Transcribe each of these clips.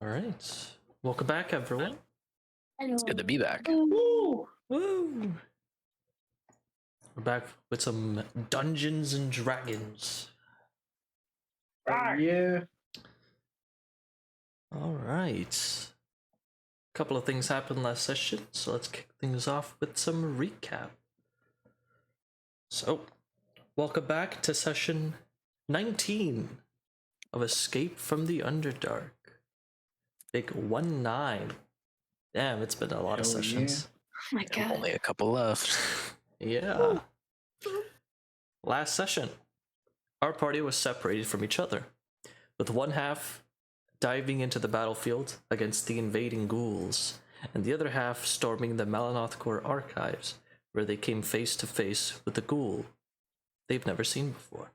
All right. Welcome back, everyone. Hello. It's good to be back. Woo! Woo! We're back with some Dungeons and Dragons. Yeah. All right. A couple of things happened last session, so let's kick things off with some recap. So, welcome back to session 19 of Escape from the Underdark. Big 1-9. Damn, it's been a lot of sessions. Oh my god. Only a couple left. Yeah. Last session, our party was separated from each other, with one half diving into the battlefield against the invading ghouls, and the other half storming the Malanothcore archives, where they came face to face with a ghoul they've never seen before.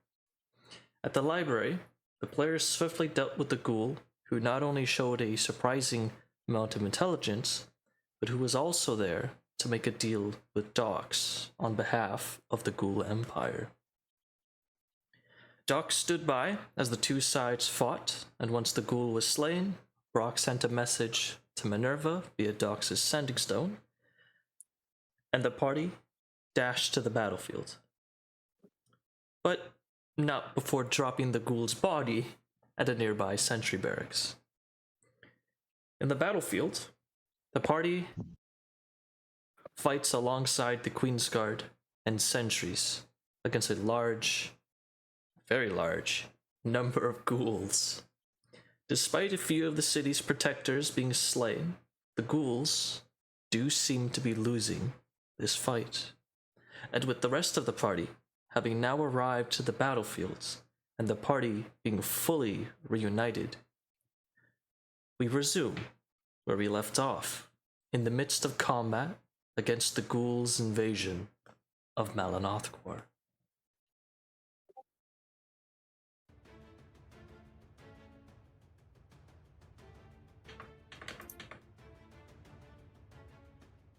At the library, the players swiftly dealt with the ghoul, who not only showed a surprising amount of intelligence, but who was also there to make a deal with Dox on behalf of the Ghoul Empire. Dox stood by as the two sides fought, and once the ghoul was slain, Broc sent a message to Minerva via Dox's sending stone, and the party dashed to the battlefield. But not before dropping the ghoul's body at a nearby sentry barracks. In the battlefield, the party fights alongside the Queen's Guard and sentries against a large, very large, number of ghouls. Despite a few of the city's protectors being slain, the ghouls do seem to be losing this fight. And with the rest of the party having now arrived to the battlefields and the party being fully reunited, we resume where we left off, in the midst of combat against the ghouls' invasion of Malanothcore.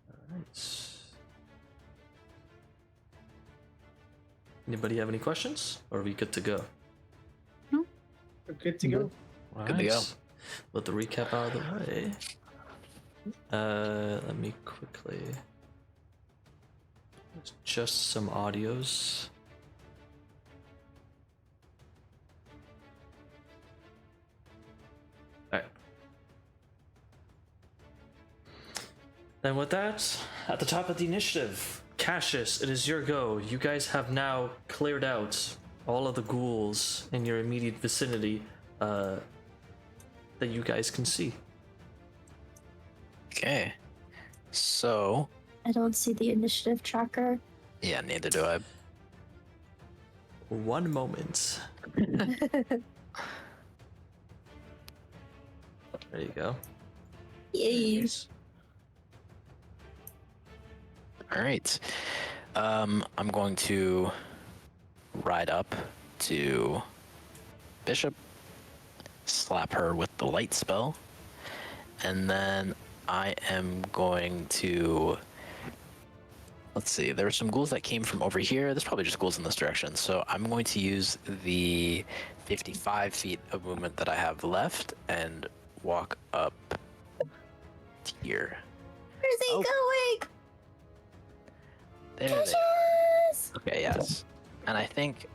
Alright. Anybody have any questions? Or are we good to go? We're good to go. All Good to go. Let the recap out of the way. Let me quickly adjust some audios. Alright. Then with that, at the top of the initiative, Cassius, it is your go. You guys have now cleared out all of the ghouls in your immediate vicinity that you guys can see. Okay. So, I don't see the initiative tracker. yeah, neither do I. One moment. There you go. Yay. All right. I'm going to ride up to Bishop, slap her with the light spell, and then I am going to... Let's see, there were some ghouls that came from over here. There's probably just ghouls in this direction. So I'm going to use the 55 feet of movement that I have left and walk up here. Where's he going? There they Cassius! Okay, yes. And I think,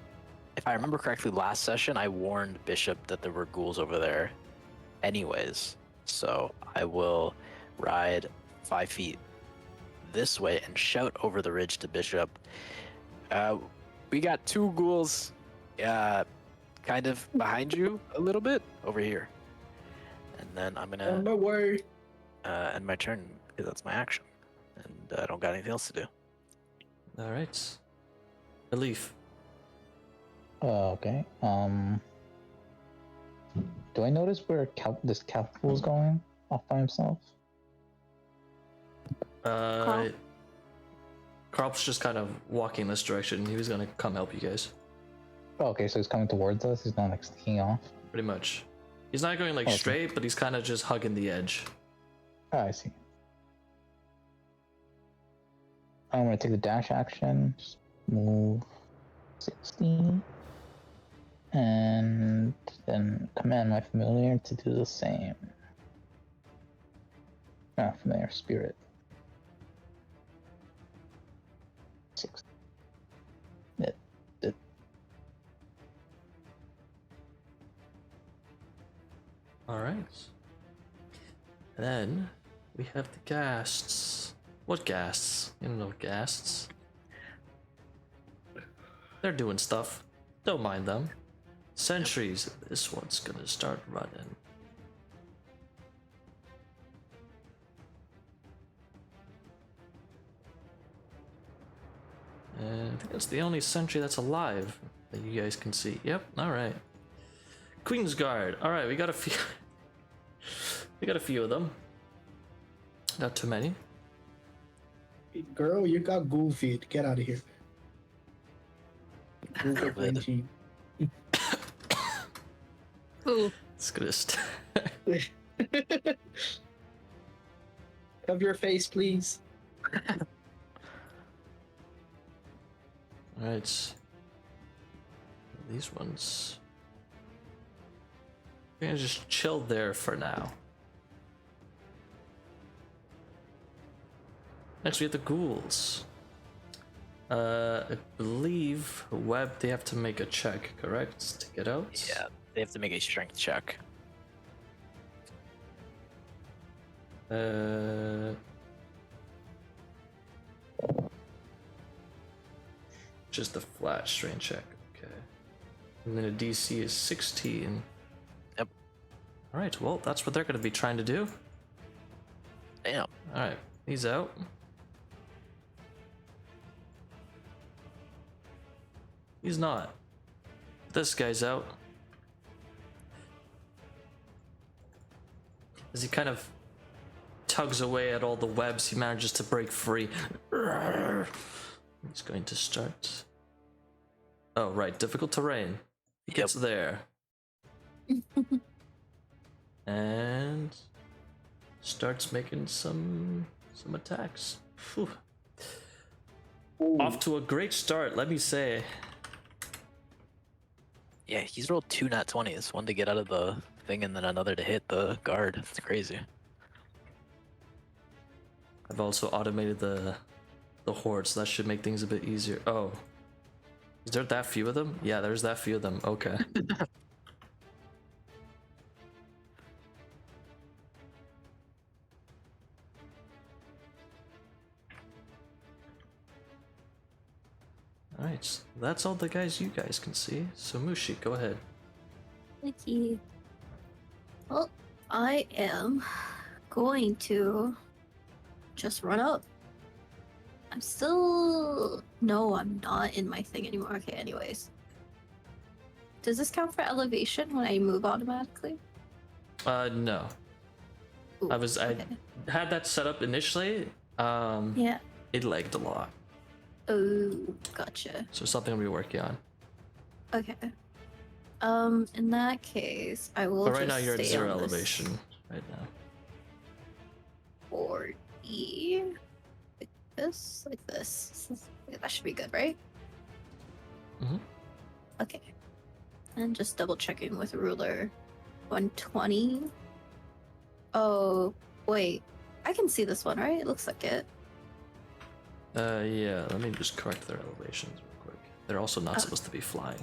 if I remember correctly, last session I warned Bishop that there were ghouls over there anyways. So I will ride 5 feet this way and shout over the ridge to Bishop. We got two ghouls kind of behind you a little bit over here. And then I'm gonna my way. end my turn because that's my action. And I don't got anything else to do. Alright. Hleif. Okay. Do I notice where this fool is going off by himself? Carl's just kind of walking this direction. He was gonna come help you guys. Oh, okay, so he's coming towards us. He's not like sneaking off. Pretty much. He's not going like Okay. straight, but he's kind of just hugging the edge. Oh, I see. I'm gonna take the dash action. Just move 60. And then command my familiar to do the same. Familiar spirit. 6. Alright. Then we have the ghasts. What ghasts? You don't know ghasts. They're doing stuff. Don't mind them. Sentries. This one's gonna start running. And I think that's the only sentry that's alive that you guys can see. Yep, alright. Queen's Guard. Alright, we got a few. We got a few of them. Not too many. Girl, you got ghoul feet. Get out of here. Ghoul feet regime. Ooh. It's gonna Cover your face, please. Alright. These ones. We're gonna just chill there for now. Next we have the ghouls. I believe Web, they have to make a check, correct? To get out? Yeah, they have to make a strength check. Just a flat strength check, okay. And then a DC is 16. Yep. Alright, well, that's what they're gonna be trying to do. Damn. Alright, he's out. He's not. This guy's out. As he kind of tugs away at all the webs, he manages to break free. He's going to start. Oh, right, difficult terrain. He gets there. And starts making some attacks. Phew. Off to a great start, let me say. Yeah, he's rolled 2 nat 20s, one to get out of the thing and then another to hit the guard. It's crazy. I've also automated the horde, so that should make things a bit easier. Oh. Is there that few of them? Yeah, there's that few of them. Okay. Alright, that's all the guys you guys can see. So Mushi, go ahead. Thank you. Well, I am going to just run up. I'm still... No, I'm not in my thing anymore. Okay, anyways. Does this count for elevation when I move automatically? No. Ooh, I okay. had that set up initially. Yeah. It lagged a lot. Oh, gotcha. So something I'll be working on. Okay. In that case, I will. But right just now you're at stay 0 on this elevation. Right now. 40. Like this. That should be good, right? Mhm. Okay. And just double checking with ruler. 120. Oh, wait. I can see this one, right? It looks like it. Yeah, let me just correct their elevations real quick. They're also not supposed to be flying.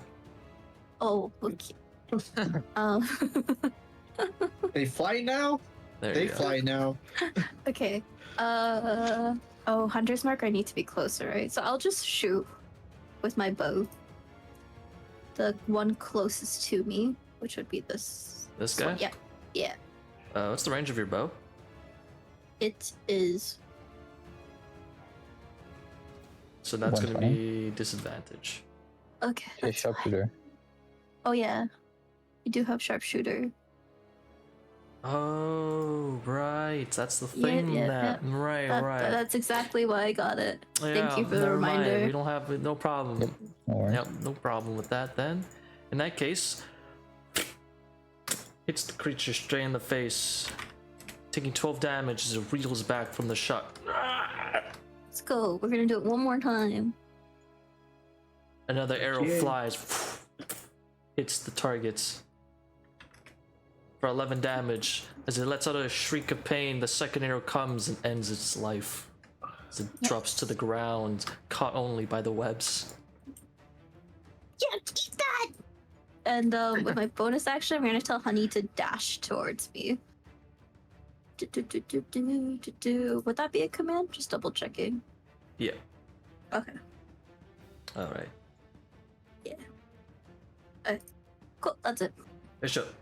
Oh, okay. They fly now? There They you go. fly now. Okay. Oh, Hunter's Mark, I need to be closer, right? So I'll just shoot with my bow. The one closest to me, which would be this. This one. guy? Yeah. What's the range of your bow? It is. So that's going to 120. be disadvantage. Okay. Okay, that's fine. sharpshooter. Oh, yeah. You do have sharpshooter. Oh, right. That's the thing. yeah. Right, right. That's exactly why I got it. Thank you for the never mind. reminder. We don't have no problem. Yep, no worries. Yep, no problem with that then. In that case, hits the creature straight in the face, taking 12 damage as it reels back from the shot. Let's go. We're gonna do it one more time. Another arrow Yay. flies, hits the targets. for 11 damage. As it lets out a shriek of pain, the second arrow comes and ends its life. As it drops to the ground, caught only by the webs. Yeah, eat that! And with my bonus action, I'm gonna tell Honey to dash towards me. Would that be a command? Just double checking. Yeah. Okay. Alright. Cool, that's it. Bishop.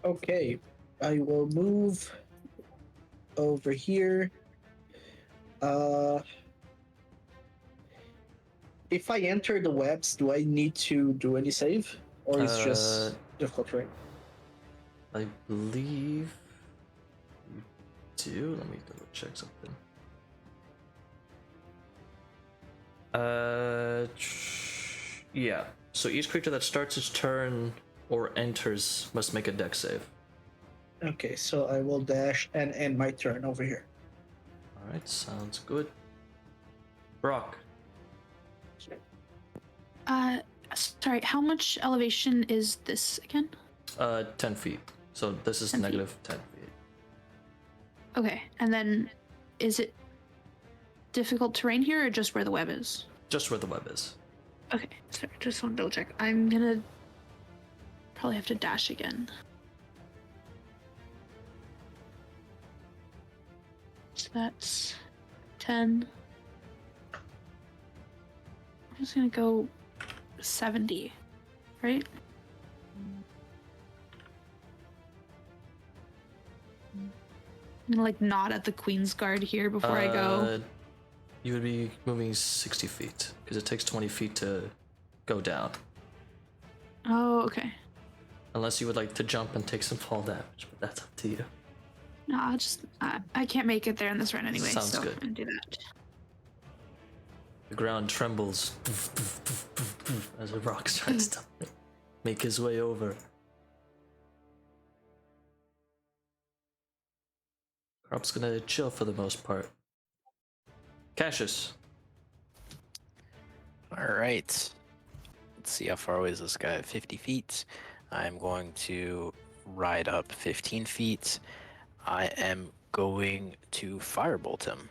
Okay, I will move over here. If I enter the webs, do I need to do any save, or is just difficult terrain? I believe you do. Let me double check something. Yeah. So each creature that starts its turn or enters must make a dex save. Okay, so I will dash and end my turn over here. All right, sounds good. Broc. Sorry, how much elevation is this again? 10 feet. So this is 10 feet. negative 10 feet. Okay, and then is it difficult terrain here or just where the web is? Just where the web is. Okay, sorry, just want to double check. I'm gonna probably have to dash again. So that's 10. I'm just gonna go 70, right? I'm gonna like nod at the Queen's Guard here before I go. You would be moving 60 feet because it takes 20 feet to go down. Oh, okay. Unless you would like to jump and take some fall damage, but that's up to you. No, I'll just I can't make it there in this run anyway, Sounds so good. I'm gonna do that. The ground trembles as a rock starts to make his way over. Crop's gonna chill for the most part. Cassius. All right. Let's see how far away is this guy. 50 feet. I'm going to ride up 15 feet. I am going to firebolt him.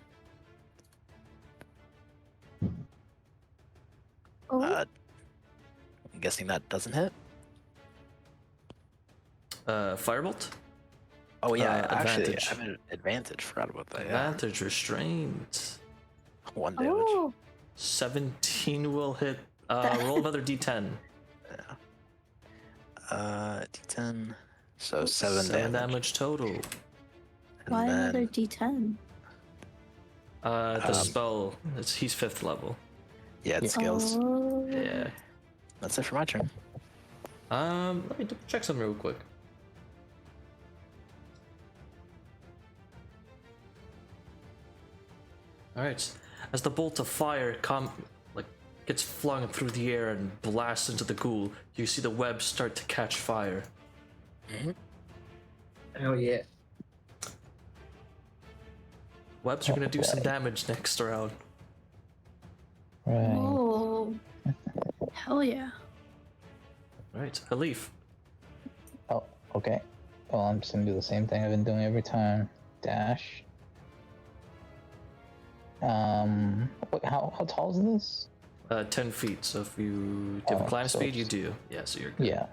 Oh, I'm guessing that doesn't hit. Firebolt? Oh yeah, actually, advantage. I have an advantage. Forgot about that. Advantage restrained. Yeah. 1 damage. oh. 17 will hit. Roll another d10. D10. So 7 7 damage. damage total. And Why then, another D10? The spell, he's 5th level. Yeah, it scales. Oh. Yeah. That's it for my turn. Let me check something real quick. Alright. As the bolt of fire gets flung through the air and blasts into the ghoul, you see the web start to catch fire. Oh yeah. Webs are gonna do some damage next round. Right. Oh. Hell yeah. Alright, Hleif. Oh, okay. Well, I'm just gonna do the same thing I've been doing every time. Dash. How tall is this? 10 feet, so if you have a Oh, climb so speed, you it's- do. Yeah, so you're good. Yeah.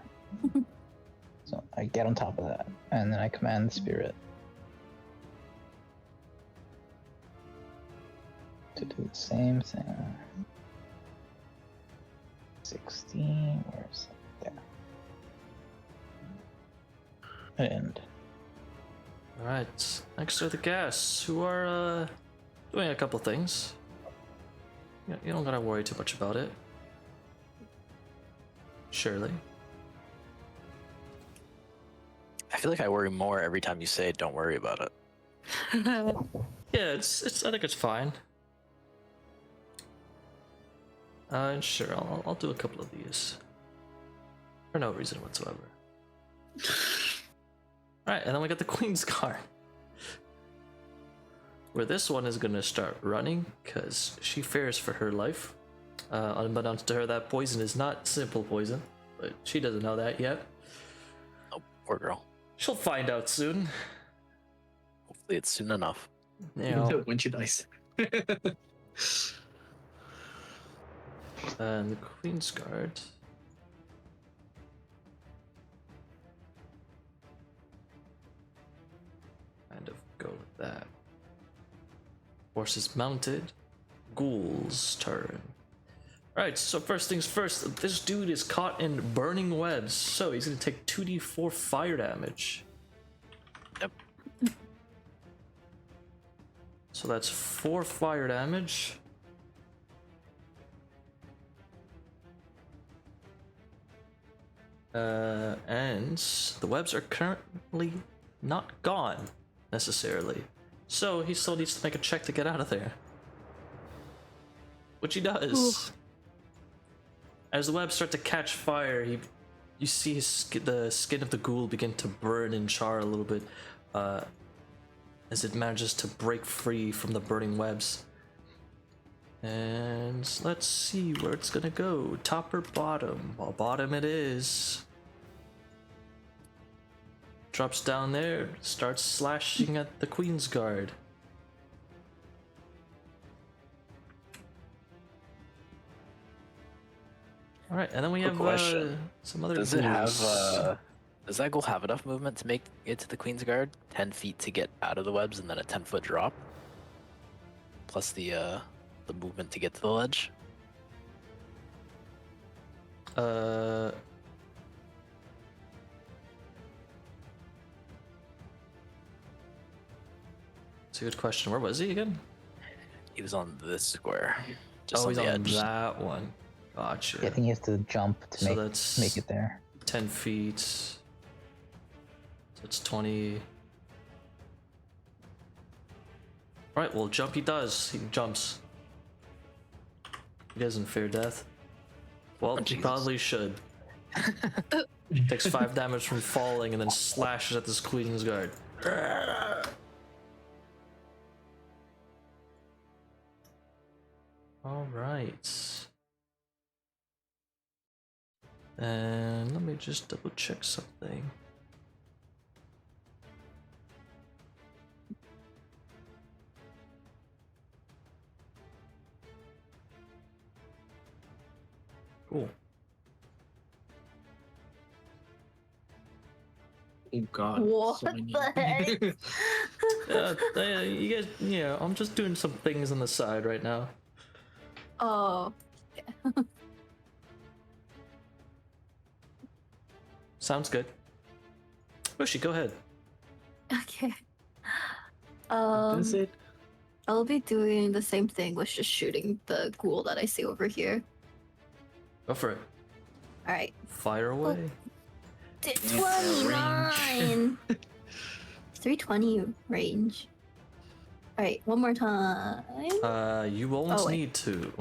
So I get on top of that, and then I command the spirit to do the same thing. 16, where's that? There. And Alright, next are the guests, who are doing a couple things. You don't gotta worry too much about it. Surely. I feel like I worry more every time you say "don't worry about it." Yeah, it's. I think it's fine. Sure, I'll do a couple of these. For no reason whatsoever. Alright, and then we got the Queen's card. Where this one is gonna start running, because she fears for her life. Unbeknownst to her, that poison is not simple poison, but she doesn't know that yet. Poor girl. She'll find out soon. Hopefully it's soon enough. You know, When she dies. and the Queen's Guard. Kind of go with that. Horses mounted. Ghoul's turn. Alright, so first things first, this dude is caught in burning webs, so he's gonna take 2d4 fire damage. Yep. So that's 4 fire damage. And the webs are currently not gone, necessarily. So he still needs to make a check to get out of there. Which he does. Ooh. As the webs start to catch fire, you see the skin of the ghoul begin to burn and char a little bit as it manages to break free from the burning webs. And let's see where it's gonna go. Top or bottom? Well, bottom it is. Drops down there, starts slashing at the Queen's Guard. All right, and then we have some other. Does it have? Does that ghoul have enough movement to make it to the Queen's Guard? 10 feet to get out of the webs, and then a 10-foot drop, plus the movement to get to the ledge. It's a good question. Where was he again? He was on this square. Just oh, on he's the on edge. that one. Gotcha. Yeah, I think he has to jump to make it there. 10 feet. So it's 20. Alright, well, jump he does. He jumps. He doesn't fear death. Well, he probably should. Takes 5 damage from falling and then slashes at this Queen's Guard. Alright. And let me just double check something. Cool. Oh God. What so many. the heck? You guys, yeah, I'm just doing some things on the side right now. Oh. Sounds good. Bushy, go ahead. Okay. That's it. I'll be doing the same thing with just shooting the ghoul that I see over here. Go for it. Alright. Fire away. 29! 320 range. Alright, one more time. You almost need to.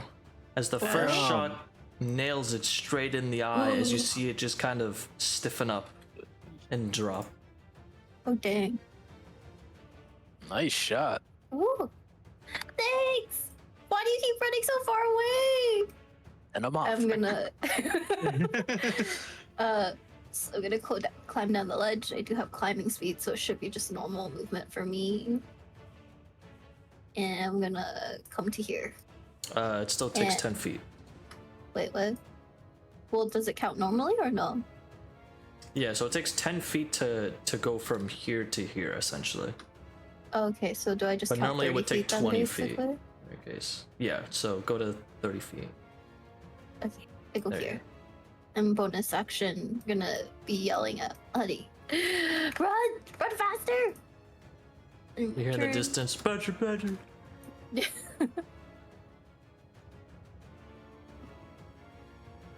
As the first shot nails it straight in the eye, as you see it just kind of stiffen up and drop. Oh, dang. Nice shot. Ooh. Thanks! Why do you keep running so far away? And I'm off. I'm gonna... so I'm gonna climb down the ledge. I do have climbing speed, so it should be just normal movement for me. And I'm gonna come to here. It still takes 10 feet. Wait, what? Well, does it count normally or no? Yeah, so it takes 10 feet to go from here to here, essentially. Okay, so do I just But count normally it would 30 take feet then, 20 basically? feet. In your case. Yeah, so go to 30 feet. Okay, I go There you here. And bonus action, gonna be yelling at Buddy. Run! Run faster! You hear in the distance, Badger, Badger.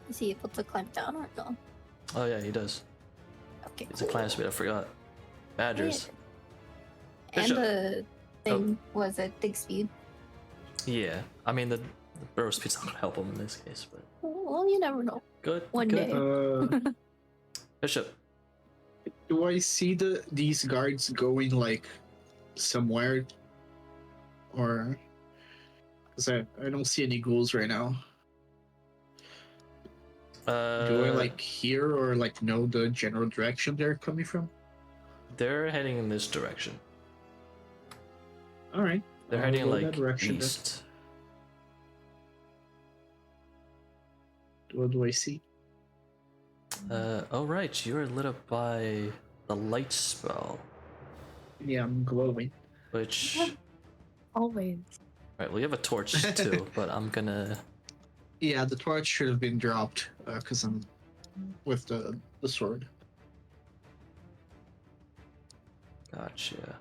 Is he able to climb down or no? Oh yeah, he does. Okay, It's a climb speed, I forgot. Badgers. And Bishop. the thing was a dig speed. Yeah, I mean the burrow speed's not gonna help him in this case, but Well, you never know. good. One good. day. Bishop. Do I see these guards going like somewhere, or because I don't see any ghouls right now. Do I like hear or like know the general direction they're coming from? They're heading in this direction. All right. They're I'll heading go like that direction then. east. What do I see? Oh right, you are lit up by the light spell, Yeah, I'm glowing. which. Always. Right, well, you have a torch too, but I'm gonna. Yeah, the torch should have been dropped because I'm with the sword. Gotcha.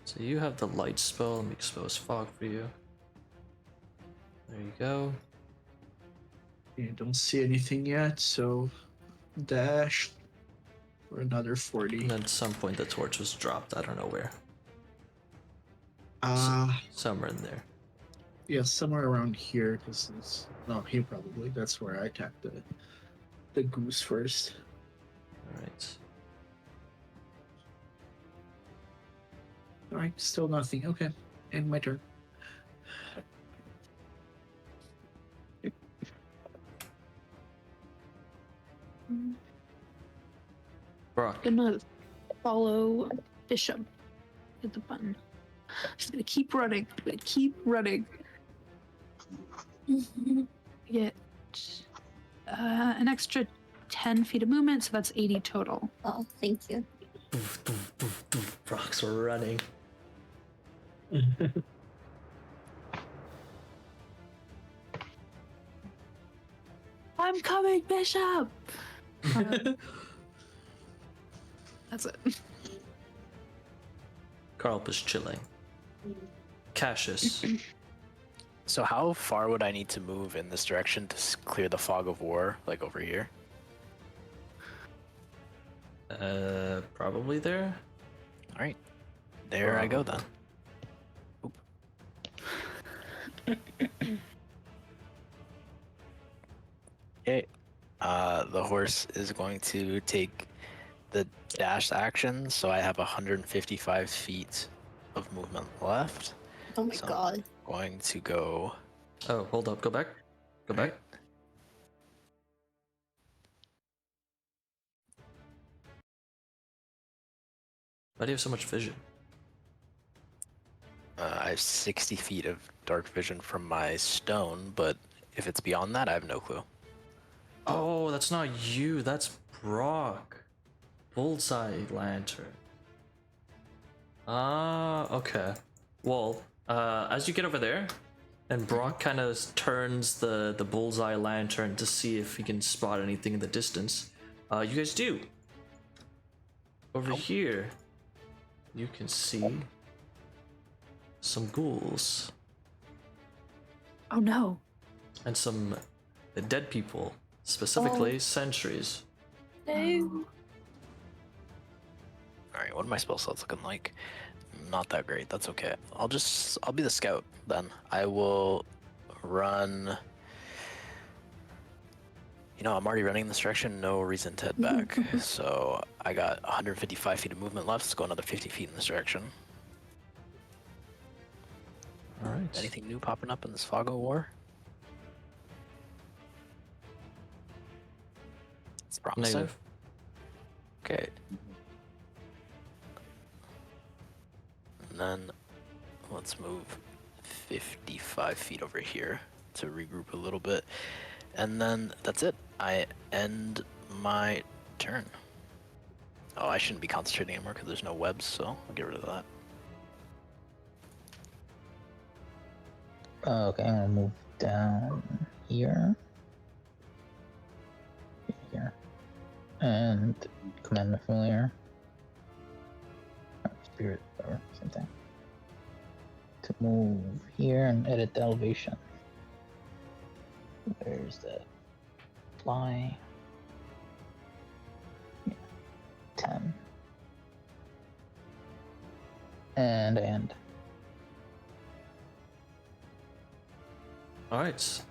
So you have the light spell. Let me expose fog for you. There you go. Yeah, don't see anything yet, so dash for another 40. And then at some point the torch was dropped. I don't know where. Somewhere in there. Yeah, somewhere around here. Because it's here probably. That's where I attacked the goose first. All right. All right, still nothing. Okay, end my turn. Broc. Gonna follow Bishop. Hit the button. Just gonna keep running. Get an extra 10 feet of movement, so that's 80 total. Oh, thank you. Broc's running. I'm coming, Bishop! That's it. Karlp is chilling. Cassius. So how far would I need to move in this direction to clear the fog of war, like over here? Probably there. All right, there I go then. Oop. Okay, the horse is going to take the dash action, so I have 155 feet of movement left. Oh my So god. I'm going to go. Oh, hold up. Go back. Go back. Why do you have so much vision? I have 60 feet of dark vision from my stone, but if it's beyond that, I have no clue. Oh, that's not you. That's Broc. Bullseye lantern. Ah, okay. Well, as you get over there, and Broc kind of turns the bullseye lantern to see if he can spot anything in the distance. You guys do. Over here, you can see some ghouls Oh no. and some dead people, specifically sentries. No. Alright, what are my spell slots looking like? Not that great, that's okay. I'll be the scout then. I will run. You know, I'm already running in this direction, no reason to head back. So I got 155 feet of movement left, let's go another 50 feet in this direction. Alright. Anything new popping up in this fog of war? It's promising. Negative. Okay. And then let's move 55 feet over here to regroup a little bit. And then that's it. I end my turn. Oh, I shouldn't be concentrating anymore because there's no webs, so I'll get rid of that. Okay, I'm gonna move down here. Here. And command my familiar. Spirit, whatever, same thing. To move here and edit the elevation. Where's the fly? Yeah. 10. And end. Alright.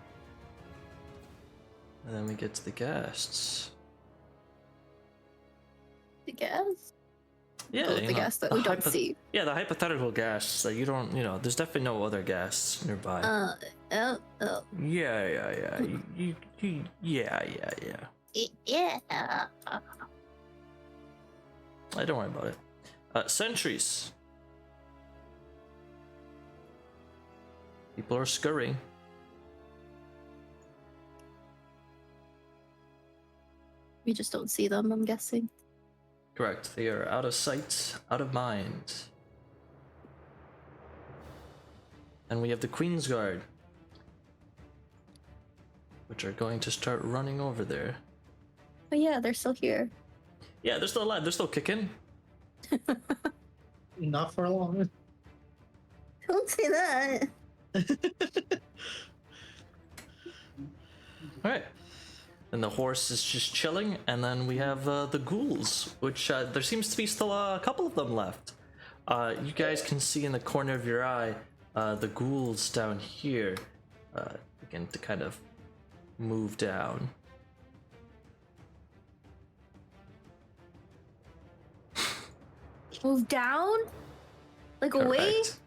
And then we get to the guests. I guess. Yeah, the you know, gas that the we don't see. Yeah, the hypothetical gas that you don't, there's definitely no other gas nearby. Oh. Yeah. Yeah. Yeah. Don't worry about it. Sentries. People are scurrying. We just don't see them, I'm guessing. Correct. They are out of sight, out of mind. And we have the Queen's Guard, which are going to start running over there. But yeah, they're still here. Yeah, they're still alive. They're still kicking. Not for long. Don't say that. All right. And the horse is just chilling, and then we have the ghouls, which there seems to be still a couple of them left. You guys can see in the corner of your eye the ghouls down here begin to kind of move down. Move down? Like away? Correct.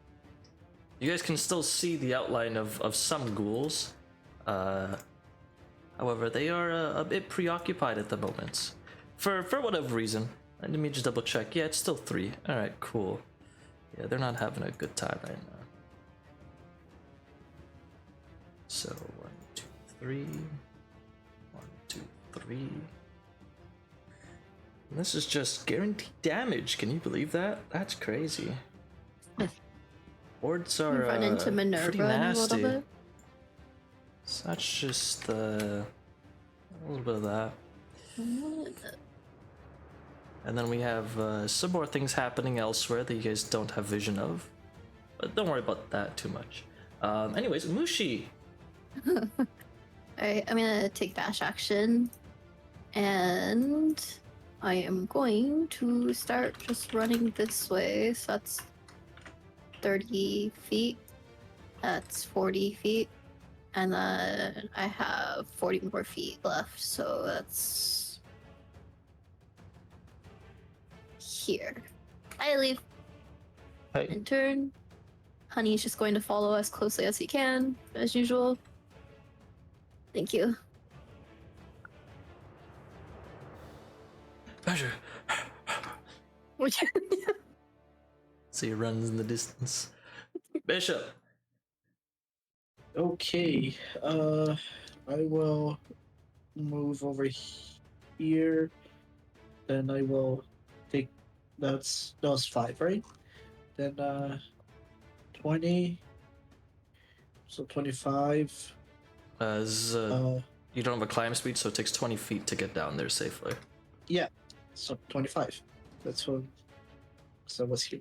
You guys can still see the outline of some ghouls. However, they are a bit preoccupied at the moment. For whatever reason. Let me just double check. Yeah, it's still 3. Alright, cool. Yeah, they're not having a good time right now. So, 1, 2, 3. 1, 2, 3. And this is just guaranteed damage. Can you believe that? That's crazy. Hordes are Run into Minerva pretty in a nasty. little bit. So that's just a little bit of that. And then we have some more things happening elsewhere that you guys don't have vision of. But don't worry about that too much. Anyways, Mushi. Alright, I'm gonna take dash action. And I am going to start just running this way. So that's 30 feet. That's 40 feet. And then I have 40 more feet left. So that's here. I leave. Hey. In turn. Honey's just going to follow as closely as he can, as usual. Thank you. Pleasure. Which So he runs in the distance. Bishop. Okay. I will move over here. Then I will take that was 5, right? Then 20. So 25. You don't have a climb speed, so it takes 20 feet to get down there safely. Yeah. So 25. That's what. So I was here.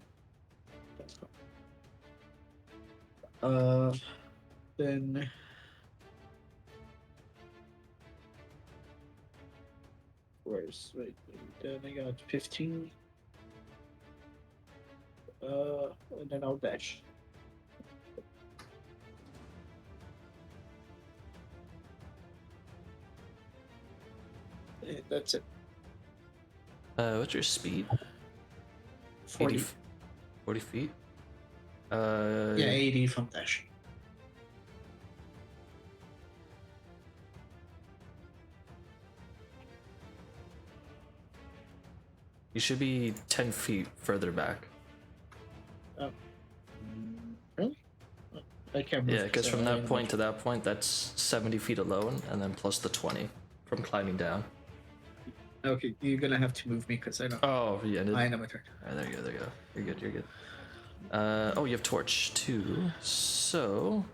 Then. Wait, then I got 15. And then I'll dash. Yeah, that's it. What's your speed? 40. 40 feet? Yeah, 80 from dash. You should be 10 feet further back. Really? I can't move. Yeah, because from that point to that point, that's 70 feet alone, and then plus the 20 from climbing down. Okay, you're gonna have to move me because I don't. Oh, yeah. I know my turn. There you go. You're good. Oh, you have torch too. So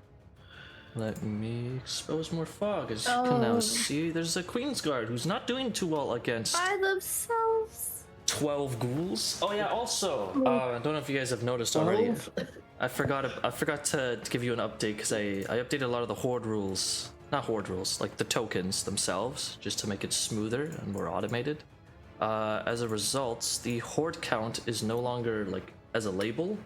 let me expose more fog. As you can now see, there's a Queen's Guard who's not doing too well against by themselves. 12 ghouls. Oh yeah. Also, I don't know if you guys have noticed already. I forgot to give you an update because I updated a lot of the horde rules. Not horde rules, like the tokens themselves, just to make it smoother and more automated. As a result, the horde count is no longer like as a label.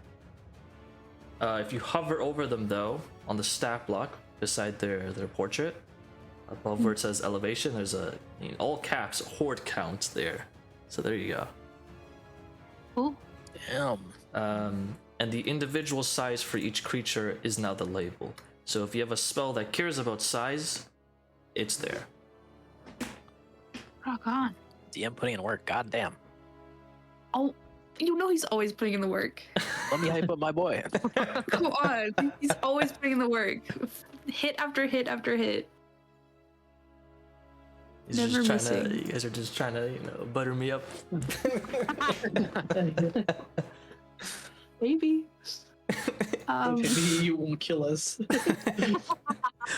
If you hover over them though, on the stat block beside their portrait, above where it says elevation, there's a, in all caps, horde count there. So there you go. Oh, Damn. And the individual size for each creature is now the label. So if you have a spell that cares about size, it's there. rock on. DM putting in work. God damn. Oh, you know he's always putting in the work. Let me hype up my boy. Come on, he's always putting in the work. Hit after hit after hit. He's Never just trying missing. to. You guys are just trying to, butter me up. Maybe. Maybe you won't kill us.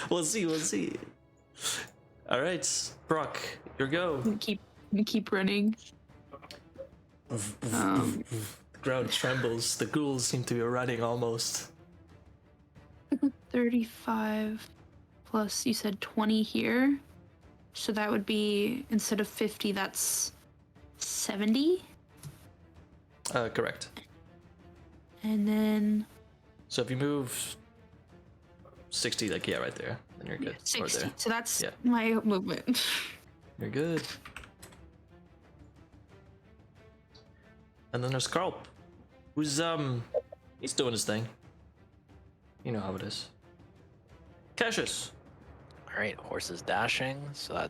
We'll see. All right, Broc, your go. keep running. The ground trembles. The ghouls seem to be running almost. 35 plus, you said 20 here. So that would be, instead of 50, that's 70. Correct. And then So if you move 60, like, yeah, right there, then you're good. Or 60. there. So that's Yeah. my movement. You're good. And then there's Carl, who's he's doing his thing. You know how it is. Cassius. All right, horses dashing. So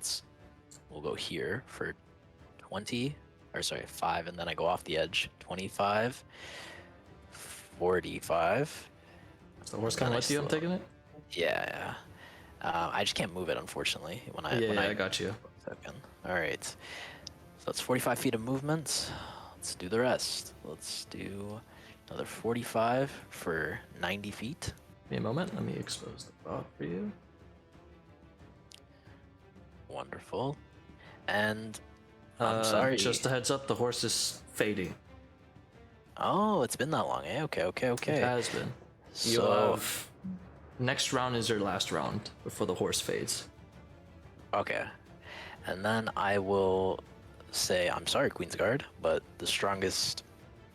we'll go here for 20, or sorry, 5, and then I go off the edge. 25, 45. Is the horse coming with you? I'm taking it. Yeah. I just can't move it, unfortunately. When I got you. Second. All right. So that's 45 feet of movement. Let's do the rest. Let's do another 45 for 90 feet. Give me a moment. Let me expose the bot for you. Wonderful. And I'm sorry. Just a heads up, the horse is fading. Oh, it's been that long, eh? Okay. It has been. You So, have... Next round is your last round before the horse fades. okay. And then I will say, I'm sorry, Queensguard, but the strongest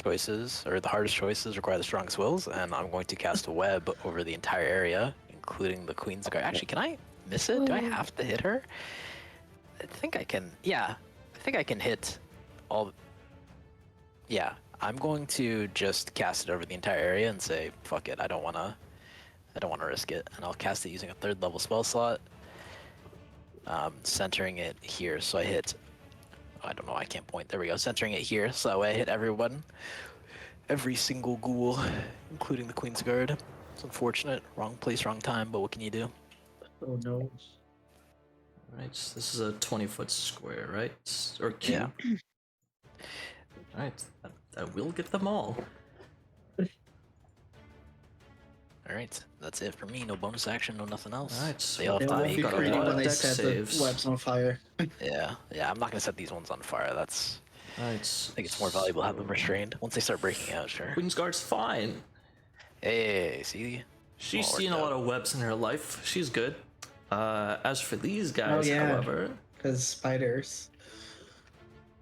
choices, or the hardest choices, require the strongest wills, and I'm going to cast a web over the entire area, including the Queensguard. Actually, can I miss it? Do I have to hit her? I think I can. Yeah, I think I can hit all. Yeah, I'm going to just cast it over the entire area and say, fuck it, I don't want to risk it, and I'll cast it using a 3rd level spell slot, centering it here. So I hit. I don't know. I can't point. There we go. Centering it here, so that way I hit everyone, every single ghoul, including the Queensguard. It's unfortunate. Wrong place, wrong time. But what can you do? Oh no. Alright, so this is a 20-foot square, right? Or cube. Yeah. Alright, I will get them all. All right, that's it for me. No bonus action, no nothing else. Alright, They all They have to won't make be got a creating lot when of they deck set saves. the webs on fire. Yeah. I'm not gonna set these ones on fire. That's. Alright. I think it's more valuable to have them restrained. Once they start breaking out, sure. Queensguard's fine. Hey, see. She's Well seen a worked lot out. of webs in her life. She's good. As for these guys, yeah. however, Because spiders.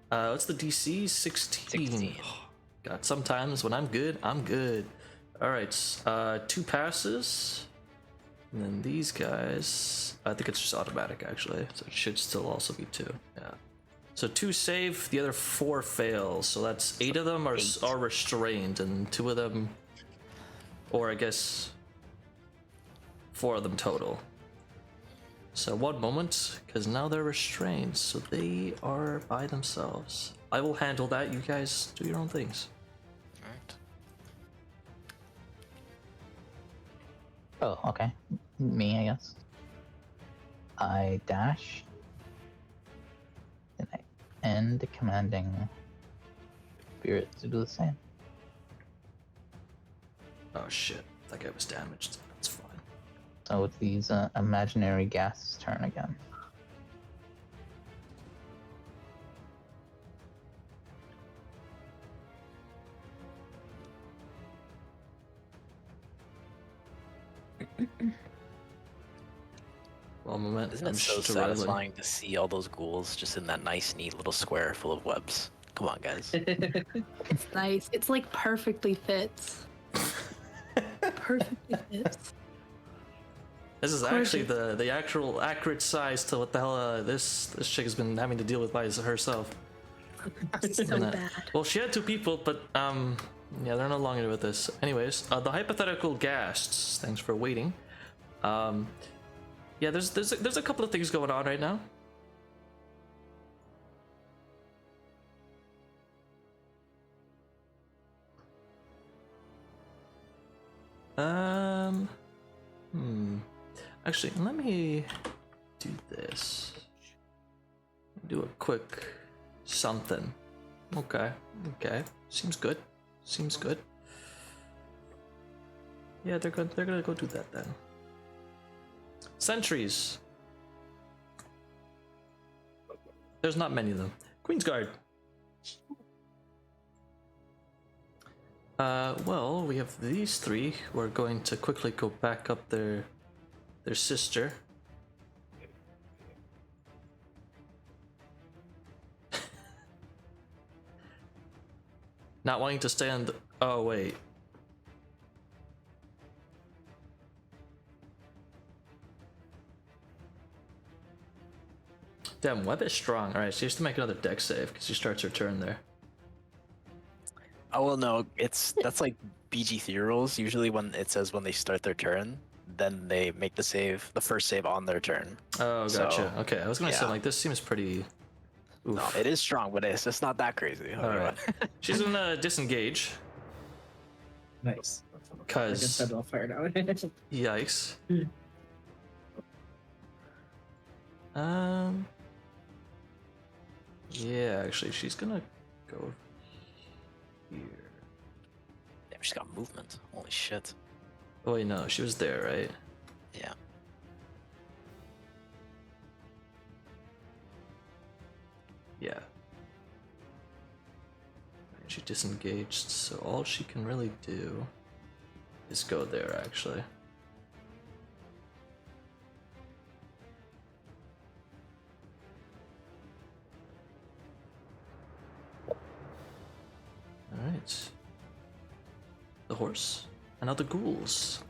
what's the DC? 16. 16. God, sometimes when I'm good, I'm good. Alright, 2 passes. And then these guys, I think it's just automatic actually, so it should still also be 2. Yeah. So 2 save, the other 4 fail. So that's 8 of them are restrained, and 2 of them, or I guess 4 of them total. So one moment, because now they're restrained, so they are by themselves. I will handle that. You guys do your own things. All right. Oh, okay. Me, I guess. I dash. And I end commanding spirit to do the same. Oh shit, that guy was damaged. That's fine. So it's these imaginary gas turn again. One moment. Isn't it so satisfying to see all those ghouls just in that nice, neat little square full of webs? Come on, guys. It's nice. It's like perfectly fits. Perfectly fits. This is actually the actual accurate size to what the hell this chick has been having to deal with by herself. So And that- bad. Well, she had two people, but yeah, they're no longer with us. Anyways, the hypothetical ghasts. Thanks for waiting. Yeah, there's a couple of things going on right now. Actually, let me do this. Do a quick something. Okay. Seems good. Yeah, they're gonna go do that then. Sentries. There's not many of them. Queen's Guard. Well, we have these three who are going to quickly go back up their sister. Not wanting to stay on the... Oh, wait. Damn, Web is strong. Alright, she has to make another deck save because she starts her turn there. Oh well, no, that's like BG Theorals. Usually, when it says when they start their turn, then they make the first save on their turn. Oh, gotcha. So, Okay, I was gonna say, yeah. like, this seems pretty... Oof. No, it is strong, but it's just not that crazy. Alright. She's gonna disengage. Nice. I Cause... guess that all fired out. Yikes. Yeah, actually, she's gonna go here. Damn, she's got movement. Holy shit. Oh wait, no, she was there, right? Yeah. Yeah. She disengaged, so all she can really do is go there, actually. Alright. The horse. And now the ghouls.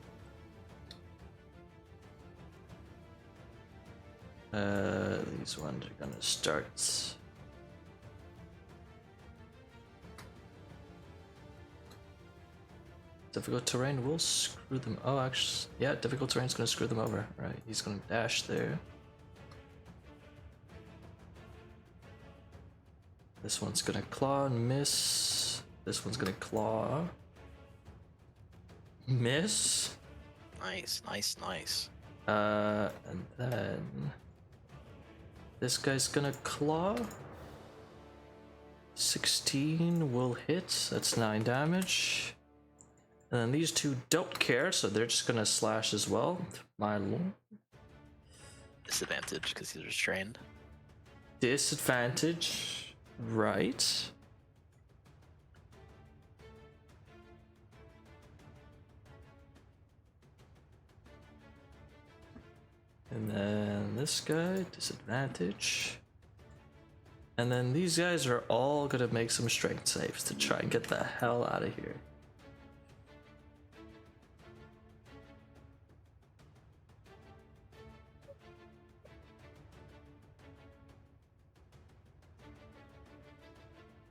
These ones are gonna start. Difficult terrain will screw them. Oh, actually, yeah, difficult terrain's gonna screw them over. Right, he's gonna dash there. This one's gonna claw and miss. This one's gonna claw. Miss. Nice. And then this guy's gonna claw. 16 will hit. That's 9 damage. And then these two don't care, so they're just gonna slash as well. My lord. Disadvantage because he's restrained. Disadvantage, right? And then this guy, disadvantage. And then these guys are all gonna make some strength saves to try and get the hell out of here.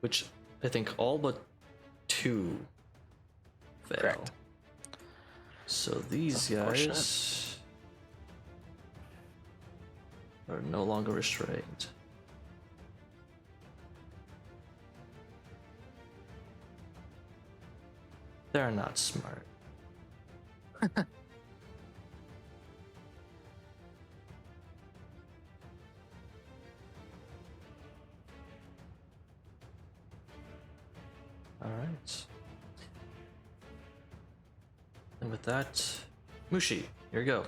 Which I think all but 2 fail. Correct. So these guys are no longer restrained. They're not smart. Alright. And with that, Mushi, here you go.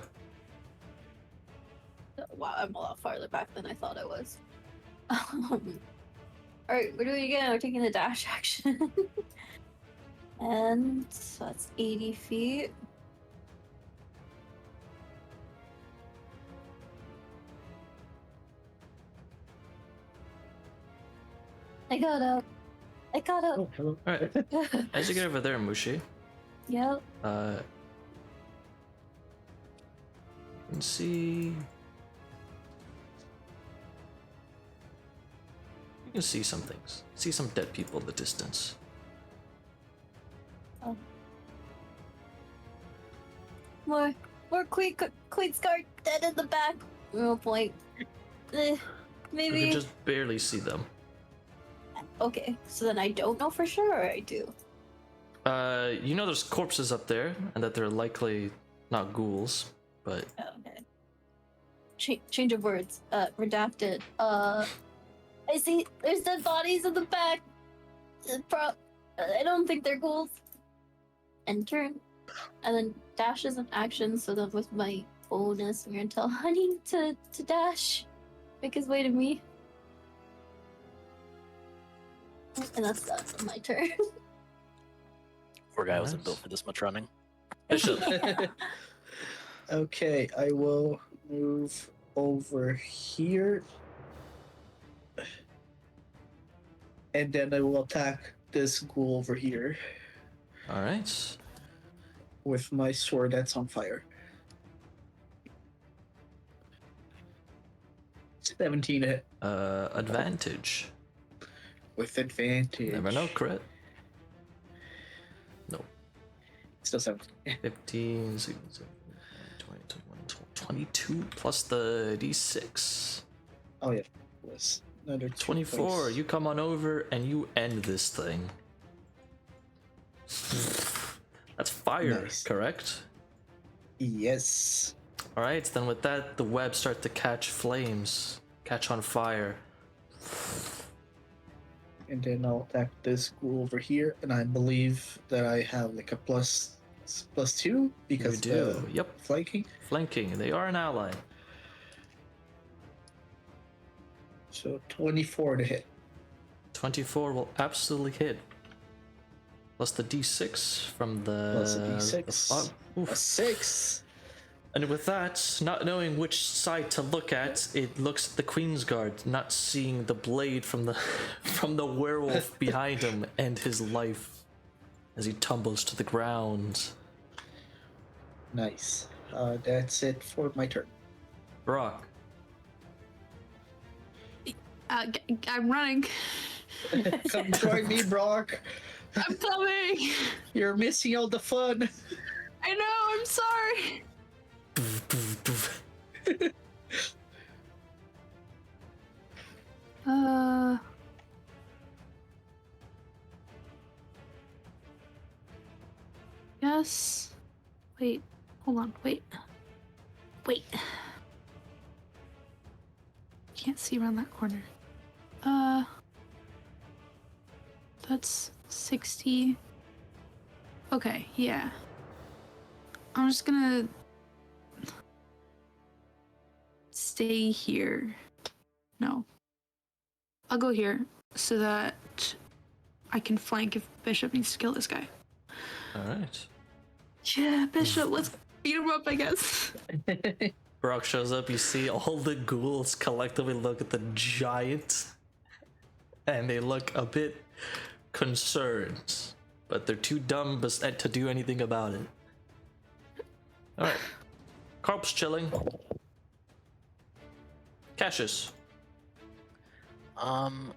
Wow, I'm a lot farther back than I thought I was. Alright, we're doing it again. We're taking the dash action. And so that's 80 feet. I got up. Oh, hello. Alright. As you get over there, Mushi, Yep. you can see You see some things. See some dead people in the distance. Oh. More Queen's Guard dead in the back. No point. You Maybe. can just barely see them. Okay, so then I don't know for sure, or I do. You know there's corpses up there, and that they're likely not ghouls, but Okay. Change of words. Redacted. I see. There's dead bodies in the back. I don't think they're ghouls. And turn, and then dash is an action. So that with my bonus, I'm gonna tell Honey to dash, make his way to me. And that's my turn. Poor guy wasn't Nice. built for this much running. Bishop. Okay, I will move over here. And then I will attack this ghoul over here All right. with my sword that's on fire. 17 to hit. Advantage. With advantage. Never know, crit. No. Still 17. 15, 16, 20, 21, 22 plus the d6. Oh, yeah. It was another 2 24. points. You come on over and you end this thing. That's fire, Nice. correct? Yes. All right, then with that, the webs start to catch flames, catch on fire. And then I'll attack this ghoul over here. And I believe that I have like a plus 2 because You do. the Yep. flanking. Flanking. They are an ally. So 24 to hit. 24 will absolutely hit. Plus the d6 from the. Plus the d6. Oof. A 6. And with that, not knowing which side to look at, it looks at the Queen's Guard, not seeing the blade from the from the werewolf behind him end his life as he tumbles to the ground. Nice. That's it for my turn. Broc. I'm running. Come join me, Broc. I'm coming. You're missing all the fun. I know. I'm sorry. Yes. Wait. Hold on. Wait. Can't see around that corner. That's 60. Okay, yeah. I'm just gonna stay here. No. I'll go here so that I can flank if Bishop needs to kill this guy. Alright. Yeah, Bishop, let's beat him up, I guess. Broc shows up, you see all the ghouls collectively look at the giant, and they look a bit concerned, but they're too dumb to do anything about it. Alright. Carp's chilling. Cassius. Don't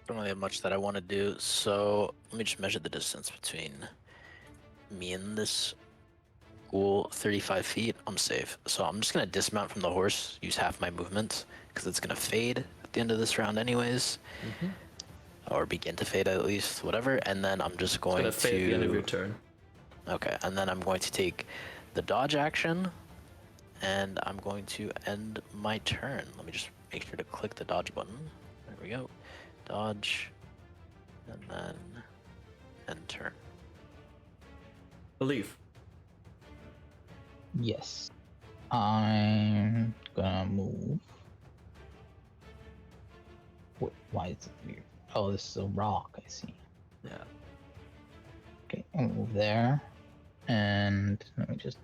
really have much that I want to do, so let me just measure the distance between me and this ghoul. 35 feet. I'm safe. So I'm just gonna dismount from the horse, use half my movement, because it's gonna fade at the end of this round anyways. Or begin to fade at least, whatever, and then I'm just going Gonna fade at the end of your turn. Okay, and then I'm going to take the dodge action, and I'm going to end my turn. Let me just make sure to click the dodge button. There we go. Dodge, and then end turn. Hleif. Yes. I'm gonna move. Wait, why is it weird? Oh, this is a rock, I see. Yeah. Okay, I'll move there. And let me just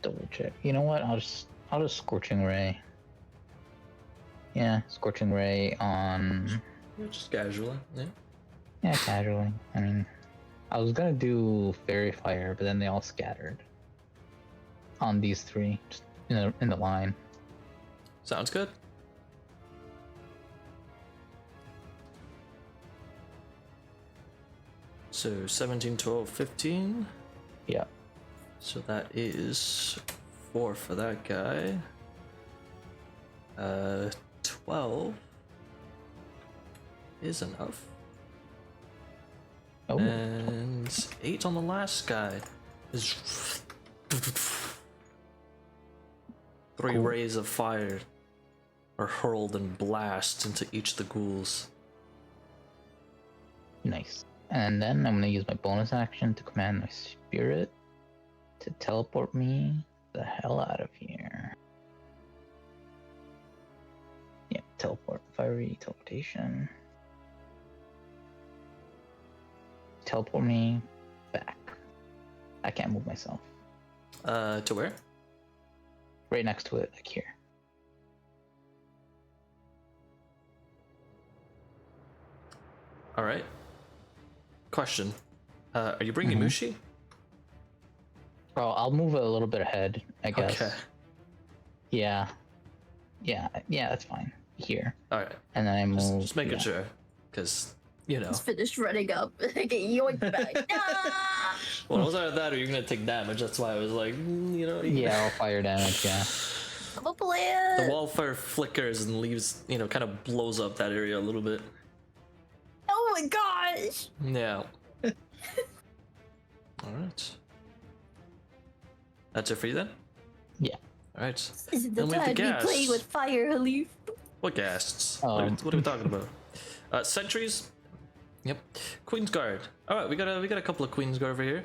double check. You know what? I'll just Scorching Ray. Yeah, Scorching Ray on Just casually, yeah. yeah, casually. I mean, I was gonna do Fairy Fire, but then they all scattered on these three, just in the line. Sounds good. So 17, 12, 15. Yeah. So that is 4 for that guy. 12 is enough. Oh. And 8 on the last guy is 3 Cool. rays of fire are hurled and blast into each of the ghouls. Nice. And then I'm gonna use my bonus action to command my spirit to teleport me the hell out of here. Yeah, teleport. Fiery teleportation. Teleport me back. I can't move myself. To where? Right next to it, like here. All right. Question: are you bringing Mhm. Mushi? Bro, I'll move it a little bit ahead, I guess. Okay. Yeah. Yeah, that's fine. Here. All right. And then I move. Just making yeah. sure, because you know. Just finished running up. Get yoinked back. Ah! Well, it was either that or you're gonna take damage. That's why I was like, you know. Yeah, I'll fire damage, yeah. I'm a player. The wildfire flickers and leaves, kind of blows up that area a little bit. Oh my gosh. Yeah. All right. That's it for you then? Yeah. All right. This isn't the Then we have time the to be gas. playing with fire, Hleif. What ghasts? What are we talking about? Sentries? Yep. Queen's Guard. Alright, we got a couple of Queen's Guard over here.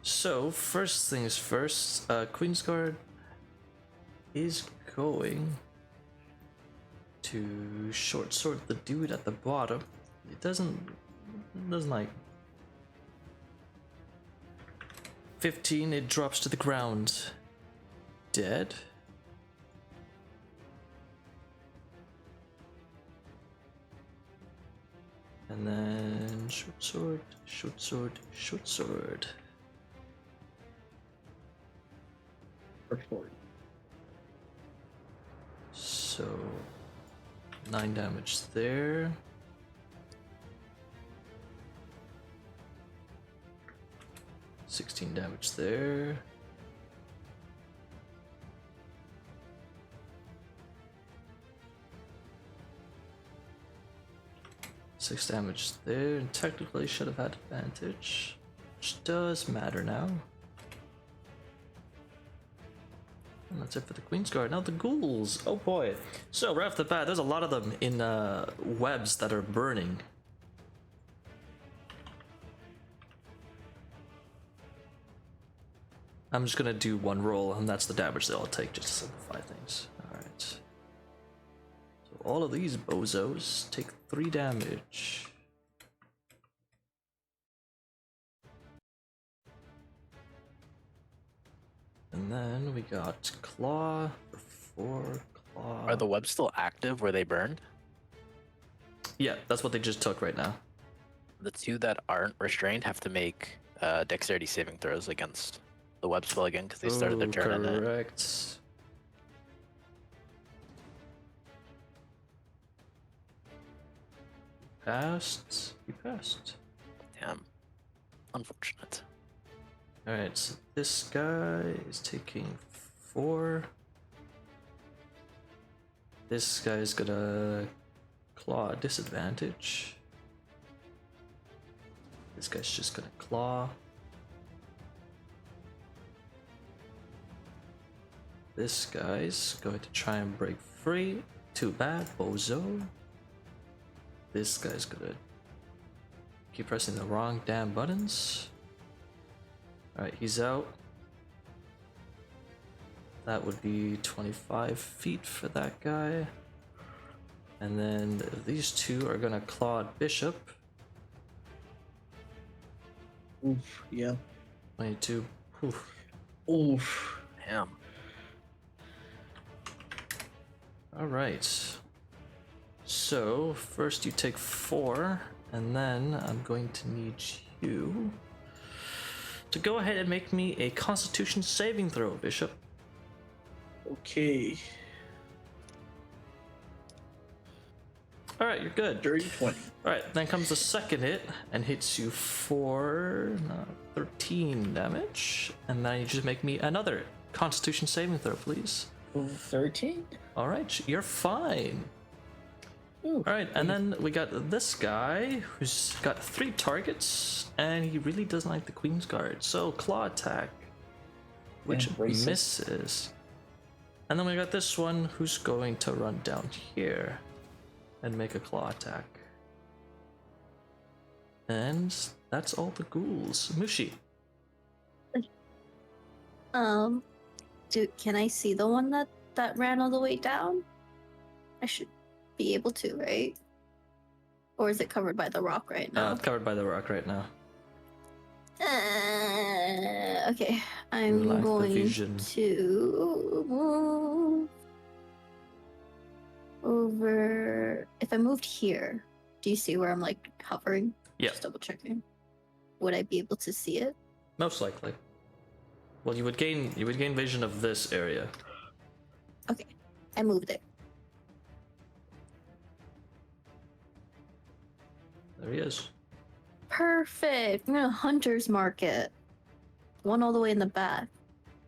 So, first things first, Queen's Guard is going to short sword the dude at the bottom. It doesn't like 15, it drops to the ground. Dead. And then short sword, short sword, short sword. Report. So 9 damage there. $16 damage there. $6 damage there, and technically should have had advantage, which does matter now. And that's it for the Queen's Guard. Now the ghouls. Oh boy. So right off the bat, there's a lot of them in webs that are burning. I'm just gonna do one roll, and that's the damage they'll take just to simplify things. Alright. So all of these bozos take 3 damage. And then we got Claw for 4, Claw. Are the webs still active where they burned? Yeah, that's what they just took right now. The 2 that aren't restrained have to make dexterity saving throws against the web spell again because they started their turn in it. Correct. Passed. You passed. Damn. Unfortunate. Alright, so this guy is taking 4. This guy's gonna claw disadvantage. This guy's just gonna claw. This guy's going to try and break free. Too bad, bozo. This guy's gonna keep pressing the wrong damn buttons. Alright, he's out. That would be 25 feet for that guy. And then these 2 are gonna claw at Bishop. Oof. Yeah. 22. Oof. Oof. Damn. Alright. So, first you take 4, and then I'm going to need you to go ahead and make me a Constitution saving throw, Bishop. Okay. Alright, you're good. Dirty 20. Alright, then comes the second hit and hits you for 13 damage. And then you just make me another Constitution saving throw, please. 13? Alright, you're fine. Ooh, Alright, and then we got this guy who's got 3 targets, and he really doesn't like the Queen's Guard. So, claw attack, which Embrace it. misses. And then we got this one who's going to run down here and make a claw attack. And that's all the ghouls. Mushi. Can I see the one that ran all the way down? I should be able to, right? Or is it covered by the rock right now? Covered by the rock right now. Okay, I'm Lack the going vision. to move over. If I moved here, do you see where I'm like hovering? Yeah. Just double checking. Would I be able to see it? Most likely. Well, you would gain vision of this area. Okay, I moved it. There he is. Perfect. I'm gonna hunter's market. One all the way in the back.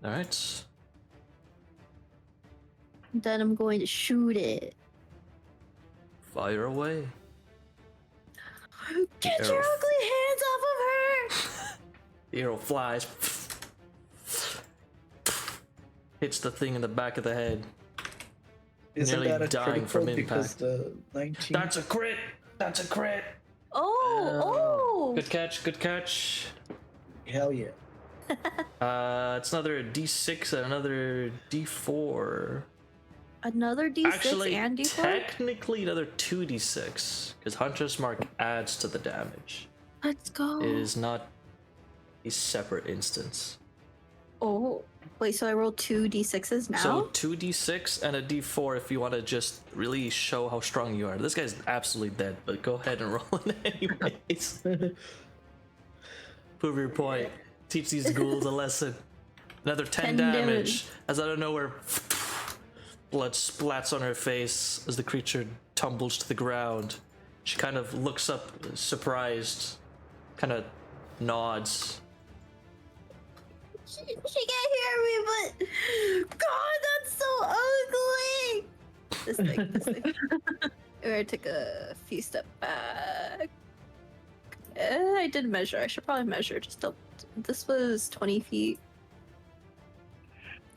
All right. Then I'm going to shoot it. Fire away. Get your Arrow. ugly hands off of her! The arrow flies. Hits the thing in the back of the head. Isn't Nearly that a dying from critical because impact. the 19? That's a crit. That's a crit. Oh! Good catch. Good catch. Hell yeah. It's another D6 and another D4. Another D6 Actually, and D4? technically another 2D6 because Hunter's Mark adds to the damage. Let's go. It is not a separate instance. Oh, wait, so I rolled 2 D6s now? So 2D6 and a D4 if you want to just really show how strong you are. This guy's absolutely dead, but go ahead and roll it anyways. Prove your point. Teach these ghouls a lesson. Another 10 10 damage. damage. As out of nowhere, blood splats on her face as the creature tumbles to the ground. She kind of looks up, surprised, kind of nods. She can't hear me, but God, that's so ugly. This thing. I took a few steps back. I did measure. I should probably measure. This was 20 feet.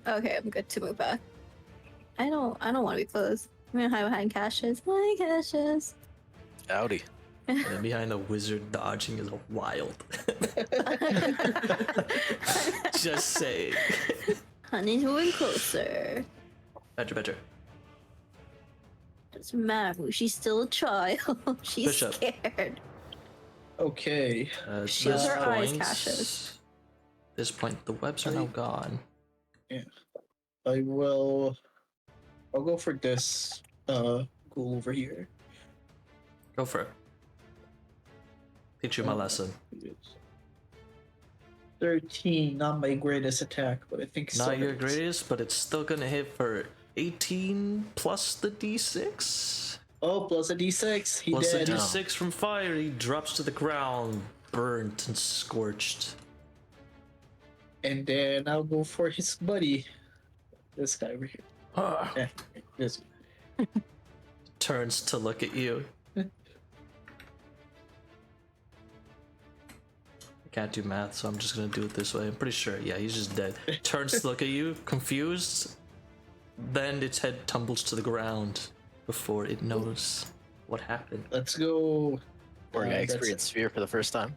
Okay, I'm good to move back. I don't want to be close. I'm gonna hide behind Cassius. Hi, Cassius. Howdy. And behind the wizard dodging is wild. Just saying. Honey's moving closer. Better. Doesn't matter. She's still a child. She's Bishop. scared. Okay. Shield This her eyes, point- Cassius. This point, the webs are now gone. I'll go for this ghoul over here. Go for it. Teach you my lesson. 13, not my greatest attack, but I think Not so. your greatest, but it's still gonna hit for 18 plus the d6. Oh, plus a d6. He Plus a did. d6 from fire. He drops to the ground, burnt and scorched. And then I'll go for his buddy. This guy over here. Ah. Yeah, this. Turns to look at you. I can't do math, so I'm just gonna do it this way. I'm pretty sure. Yeah, he's just dead. Turns to look at you, confused. Then its head tumbles to the ground before it knows what happened. Let's go. We're gonna that's experience Sphere for the first time.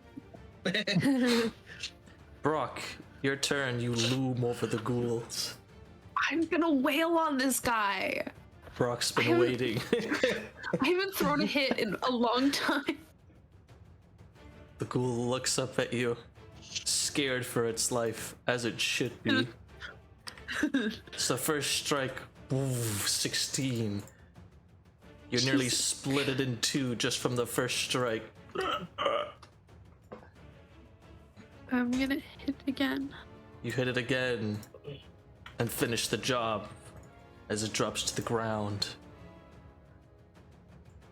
Broc, your turn. You loom over the ghouls. I'm gonna wail on this guy. Broc's been I haven't- waiting. I haven't thrown a hit in a long time. The ghoul looks up at you, scared for its life, as it should be. It's the first strike. Ooh, 16. You nearly split it in two just from the first strike. I'm gonna hit again. You hit it again and finish the job as it drops to the ground.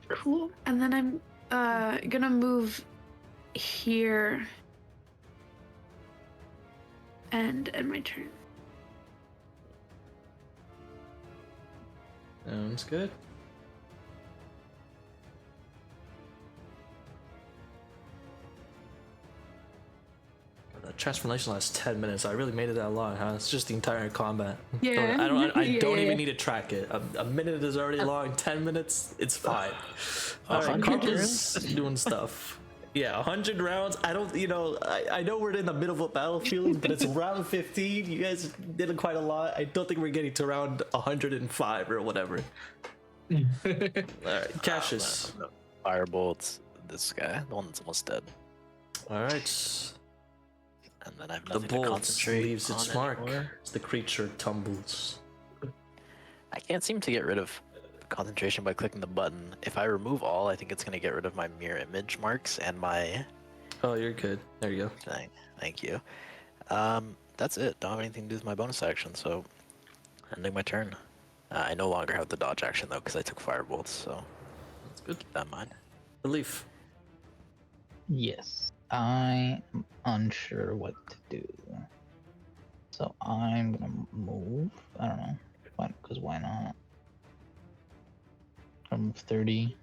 Cool. And then I'm gonna move here and end my turn. Sounds good. That transformation lasts 10 minutes. I really made it that long, huh? It's just the entire combat. Yeah. I don't Yeah. even need to track it. A minute is already long. 10 minutes, it's fine. All right, 100 Carpa's doing stuff. Yeah, 100 rounds. I don't, I know we're in the middle of a battlefield, but it's round 15. You guys did quite a lot. I don't think we're getting to round 105 or whatever. All right, Cassius. Firebolts. This guy, the one that's almost dead. All right. And then I have The nothing to bolt concentrate leaves its on mark anymore. as the creature tumbles. I can't seem to get rid of concentration by clicking the button. If I remove all, I think it's going to get rid of my mirror image marks and my Oh, you're good. There you go. thing. Thank you. That's it. Don't have anything to do with my bonus action, so ending my turn. I no longer have the dodge action though because I took firebolts, so That's good. keep that in mind. Hleif. Yes, I'm unsure what to do. So I'm gonna move. I don't know. Because why not? I'll move 30.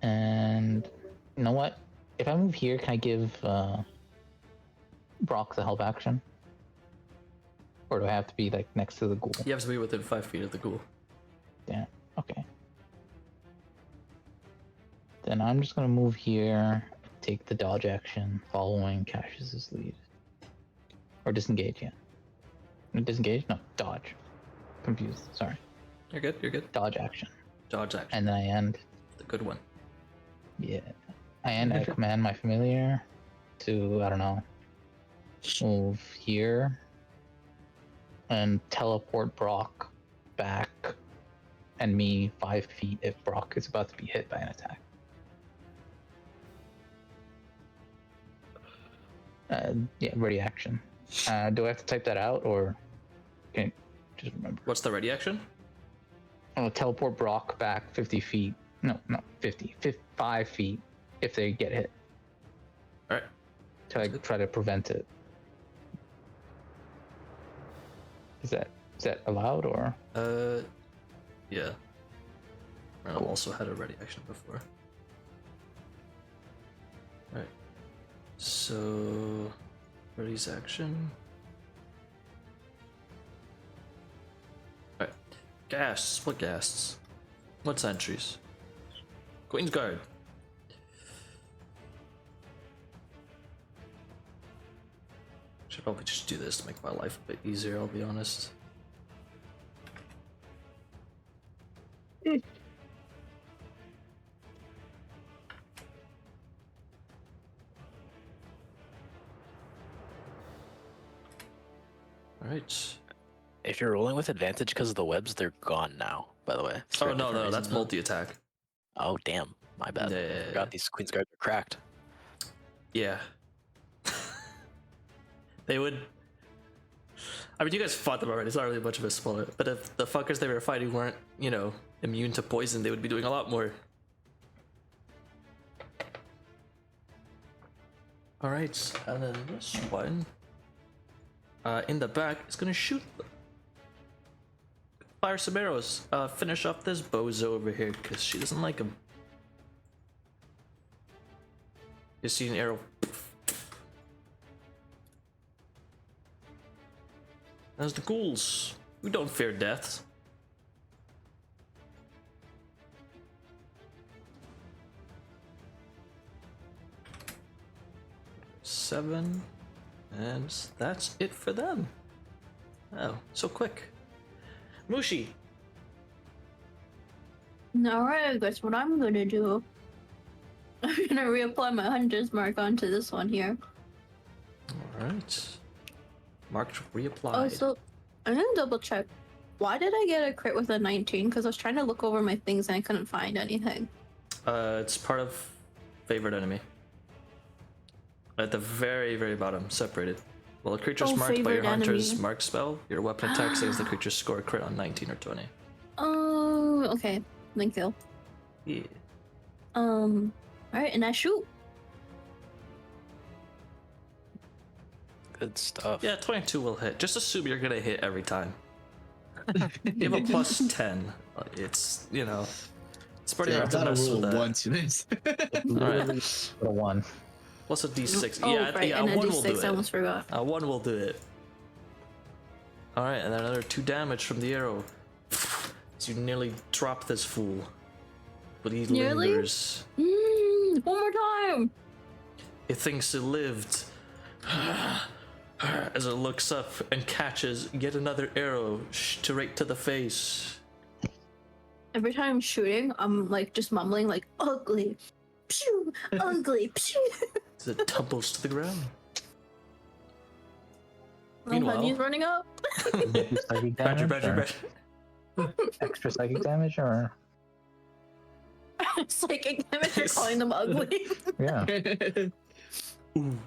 And you know what? If I move here, can I give Broc the help action? Or do I have to be like next to the ghoul? You have to be within 5 feet of the ghoul. Yeah, okay. Then I'm just gonna move here, take the dodge action, following Cassius's lead. Or disengage, yeah. Disengage? No, dodge. Confused, sorry. You're good. You're good. Dodge action. Dodge action. And then I end. The good one. Yeah. I command my familiar to, I don't know, move here and teleport Broc back and me 5 feet if Broc is about to be hit by an attack. Yeah, ready action. Do I have to type that out or can I just remember? What's the ready action? I'll teleport Broc back 50 feet. No, 50. 5 feet if they get hit. All right. To like, try to prevent it. Is that allowed or? Yeah. I Cool. also had a ready action before. All right. So, ready's action. All right. Ghasts. What ghasts? What sentries? Queen's Guard. Should probably just do this to make my life a bit easier, I'll be honest. Alright. If you're rolling with advantage because of the webs, they're gone now, by the way. For Oh, a no, different that's reason, though. multi-attack. Oh, damn. My bad. Yeah. I forgot these Queen's Guards are cracked. Yeah. They would... I mean, you guys fought them already, it's not really much of a spoiler. But if the fuckers they were fighting weren't, immune to poison, they would be doing a lot more. Alright, and then this one... in the back is gonna shoot them. Fire some arrows. Finish off this bozo over here, because she doesn't like him. You see an arrow. As the ghouls, we don't fear death. Seven, and that's it for them. Oh, so quick. Mushi. Alright, guess what I'm gonna do? I'm gonna reapply my hunter's mark onto this one here. Alright. Marked reapplied. Also, I'm gonna double check. Why did I get a crit with a 19? Because I was trying to look over my things and I couldn't find anything. It's part of favorite enemy. At the very, very bottom, separated. Well, a creature's Oh, marked by your favored hunter's enemy. mark spell. Your weapon attack saves the creature's score crit on 19 or 20. Oh, okay. Thank you. Yeah. Alright, and I shoot. Good stuff. Yeah, 22 will hit. Just assume you're gonna hit every time. You have a plus 10. It's, you know, it's pretty Yeah, hard to gotta mess roll with that. once, you miss. Literally a 1. Plus a d6. Oh, yeah, right, yeah, and a 1 will do d6, I it. almost forgot. 1 will do it. Alright, and then another 2 damage from the arrow. So you nearly drop this fool. But he Nearly? lingers. One more time! It thinks it lived. As it looks up and catches yet another arrow straight to the face. Every time I'm shooting, I'm like just mumbling like ugly, pew, ugly, pew. As it tumbles to the ground. Oh, Meanwhile- honey's running up. Psychic Badger, damage, badger, or badger. extra psychic damage, or Psychic damage, you're calling them ugly. yeah. Ooh.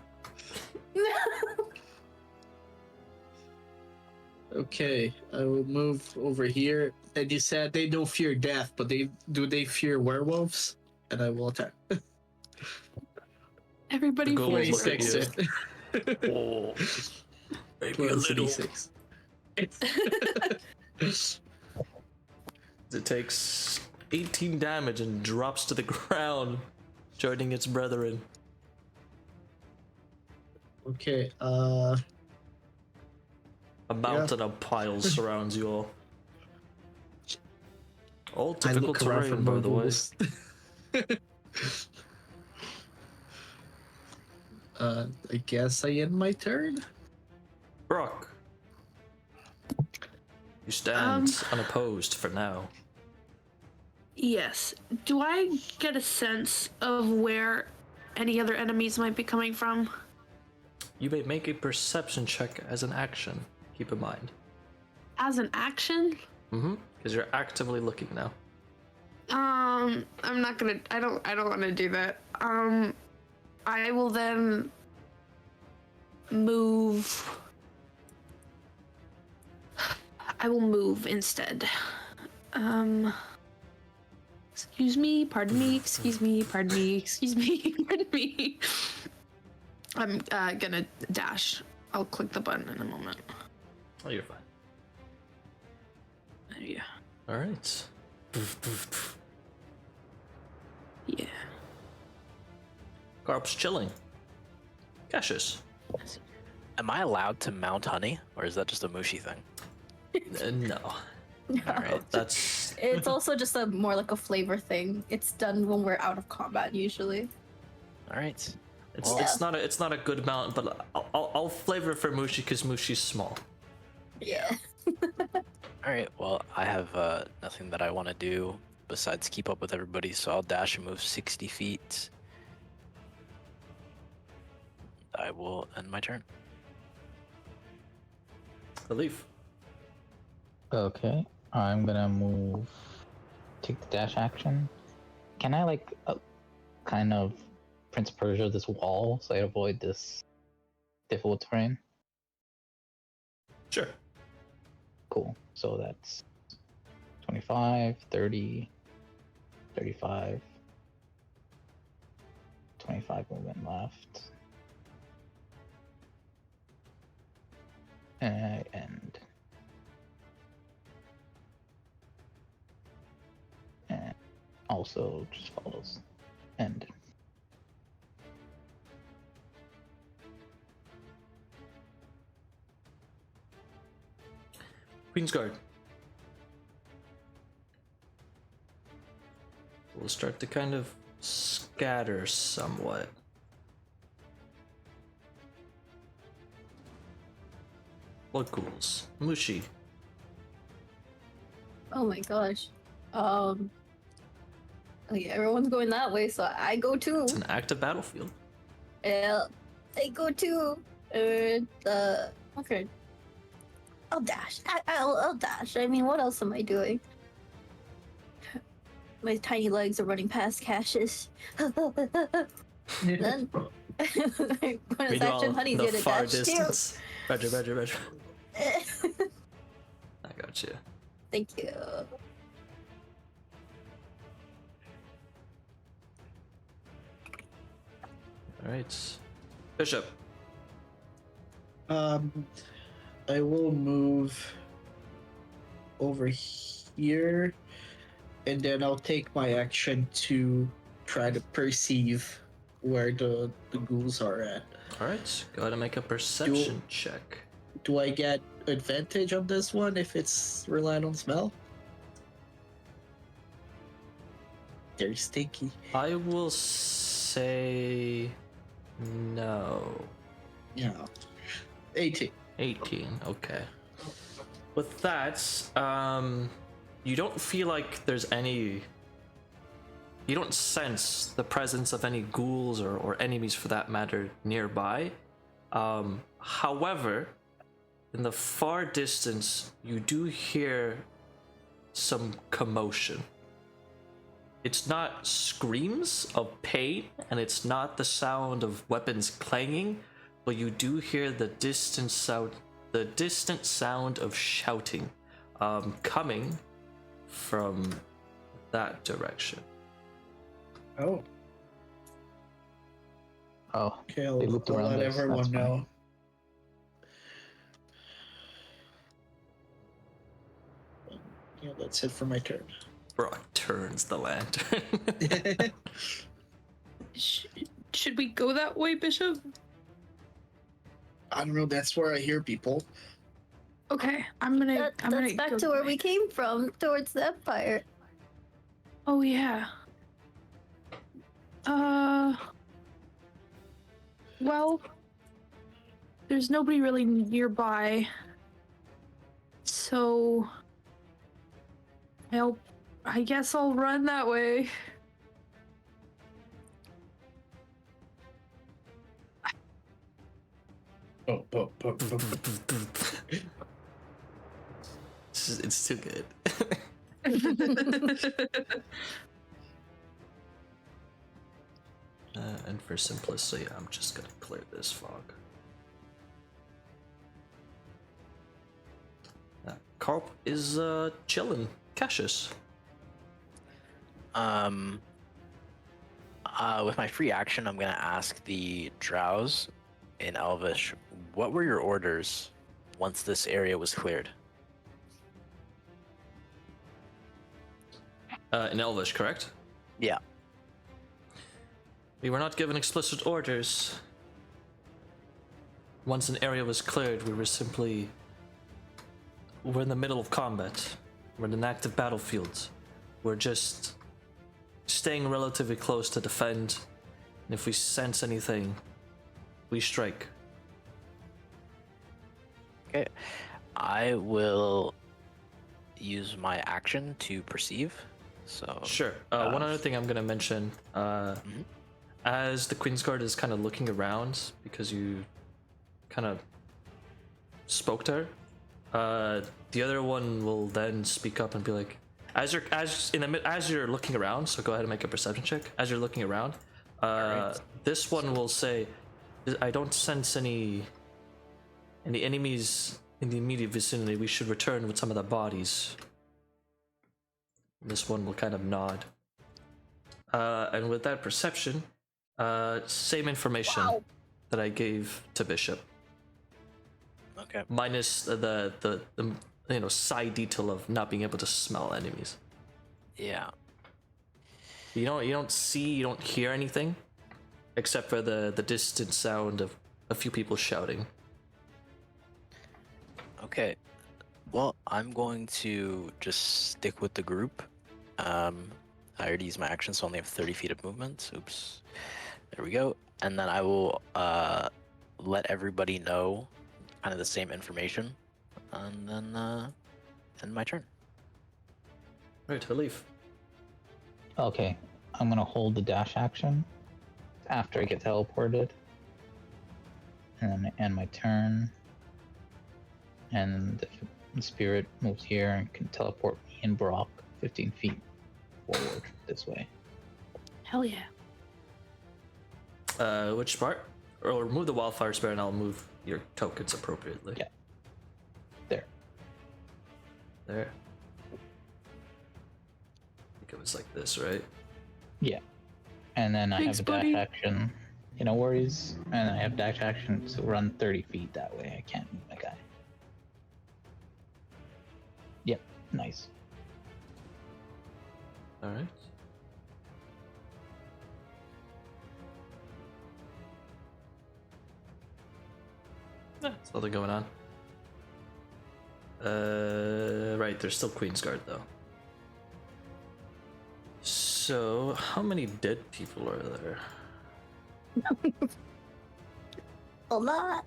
Okay, I will move over here. And you said they don't fear death, but they fear werewolves? And I will attack. Everybody The goal feels is look at 26 you. it. Oh. Maybe a Plus little. D6. It takes 18 damage and drops to the ground, joining its brethren. Okay, A mountain of piles surrounds you all. All I typical look around for terrain, by the way. werewolves. I guess I end my turn. Broc. You stand unopposed for now. Yes. Do I get a sense of where any other enemies might be coming from? You may make a perception check as an action. Keep in mind. As an action? Because you're actively looking now. I'm not gonna. I don't want to do that. I will then move. I will move instead. Excuse me. Pardon me. Excuse me. Pardon me. Excuse me. Pardon me. I'm gonna dash. I'll click the button in a moment. Oh, you're fine. There you go. Alright. Yeah. Carp's chilling. Cassius. Am I allowed to mount honey, or is that just a mushy thing? No. Alright. That's... It's also just a more like a flavor thing. It's done when we're out of combat usually. Alright. It's not a good amount, but I'll flavor it for Mushi because Mushi's small. Yeah. Alright, well, I have nothing that I want to do besides keep up with everybody, so I'll dash and move 60 feet. I will end my turn. Hleif. Okay, I'm gonna move. Take the dash action. Can I like kind of Prince Persia this wall so I avoid this difficult terrain? Sure. Cool. So that's 25, 30, 35, 25 movement left. And also just follows end. Queen's Guard. We'll start to kind of scatter somewhat. Blood ghouls. Mushi. Oh my gosh. Okay, everyone's going that way, so I go too. It's an active battlefield. Yeah, I go too. Okay. I'll dash. I'll dash. I mean, what else am I doing? My tiny legs are running past Cassius. Then, when it's action, honey's the gonna far dash distance. Roger. too. I got you. Thank you. All right, Bishop. I will move over here, and then I'll take my action to try to perceive where the ghouls are at. All right, go ahead and make a perception check. Do I get advantage on this one if it's reliant on smell? Very stinky. I will say no. Yeah. 18. 18. Okay. With that, you don't feel like there's any. You don't sense the presence of any ghouls or enemies for that matter nearby. However, in the far distance, you do hear some commotion. It's not screams of pain, and it's not the sound of weapons clanging, but you do hear the distant sound of shouting, coming from that direction. Oh. Oh, Okay, they I'll looped around let us, that's everyone fine. know. Yeah, that's it for my turn. Broc turns the lantern. Should we go that way, Bishop? I don't know, that's where I hear people. Okay, I'm gonna That's back go to that where way. we came from, towards the Empire. Oh yeah. Well, there's nobody really nearby, so I guess I'll run that way. Oh. It's too good. And for simplicity, I'm just gonna clear this fog. Carp is chilling. Cassius. With my free action, I'm gonna ask the drows in Elvish, what were your orders once this area was cleared? In Elvish, correct? Yeah. We were not given explicit orders. Once an area was cleared, we're in the middle of combat. We're in an active battlefield. We're just staying relatively close to defend, and if we sense anything, we strike. Okay. I will use my action to perceive. So Sure. One other thing I'm gonna mention, as the Queen's Guard is kind of looking around because you kind of spoke to her, the other one will then speak up and be like, as you're looking around. So go ahead and make a perception check. As you're looking around, this one will say, "I don't sense any enemies in the immediate vicinity. We should return with some of the bodies." This one will kind of nod. And with that perception, same information that I gave to Bishop, okay. minus the side detail of not being able to smell enemies. Yeah. You don't see, you don't hear anything, except for the distant sound of a few people shouting. Okay. Well, I'm going to just stick with the group. I already used my action, so I only have 30 feet of movement. Oops. There we go. And then I will let everybody know kind of the same information. And then end my turn. Right, Hleif. Okay, I'm gonna hold the dash action after I get teleported, and then I end my turn. And the spirit moves here and can teleport me and Broc 15 feet forward this way. Hell yeah. Which part? Or remove the wildfire spirit and I'll move your tokens appropriately. Yeah. There. There. I think it was like this, right? Yeah. And then I Thanks, have a dash buddy. action no worries. And I have dash action to run 30 feet that way. I can't move my guy. Yep, nice. All right. That's nothing going on. Right, there's still Queen's Guard though. So, how many dead people are there? A lot.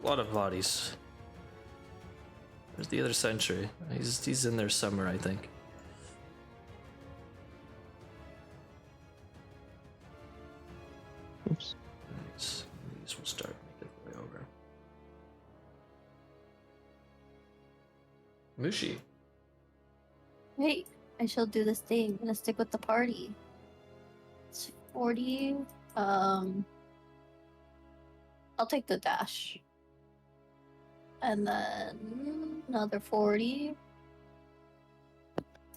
A lot of bodies. There's the other sentry. He's in there somewhere, I think. Oops. Nice. These will start making their way over. Mushi. Wait, I shall do this thing. I'm gonna stick with the party. It's 40. I'll take the dash. And then another 40.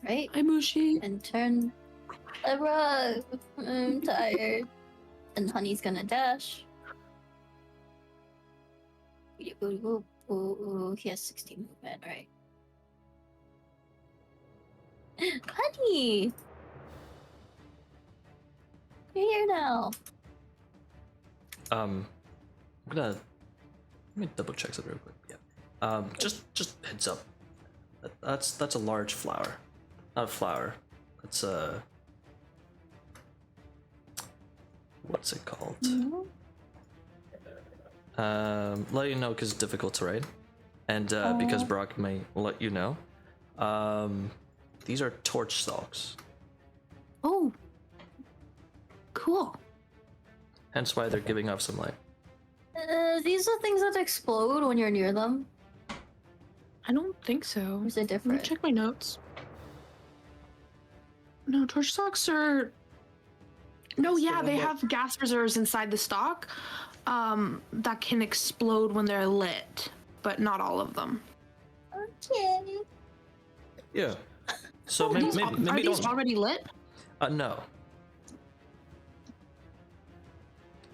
Right? Hi, Mushi. And turn a rug. I'm tired. And Honey's gonna dash. Ooh, he has 60 movement, right? Honey! You're here now. I'm gonna let me double check something real quick. Yeah. Just heads up. That's a large flower. Not a flower. That's a what's it called? Let you know because it's difficult terrain, and because Broc may let you know. These are torch stalks. Oh. Cool. Hence why they're giving off some light. These are things that explode when you're near them. I don't think so. Or is it Let me different? check my notes. No, torch stalks are. No, yeah, they have gas reserves inside the stock that can explode when they're lit, but not all of them. Okay. Yeah. So Are maybe these don't. already lit? No.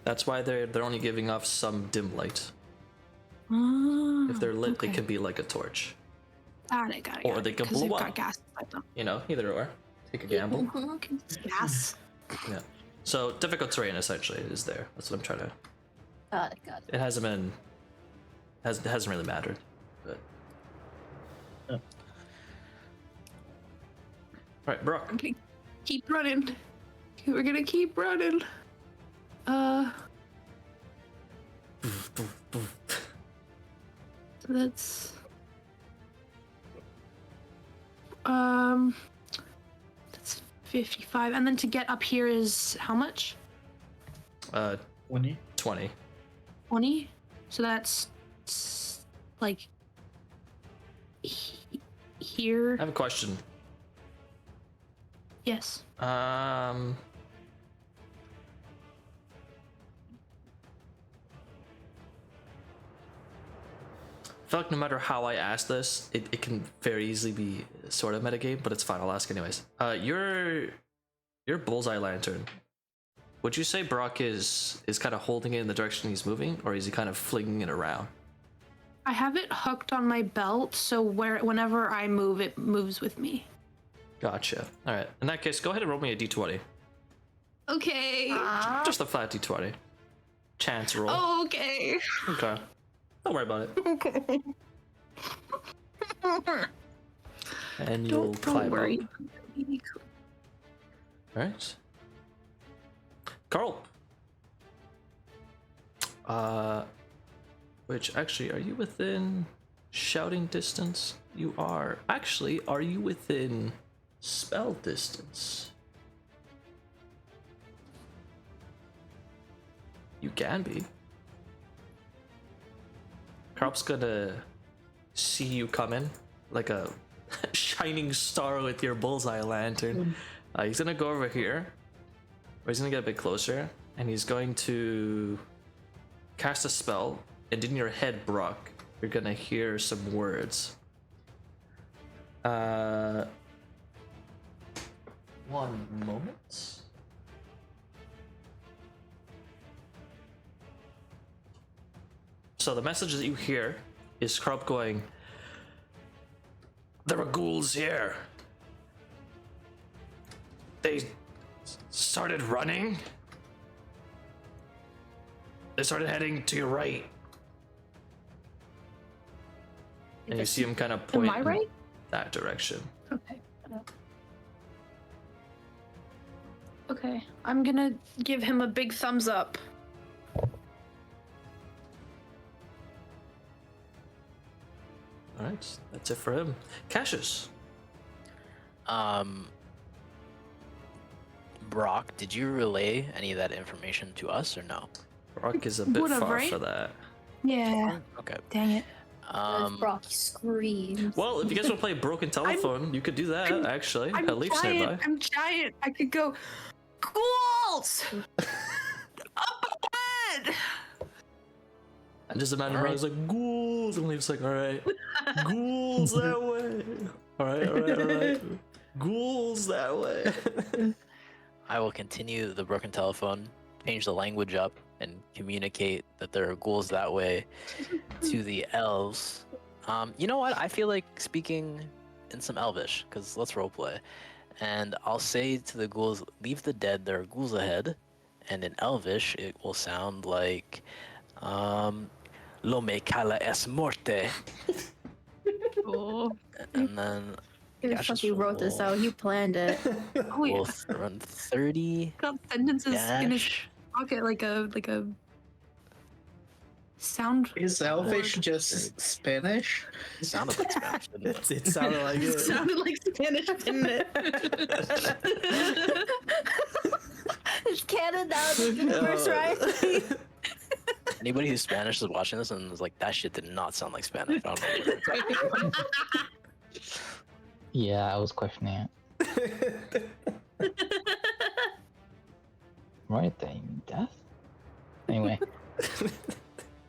That's why they're only giving off some dim light. If they're lit, they okay. can be like a torch. Got it. Or they can 'Cause they've blow got up. gas inside them. You know, either or. Take a gamble. Gas. Yeah. So difficult terrain essentially is there. That's what I'm trying to. Got it. It hasn't been. It hasn't really mattered, but. Right, Broc. Okay, keep running. We're gonna keep running. That's 55, and then to get up here is how much? 20. 20. 20. So that's like here. I have a question. Yes. I feel like no matter how I ask this, it can very easily be sort of metagame, but it's fine. I'll ask anyways. Your bullseye lantern. Would you say Broc is kind of holding it in the direction he's moving, or is he kind of flinging it around? I have it hooked on my belt, so whenever I move, it moves with me. Gotcha. All right. In that case, go ahead and roll me a d20. Okay. Just a flat d20. Chance roll. Oh, okay. Okay. Don't worry about it. Okay. And you'll Don't climb worry. up. All right. Carl. Which actually, are you within shouting distance? You are. Actually, are you within spell distance? You can be. Carl's gonna see you coming like a shining star with your bullseye lantern. He's gonna go over here, or he's gonna get a bit closer, and he's going to cast a spell. And in your head, Broc, you're gonna hear some words. 1 moment. So the message that you hear is Krupp going, "There are ghouls here. They started running. They started heading to your right." And you see him kind of point Am I right? in that direction. Okay. Okay. I'm gonna give him a big thumbs up. Alright, that's it for him. Cassius. Brock, did you relay any of that information to us or no? Broc is a bit Would've, far right? for that. Yeah. Okay. Dang it. As Brock screams. Well, if you guys want to play Broken Telephone, you could do that, actually. I'm Hleif's nearby. giant. I'm giant. I could go, ghouls! Up ahead! And just imagine Alright. Brock's like, ghouls! And Hleif's like, alright. Ghouls that way! Alright. Ghouls that way! I will continue the broken telephone, change the language up, and communicate that there are ghouls that way to the elves. You know what? I feel like speaking in some Elvish, because let's roleplay. And I'll say to the ghouls, leave the dead, there are ghouls ahead. And in Elvish, it will sound like, Lo me cala es morte. Oh, And then You Cassius fucking wrote this will- out. You planned it. oh yeah. we'll run 30 Got sentences in his dash. pocket like a sound. Is Elvish Word. just Spanish? It sounded like Spanish, didn't it? It sounded like It sounded like Spanish, didn't it? It's canon now. The universe, right? Anybody who's Spanish is watching this and is like, that shit did not sound like Spanish. I don't know. Yeah, I was questioning it. Right, then death. Anyway.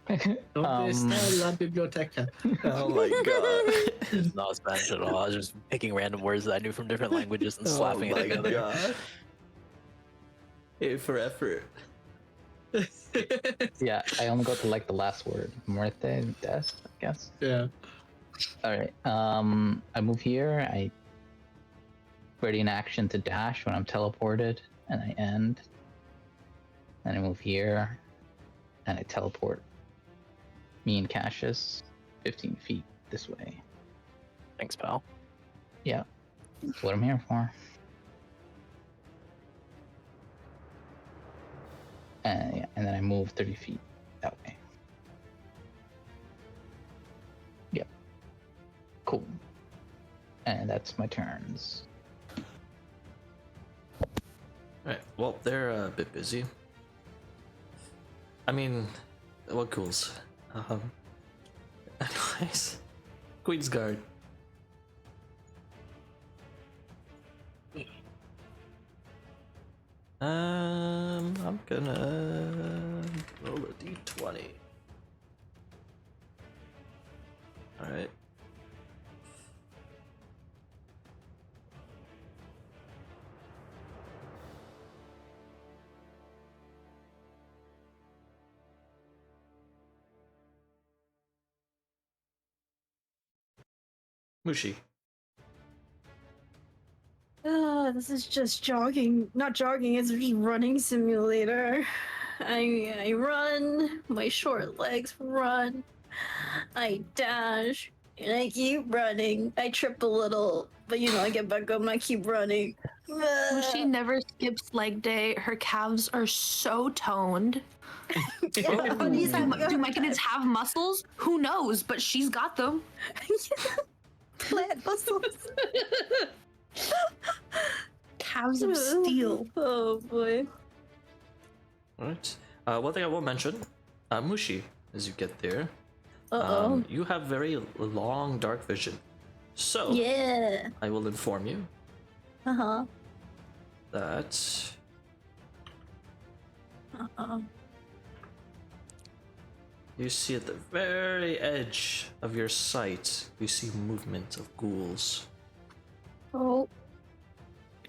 ¿Dónde está la biblioteca? Oh my god. It's not Spanish at all. I was just picking random words that I knew from different languages and slapping it together. God. A for effort. Yeah, I only got to like the last word. Muerte, death, I guess. Yeah. Alright, I move here, I ready an action to dash when I'm teleported, and I end. And I move here, and I teleport me and Cassius 15 feet this way. Thanks, pal. Yeah, that's what I'm here for. Yeah, and then I move 30 feet that way. Yep. Cool. And that's my turns. Alright, well, they're a bit busy. I mean, what ghouls? Anyways. Queen's Guard. I'm gonna roll a d20. Alright. Mushi. This is just jogging. Not jogging, it's just running simulator. I run, my short legs run. I dash, and I keep running. I trip a little, but I get back up and I keep running. She never skips leg day. Her calves are so toned. Yeah, but he's Do having my kids have muscles? Who knows? But she's got them. plant muscles. Calves of steel. Oh boy. Alright. One thing I will mention, Mushi, as you get there, Uh-oh. you have very long dark vision. So, Yeah. I will inform you Uh-huh. that Uh-oh. you see at the very edge of your sight, you see movement of ghouls. Oh.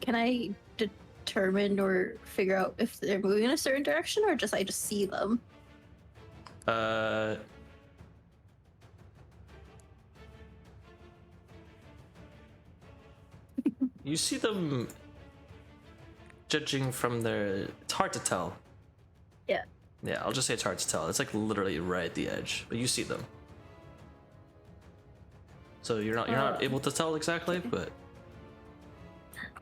can I determine or figure out if they're moving in a certain direction, or I just see them? You see them judging from their. It's hard to tell. Yeah. Yeah, I'll just say it's hard to tell. It's like literally right at the edge, but you see them. So you're not able to tell exactly, but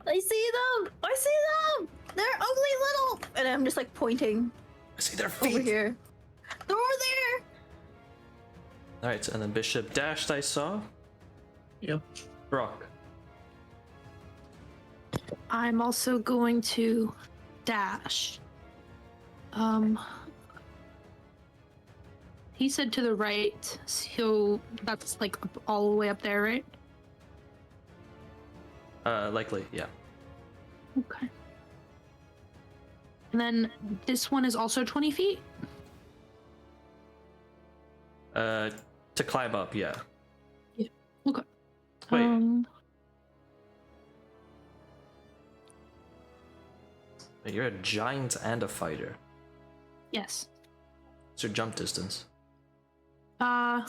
I see them! I see them! They're ugly little! And I'm just like pointing I see their feet. over here. They're over there! Alright, and then Bishop dashed, I saw. Yep. Broc. I'm also going to dash. He said to the right, so that's like all the way up there, right? Likely, yeah. Okay. And then this one is also 20 feet? To climb up, yeah. Yeah. Okay. Wait. Wait, you're a giant and a fighter. Yes. What's your jump distance? I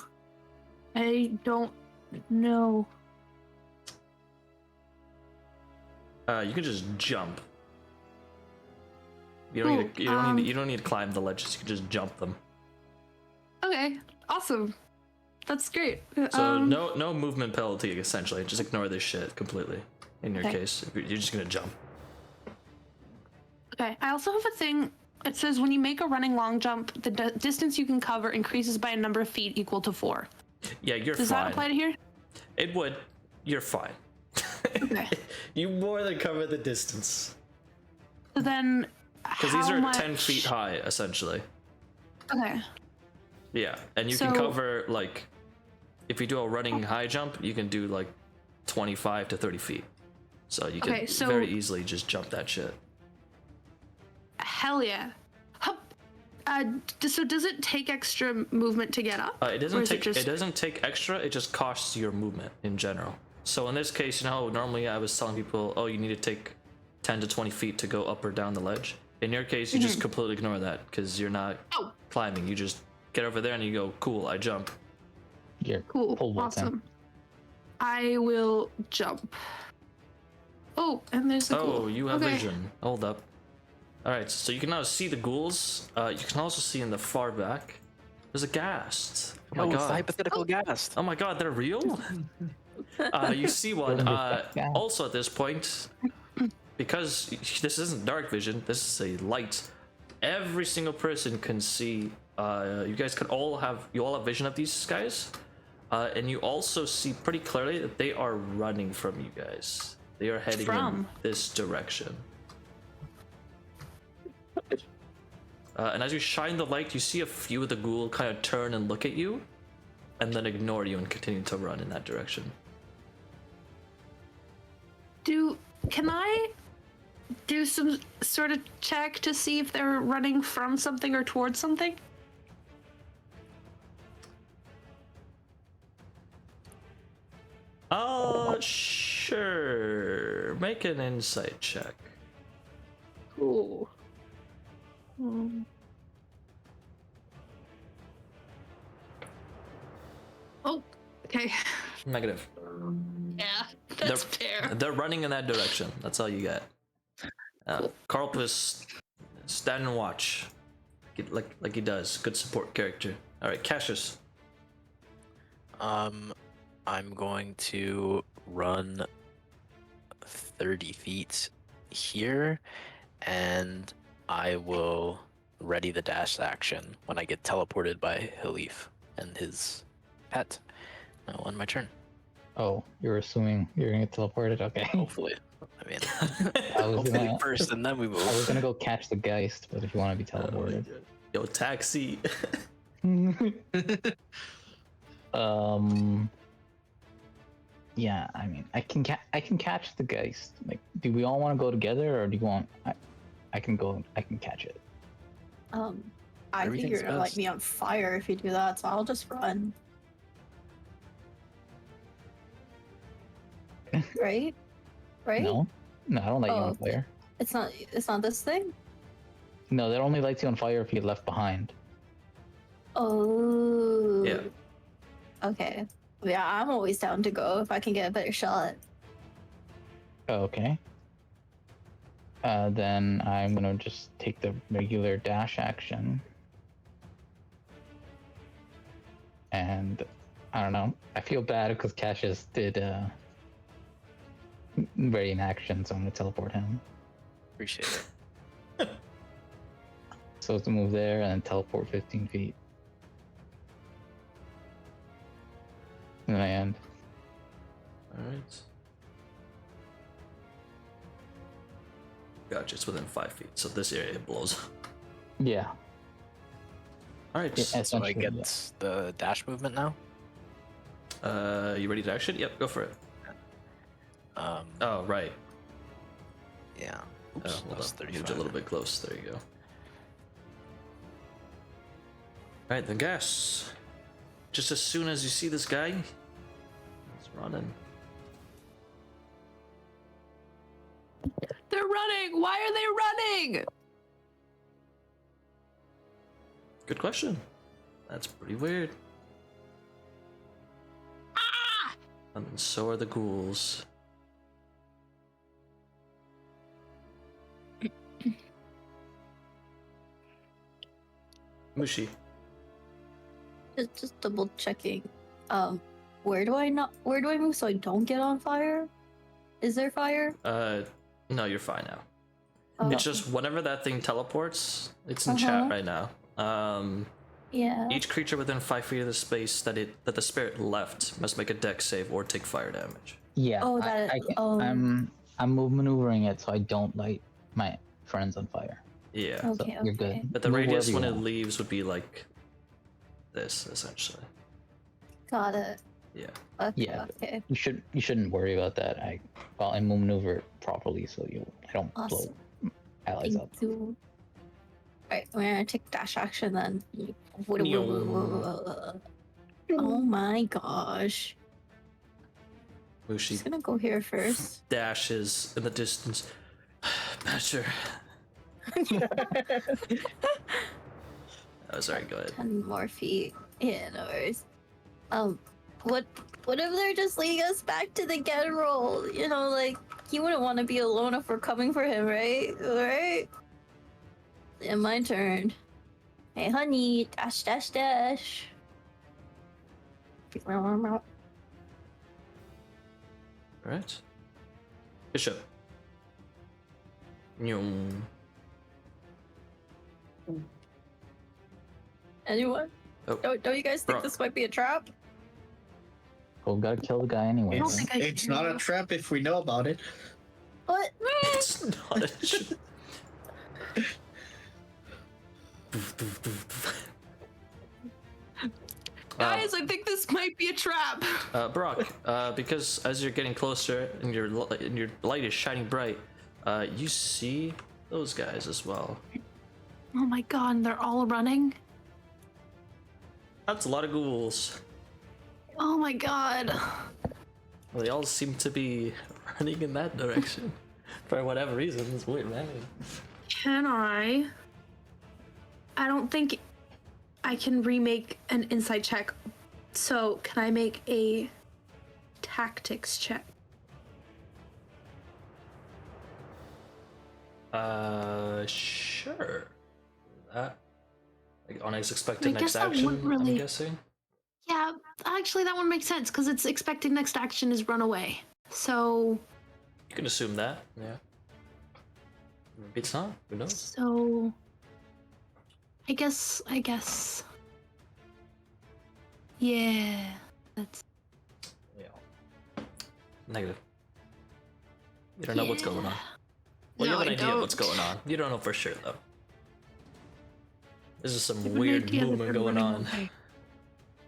don't know. You can just jump. You don't need to climb the ledges. You can just jump them. Okay, awesome. That's great. So no movement penalty essentially. Just ignore this shit completely. In your Okay. case, you're just gonna jump. Okay, I also have a thing. It says when you make a running long jump, the distance you can cover increases by a number of feet equal to 4. Yeah, you're Does fine. that apply to here? It would. You're fine. Okay. You more than cover the distance. So then, Because these are 10 feet high, essentially. Okay. Yeah, and you can So- cover, like, if you do a running high jump, you can do, like, 25 to 30 feet. So you can Okay, so- very easily just jump that shit. Hell yeah. Hup. So does it take extra movement to get up? It Or doesn't is take just- it doesn't take extra. It just costs your movement in general. So in this case, normally I was telling people, oh, you need to take 10 to 20 feet to go up or down the ledge. In your case, you just completely ignore that because you're not Oh. climbing. You just get over there and you go, cool, I jump. You're Cool. pole vaulting. Awesome. I will jump. Oh, and there's a ghoul. Oh, you have Okay. vision. Hold up. All right, so you can now see the ghouls. You can also see in the far back. There's a ghast. Oh my It's a god. hypothetical ghast. Oh my god, they're real? You see one. Yeah. Also at this point, because this isn't dark vision, this is a light. Every single person can see. You guys can all have vision of these guys, and you also see pretty clearly that they are running from you guys. They are heading in this direction. And as you shine the light, you see a few of the ghoul kind of turn and look at you, and then ignore you and continue to run in that direction. Can I do some sort of check to see if they're running from something or towards something? Sure. Make an insight check. Cool. Oh, okay. Negative. Yeah, that's fair. They're running in that direction. That's all you get. Carlpus, stand and watch, like he does. Good support character. All right, Cassius. I'm going to run 30 feet here, and I will ready the dash action when I get teleported by Hleif and his pet. Now on my turn. Oh, you're assuming you're gonna get teleported? Okay. Hopefully. I mean, I was hopefully gonna, first and then we I was move. gonna go catch the Geist, but if you want to be teleported. Yo, taxi. Yeah, I mean, I can catch the Geist. Like, do we all want to go together, or do you want? I can go. I can catch it. I think Everything's you're gonna light best. me on fire if you do that, so I'll just run. Right? Right? No, No, I don't light you Oh. on fire. It's not this thing? No, that only lights you on fire if you get left behind. Oh. Yeah. Okay. Yeah, I'm always down to go if I can get a better shot. Okay. Then I'm gonna just take the regular dash action. And I don't know. I feel bad because Cassius did ready in action, so I'm gonna teleport him. Appreciate it. So to move there and then teleport 15 feet. And then I end. Alright. Gotcha, it's within 5 feet, so this area blows. Yeah. Alright. Yeah, So I essentially, get yeah. the dash movement now. You ready to action? Yep, go for it. Oh, right. Yeah. Oh, Oops, hold that was on. Moved you a 35. little bit close. There you go. Alright, then gas. Just as soon as you see this guy, he's running. They're running. Why are they running? Good question. That's pretty weird. Ah! And so are the ghouls. Mushi. Just double checking. Where do I move so I don't get on fire? Is there fire? No, you're fine now. Oh, It's just whenever that thing teleports, it's in chat right now. yeah. Each creature within 5 feet of the space that the spirit left must make a dex save or take fire damage. Yeah. Oh, I'm maneuvering it so I don't light my friends on fire. Yeah. So Okay, you're okay. good. But the Move radius wherever when you it want. leaves would be like this, essentially. Got it. Yeah. Okay, Yeah. okay. You shouldn't worry about that. I maneuver it properly so I don't Awesome. blow allies Thank up. you. Alright, we're gonna take dash action then. Oh my gosh. Mushi Just gonna go here first. dashes in the distance. Master. Oh, sorry, go ahead. 10 more feet. Yeah, no worries. What if they're just leading us back to the general? You know, like, he wouldn't want to be alone if we're coming for him, right? Right? Yeah, my turn. Hey, honey, dash, dash, dash. Alright. Bishop. Nyum. Anyone? Oh. Don't you guys think Broc. this might be a trap? Well, we gotta kill the guy anyway. don't It's, think I it's can. not a trap if we know about it. What? It's not a Guys, I think this might be a trap. Broc, because as you're getting closer and your light is shining bright, you see those guys as well. Oh my god, they're all running. That's a lot of ghouls. Oh my god. Well, they all seem to be running in that direction for whatever reason. It's weird, man. Can I? I don't think I can remake an insight check. So, can I make a tactics check? Sure. That like on its expected I next guess that action, wouldn't really- I'm guessing. Yeah, actually, that one makes sense because its expected next action is run away. So, You can assume that, yeah. Maybe it's not. Who knows? so I guess. Yeah, that's. Yeah. Negative. You don't know what's going on. Well, you No, have an I idea of what's don't. going on. You don't know for sure, though. This is some I have an weird idea that movement they're going running on. away.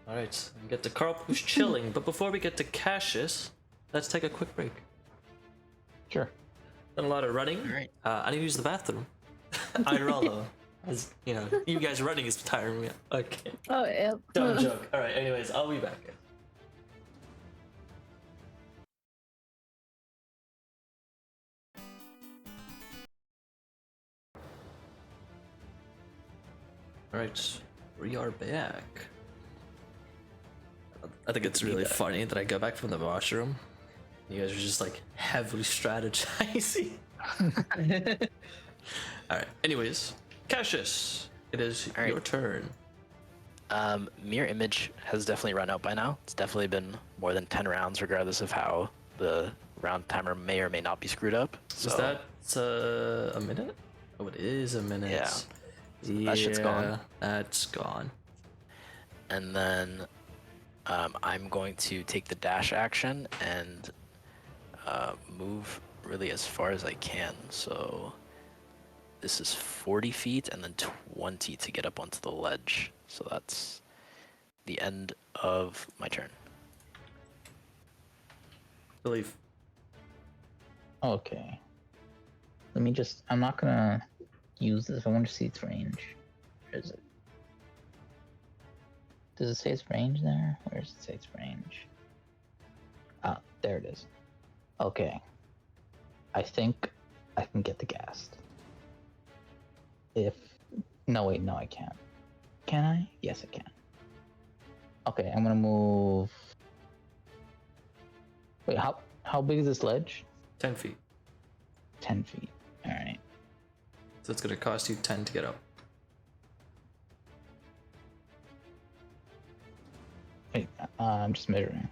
Alright, we get to Carl, who's chilling, but before we get to Cassius, let's take a quick break. Sure. Done a lot of running. Alright. I need to use the bathroom. IRL though. As you know, you guys running is tiring me. Okay. Oh, yeah. Dumb joke. Alright, anyways, I'll be back. Alright, we are back. I think it's really funny that I go back from the washroom. You guys are just like heavily strategizing. Alright, anyways, Cassius, it is your turn. Mirror Image has definitely run out by now. It's definitely been more than 10 rounds, regardless of how the round timer may or may not be screwed up. So, Is that a minute? Oh, it is a minute. Yeah. That shit's gone. That's gone. And then I'm going to take the dash action and move really as far as I can. So this is 40 feet and then 20 to get up onto the ledge. So that's the end of my turn. Hleif. Okay. Let me just. I'm not gonna use this. I want to see its range. Where is it? Does it say its range there? Where does it say its range? Ah, there it is. Okay. I think I can get the ghast. If. No, wait, no, I can't. Can I? Yes, I can. Okay, I'm gonna move. Wait, how big is this ledge? 10 feet. 10 feet. Alright. So it's gonna cost you 10 to get up. Wait, I'm just measuring.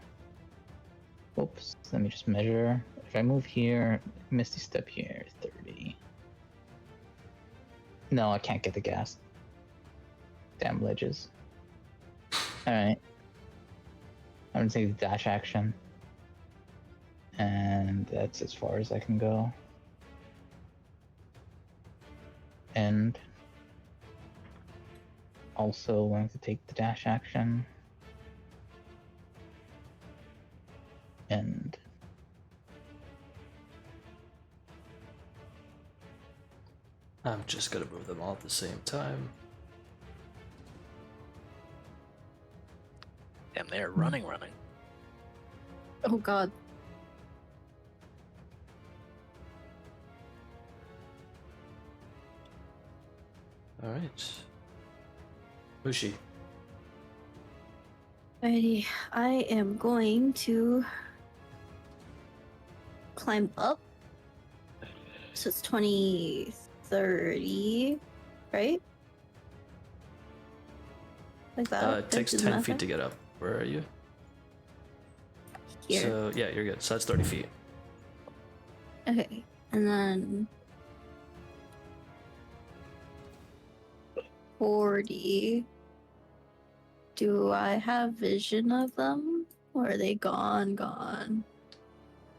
Oops, let me just measure. If I move here, Misty Step here, 30. No, I can't get the gas. Damn ledges. Alright. I'm gonna take the dash action. And that's as far as I can go. And also going to take the dash action. And I'm just gonna move them all at the same time. Damn, they are running. Oh god. Alright. Mushi. Alrighty, I am going to climb up. So it's 20, 30, right? Like that. It takes 10 feet to get up. Where are you? Here. So, yeah, you're good. So that's 30 feet. Okay, and then 40. Do I have vision of them? Or are they gone?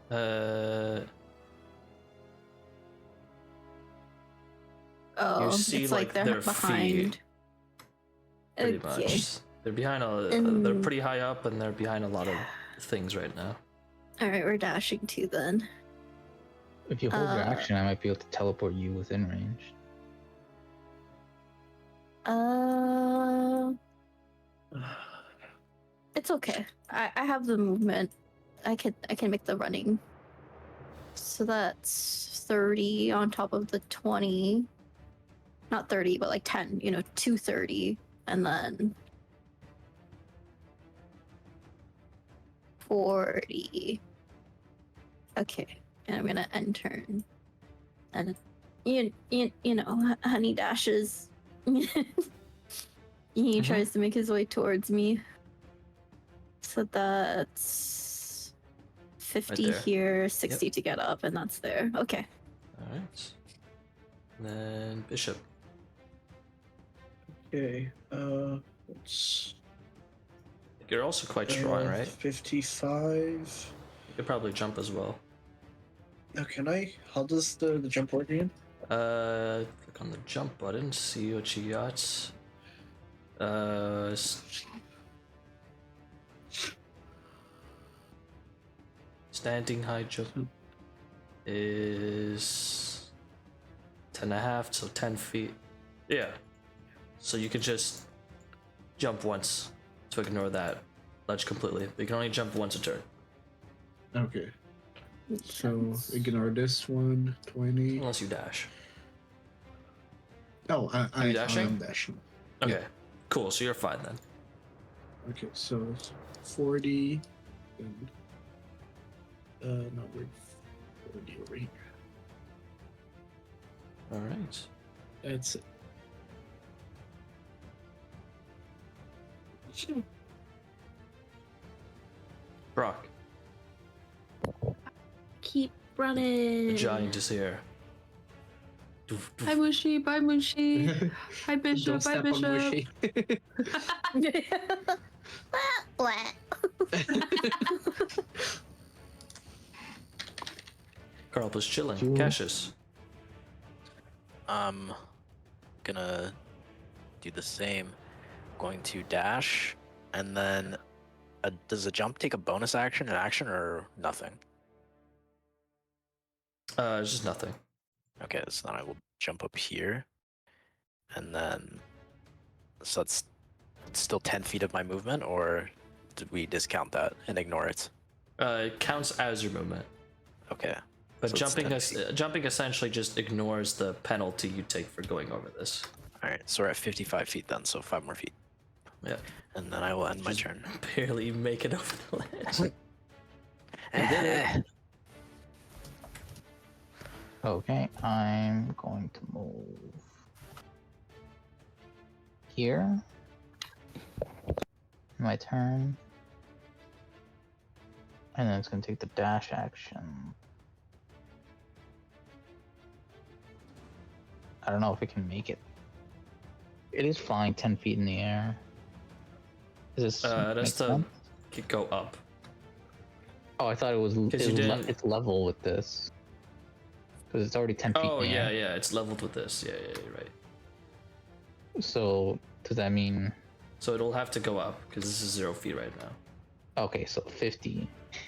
Oh, You see, it's like, they're their behind. feet. Pretty Okay. much. They're behind they're pretty high up and they're behind a lot of things right now. Alright, we're dashing too then. if you hold your action, I might be able to teleport you within range. It's okay. I have the movement. I can make the running. So that's 30 on top of the 20. Not 30, but like 10, 230. And then 40. Okay. And I'm gonna end turn. And you know, Honey dashes. He tries to make his way towards me. So that's 50 Right there. here, 60 to get up, and that's there. Okay. Alright. And then Bishop. Okay, let's... You're also quite strong, right? 55. You could probably jump as well. Oh, can I? How does the jump work again? Click on the jump button, see what you got. Standing high jump is 10.5, so 10 feet. Yeah. So you can just jump once to ignore that ledge completely. But you can only jump once a turn. Okay. So ignore this one, 20. Unless you dash. Oh, Are you dashing? am dashing. Okay, cool. So you're fine then. Okay, so 40 and number 40 over here. All right. That's it. Brock, Keep running. the giant is here. Doof, doof. Hi Mushy, bye Mushy. Hi Don't Bishop, bye step on Bishop. Mushy. Carl was chilling. Cool. Cassius. Gonna do the same. Going to dash, and then does a jump take a bonus action, an action, or nothing? It's just nothing. Okay, so then I will jump up here, and then so that's still 10 feet of my movement, or did we discount that and ignore it? It counts as your movement, Okay. but So it's 10 feet. jumping essentially just ignores the penalty you take for going over this. All right, so we're at 55 feet then, so 5 more feet, Yeah, and then I will end my Just turn. barely make it over the ledge. Okay, I'm going to move here. My turn. And then it's going to take the dash action. I don't know if it can make it. It is flying 10 feet in the air. Is this That's make to sense? go up. Oh, I thought it was, it's level with this. Because it's already 10 feet Oh in the yeah, air. yeah, it's leveled with this. Yeah, you're right. So, does that mean... So it'll have to go up because this is 0 feet right now. Okay, so 50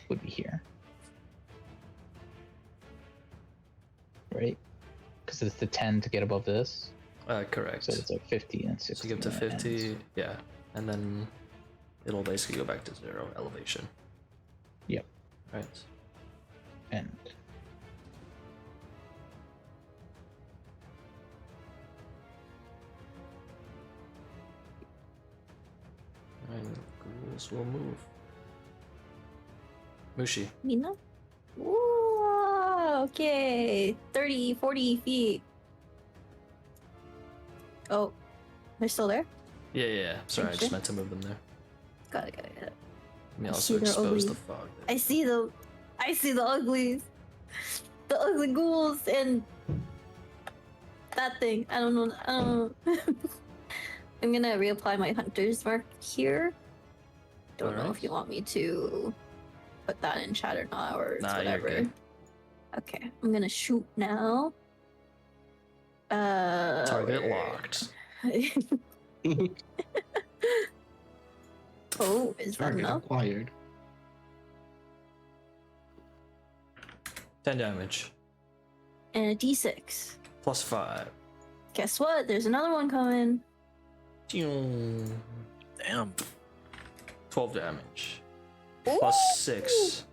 would be here. Right? Because it's the 10 to get above this. Correct. So it's like 50 and 60. So you get to when it 50, ends. yeah, and then it'll basically go back to 0 elevation. Yep. Right. And And ghouls will move. Mushi. Mina? Ooh, okay. 30, 40 feet. Oh, they're still there? Yeah, yeah, yeah. Sorry, I just Okay. meant to move them there. Got it. Let me I also see they're expose ugly. the fog. I see the uglies. The ugly ghouls and that thing. I don't know. I'm gonna reapply my hunter's mark here. Don't know Alright. if you want me to put that in chat or not, or it's Nah, you're whatever. good. Okay, I'm gonna shoot now. Target where- locked. Oh, is that Target enough? acquired. 10 damage. And a d6. Plus 5. Guess what? There's another one coming. Pew. Damn. 12 damage. Ooh! Plus 6.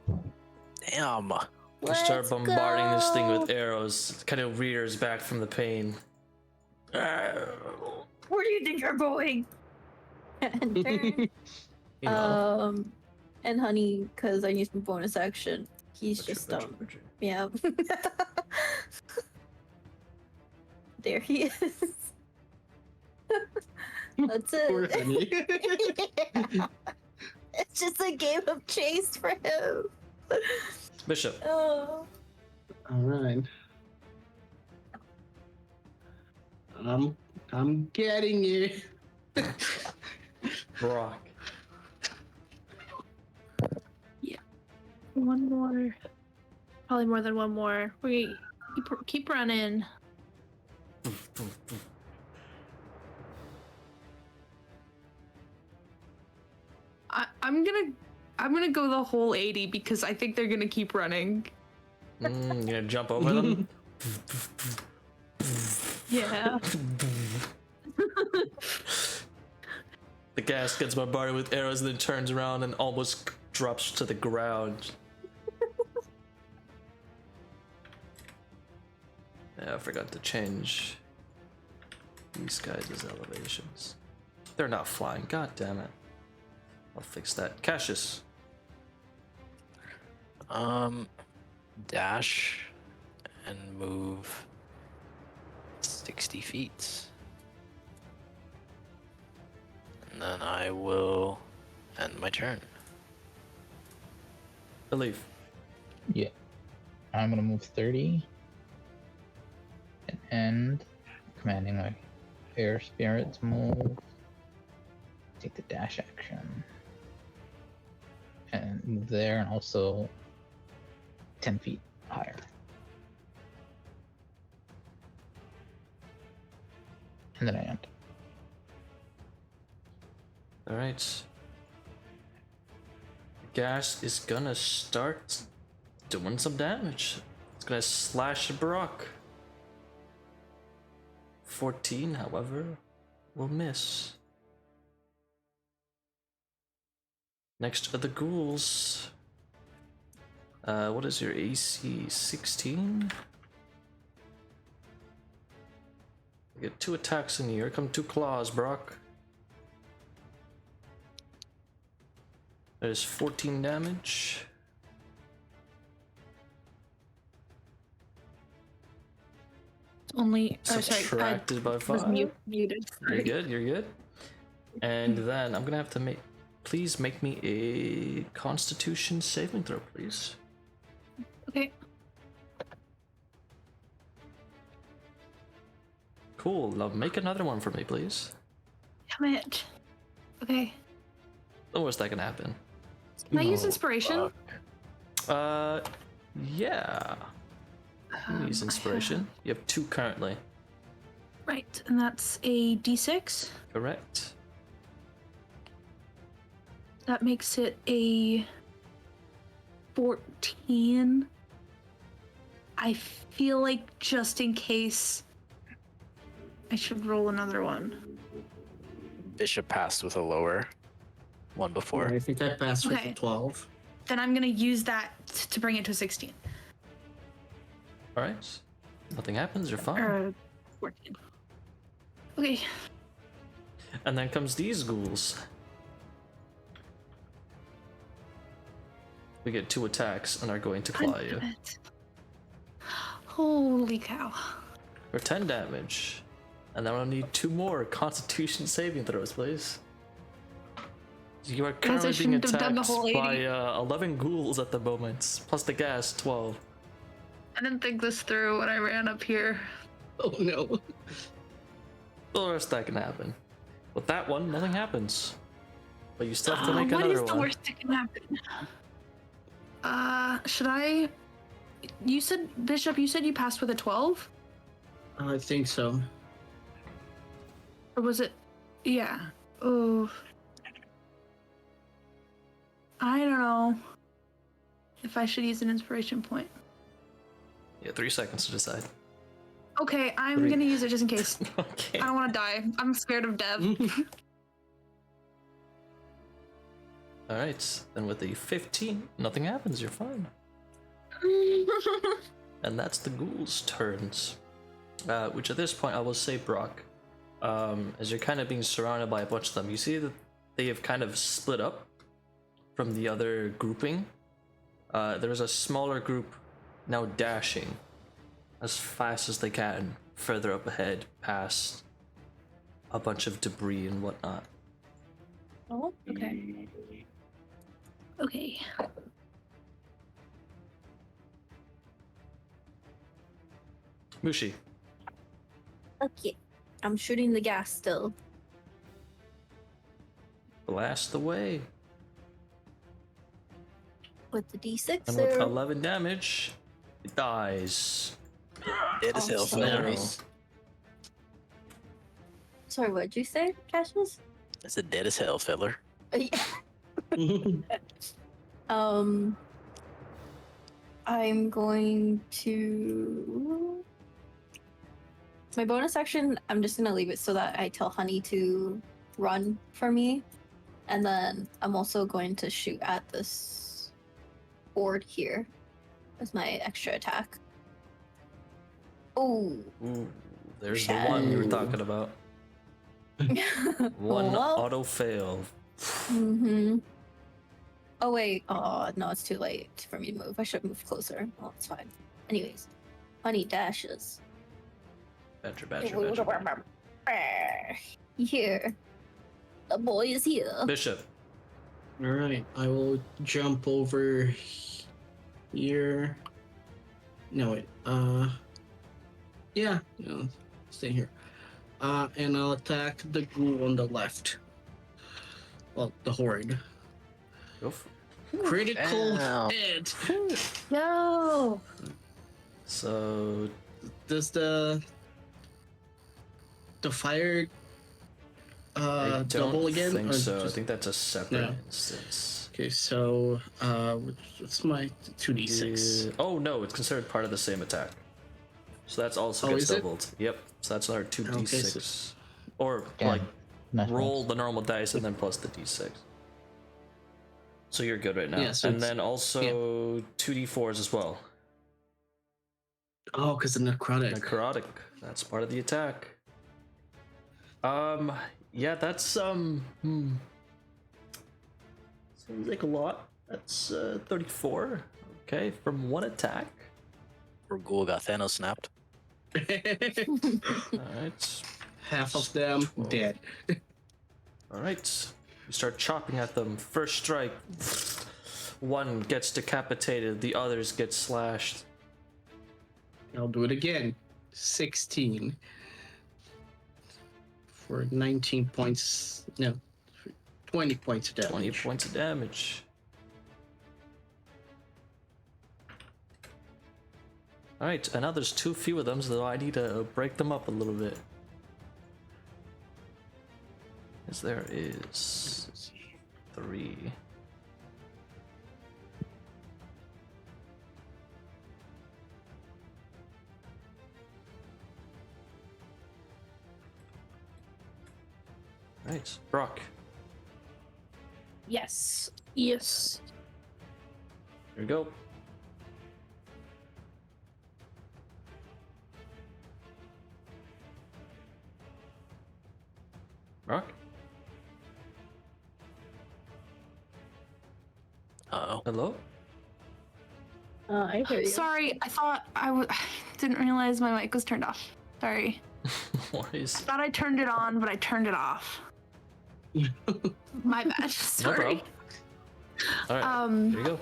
Damn. You start Let's bombarding this thing with go. arrows. It kind of rears back from the pain. Where do you think you're going? And turn. You know. And honey, because I need some bonus action. He's Butcher, just butcher, butcher. yeah. There he is. That's Poor it. honey. It's just a game of chase for him. Bishop. Oh. Alright. I'm getting you. Brock. One more. Probably more than one more. We keep running. I'm gonna go the whole 80 because I think they're gonna keep running. You gonna jump over them? Yeah. The gas gets bombarded with arrows and then turns around and almost drops to the ground. Yeah, I forgot to change these guys' elevations. They're not flying. God damn it. I'll fix that. Cassius. Dash and move 60 feet. And then I will end my turn. Hleif. Yeah. I'm gonna move 30 and end, commanding my air spirit to move. Take the dash action and move there, and also 10 feet higher. And then I end. Alright. Gas is gonna start doing some damage. It's gonna slash Broc. 14, however, will miss. Next are the ghouls. What is your AC? 16? You get 2 attacks in here. Come 2 claws, Broc. That is 14 damage. Only. Sorry. Subtracted by Was 5. muted. You're Sorry. good, you're good. And then I'm gonna have to make. Please make me a Constitution saving throw, please. Okay. Cool. Now make another one for me, please. Damn it. Okay. The worst that can happen. Can I use Oh, inspiration? fuck. Yeah. You can use I inspiration. You have 2 currently. Right, and that's a d6. Correct. That makes it a 14. I feel like just in case I should roll another one. Bishop passed with a lower one before. I think I passed with Okay. a 12. Then I'm gonna use that to bring it to a 16. Alright. Nothing happens, you're fine. Or 14. Okay. And then comes these ghouls. We get 2 attacks and are going to claw you. Damn it. Holy cow. For 10 damage. And then I'll need 2 more Constitution saving throws, please. You are Guys, I currently being shouldn't have done the attacked whole 80. by 11 ghouls at the moment, plus the gas, 12. I didn't think this through when I ran up here. Oh no. The rest that can happen. With that one, nothing happens. But you still have to make What another is the one. worst that can happen? Should I? You said, Bishop, you said you passed with a 12? I think so. Or was it? Yeah. Oh. I don't know if I should use an inspiration point. Yeah, 3 seconds to decide. Okay, I'm 3. gonna use it just in case. Okay. I don't want to die. I'm scared of death. Alright, then with the 15, nothing happens, you're fine. And that's the ghouls' turns. Which at this point I will say, Broc, as you're kind of being surrounded by a bunch of them, you see that they have kind of split up from the other grouping. There's a smaller group now dashing as fast as they can further up ahead past a bunch of debris and whatnot. Oh, okay. Okay. Mushi. Okay. I'm shooting the gas still. Blast away. With the D6 And with or 11 damage, it dies. Dead as hell, Oh, fella. nice. sorry, what'd you say, Cassius? That's a dead as hell, feller. I'm going to my bonus action, I'm just gonna leave it so that I tell Honey to run for me. And then I'm also going to shoot at this board here as my extra attack. Oh, Ooh, there's the one you were Ooh. talking about. One Well. auto fail. Mm-hmm. Oh wait. Oh no, it's too late for me to move. I should move closer. Oh, it's fine. Anyways, honey dashes. Badger. Here. The boy is here. Bishop. All right, I will jump over here. No wait. Yeah. No, stay here. And I'll attack the ghoul on the left. Well, the horde. Go for Critical Ow. hit. No. So Does the fire I double don't again? think or so. I just- think that's a separate No. instance. Okay, so what's my 2d6? Oh no, it's considered part of the same attack. So that's also Oh, gets is it? doubled. Yep. So that's another 2d6. Okay, Or Again, like nice roll ones. the normal dice and then plus the d6. So you're good right now. Yeah, so and it's- then also 2d4s as well. Oh, because the necrotic. Necrotic. That's part of the attack. Yeah, that's seems like a lot. That's 34. Okay, from one attack. Or Ghoul got Thanos snapped. Alright. Half of them dead. Alright. You start chopping at them. First strike. One gets decapitated, the others get slashed. I'll do it again. 16 for 19 points. No, 20 points of damage. 20 points of damage. Alright, and now there's too few of them, so I need to break them up a little bit. As there is 3. Right, Broc. Yes. Yes. Here we go. Broc? Uh-oh. Hello? I hear you. Sorry, I thought didn't realize my mic was turned off. Sorry. Worries. I thought I turned it on, but I turned it off. My bad. No Sorry. problem. Alright, here you go.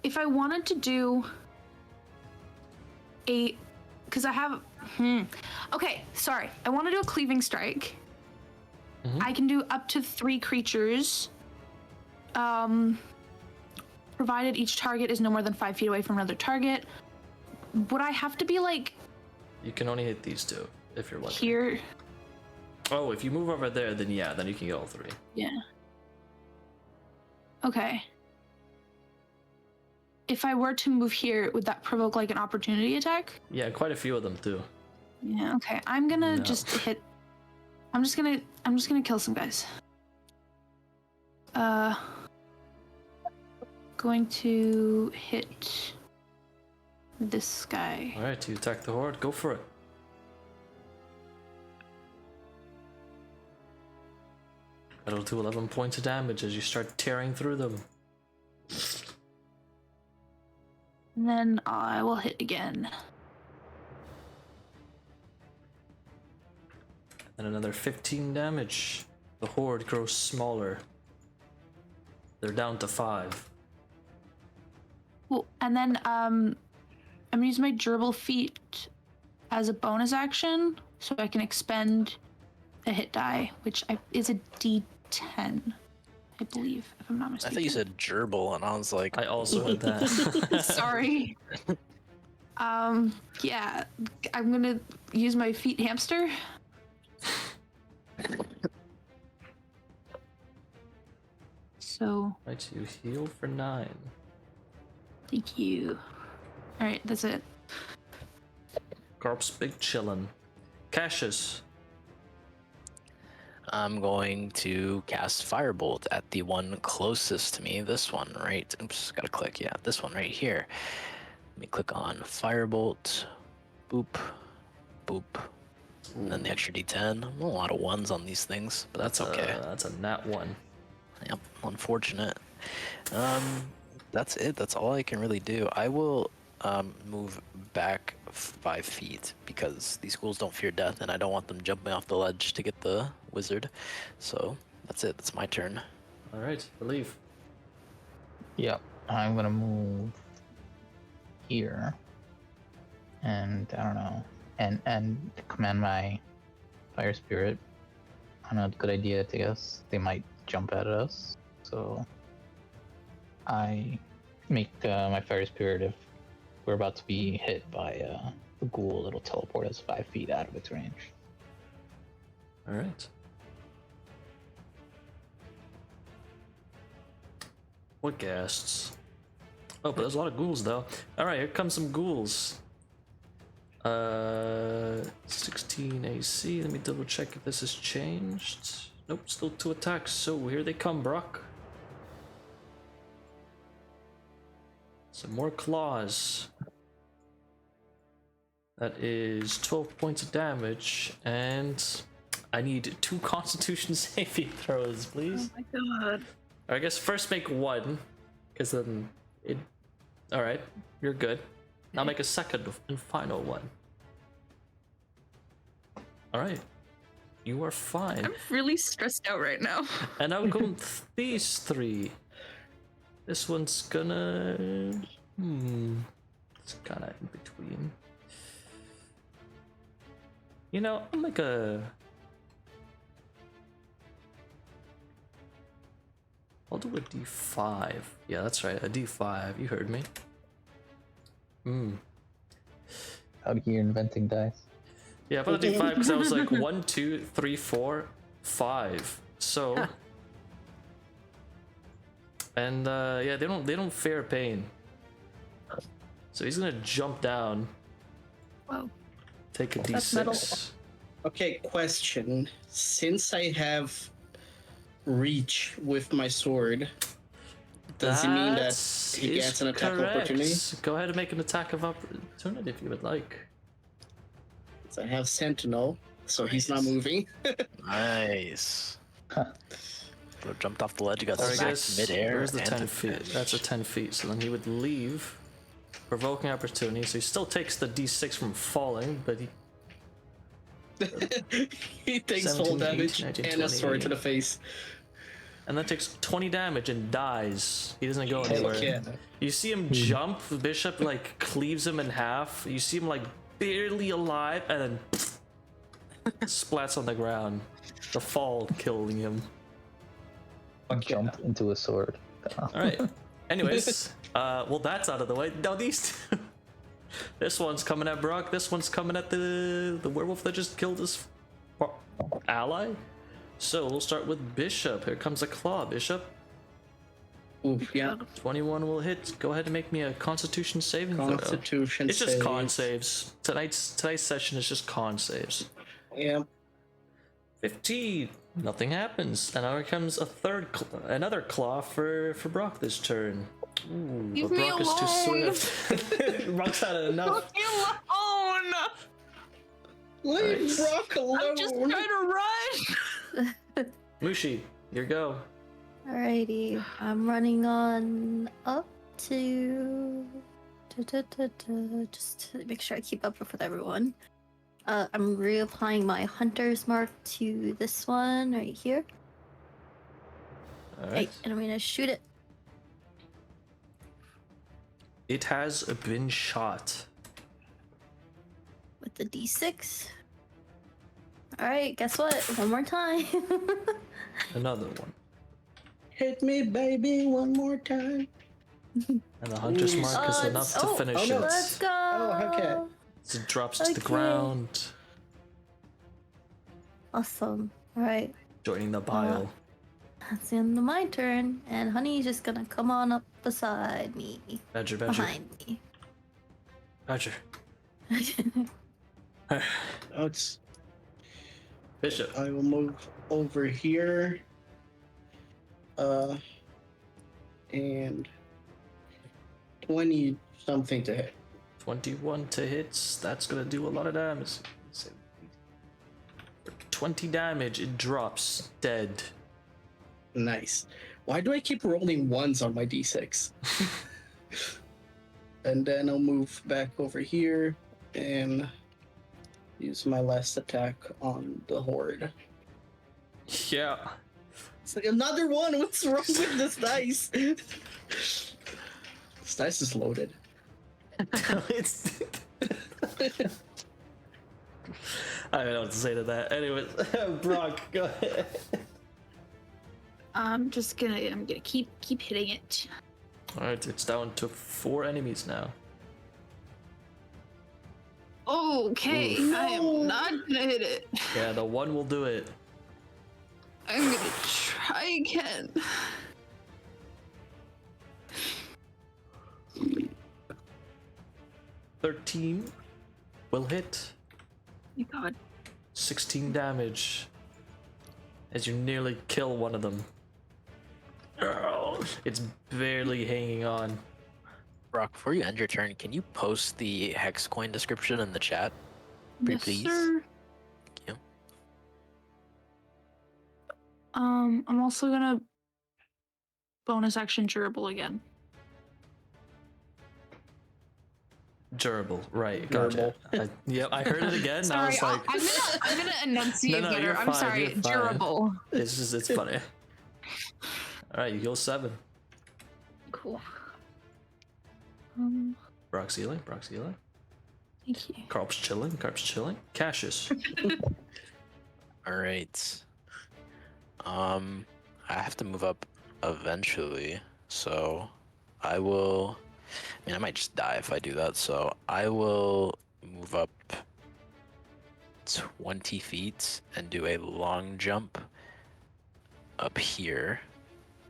If I wanted to do because I have okay, sorry. I want to do a cleaving strike. Mhm. I can do up to 3 creatures. Provided each target is no more than 5 feet away from another target. Would I have to be like You can only hit these two if you're lucky. here? Oh, if you move over there, then yeah, then you can get all 3. Yeah. Okay. If I were to move here, would that provoke like an opportunity attack? Yeah, quite a few of them too. Yeah, okay. I'm gonna No. just hit I'm just gonna kill some guys. Going to hit this guy. Alright, you attack the horde, go for it. That'll do 11 points of damage as you start tearing through them. And then I will hit again. And another 15 damage. The horde grows smaller. They're down to 5. Cool. And then I'm gonna use my durable feat as a bonus action, so I can expend a hit die, which is a D10, I believe, if I'm not I mistaken. thought you said gerbil, and I was like, I also had that. Sorry. Yeah, I'm gonna use my feet hamster. So, Right, you heal for 9. thank you. Alright, that's it. Corpse big chillin'. Cassius. I'm going to cast Firebolt at the one closest to me. This one, right? Oops, gotta click. Yeah, this one right here. Let me click on Firebolt. Boop. Boop. And then the extra D10. A lot of ones on these things, but that's okay. That's a nat 1. Yep, unfortunate. That's it. That's all I can really do. I will move back 5 feet because these ghouls don't fear death, and I don't want them jumping off the ledge to get the wizard. So that's it. That's my turn. All right, Hleif. Yep, I'm gonna move here, and I don't know, and command my fire spirit. I don't know, good idea to guess. They might jump at us, so I make my fire spirit. If we're about to be hit by a ghoul, it'll teleport us 5 feet out of its range. All right. What ghasts? Oh, but there's a lot of ghouls though. All right, here comes some ghouls. 16 AC. Let me double check if this has changed. Nope, still 2 attacks. So here they come, Broc. Some more claws. That is 12 points of damage, and I need 2 Constitution saving throws, please. Oh my god. I guess first make 1, because then it. All right, you're good. Now make a second and final one. All right, you are fine. I'm really stressed out right now. And now come these 3. This one's gonna. It's kind of in between. You know, I'm like a. I'll do a D5. Yeah, that's right, a D5. You heard me. Out here inventing dice. Yeah, I put a D5 because I was like 1, 2, 3, 4, 5. So. And yeah, they don't fear pain. So he's gonna jump down. Wow. Take a That's metal. D6. Okay, question. Since I have reach with my sword, does it mean that he gets an attack opportunity? Go ahead and make an attack of opportunity if you would like. So I have Sentinel, so he's not moving. Nice. Bro jumped off the ledge, you got Alright, smacked guys, mid-air. where's the and 10 took feet? damage. That's a 10 feet, so then he would leave. Provoking opportunity, so he still takes the D6 from falling, but he... He takes 17, full damage 18, 19, and a sword 20. to the face. And then takes 20 damage and dies. He doesn't go Heck anywhere. yeah. You see him jump, the bishop like cleaves him in half. You see him like barely alive and then splats on the ground. The fall killing him. Jumped into a sword. Alright. Anyways, well that's out of the way. Now these two. This one's coming at Broc, this one's coming at the werewolf that just killed his ally. So we'll start with Bishop. Here comes a claw, Bishop. Oof, yeah. 21 will hit. Go ahead and make me a Constitution saving throw. Constitution It's just con save. saves. Tonight's session is just con saves. Yeah. 15. Nothing happens. And now here comes another claw for Broc this turn. Ooh, Leave but me Broc is too alone. swift. Broc's had enough. Leave me alone! Leave Right. Broc alone. I'm just trying to run! Mushi, your go. Alrighty, I'm running on up to just to make sure I keep up with everyone. I'm reapplying my hunter's mark to this one right here. Alright. Right, and I'm gonna shoot it. It has been shot. With the D6. Alright, guess what? One more time. Another one. Hit me, baby, one more time. And the hunter's mark is enough to finish oh no. it. Let's go. Oh, okay. So it drops to the Okay. ground, Awesome. Alright, joining the pile. that's the end of my turn. And Honey's just gonna come on up beside me. Badger. Behind me. Badger. Oh, it's. Bishop. I will move over here. And 20 something to hit. 21 to hits. That's gonna do a lot of damage. 20 damage. It drops dead. Nice. Why do I keep rolling ones on my d6? And then I'll move back over here and use my last attack on the horde. Yeah. It's like another one. What's wrong with this dice? This dice is loaded. It's. I don't know what to say to that. Anyways, Brock, go ahead. I'm gonna keep hitting it. Alright, it's down to 4 enemies now. Okay, Oof. I am not gonna hit it. Yeah, the one will do it. I'm gonna try again. $13 will hit. My God. 16 damage as you nearly kill one of them. It's barely hanging on. Brock, before you end your turn, can you post the hex coin description in the chat? Yes, Please. sir. Thank you. I'm also gonna bonus action durable again. Durable, right? Gotcha. Yep, I heard it again. And I was like, I'm gonna enunciate No, better. you're I'm fine, sorry, you're fine. durable. it's funny. All right, you heal 7. Cool. Brock's healing. Thank you. Carp's chilling. Cassius. All right. I have to move up eventually, so I will. I mean, I might just die if I do that. So I will move up 20 feet and do a long jump up here.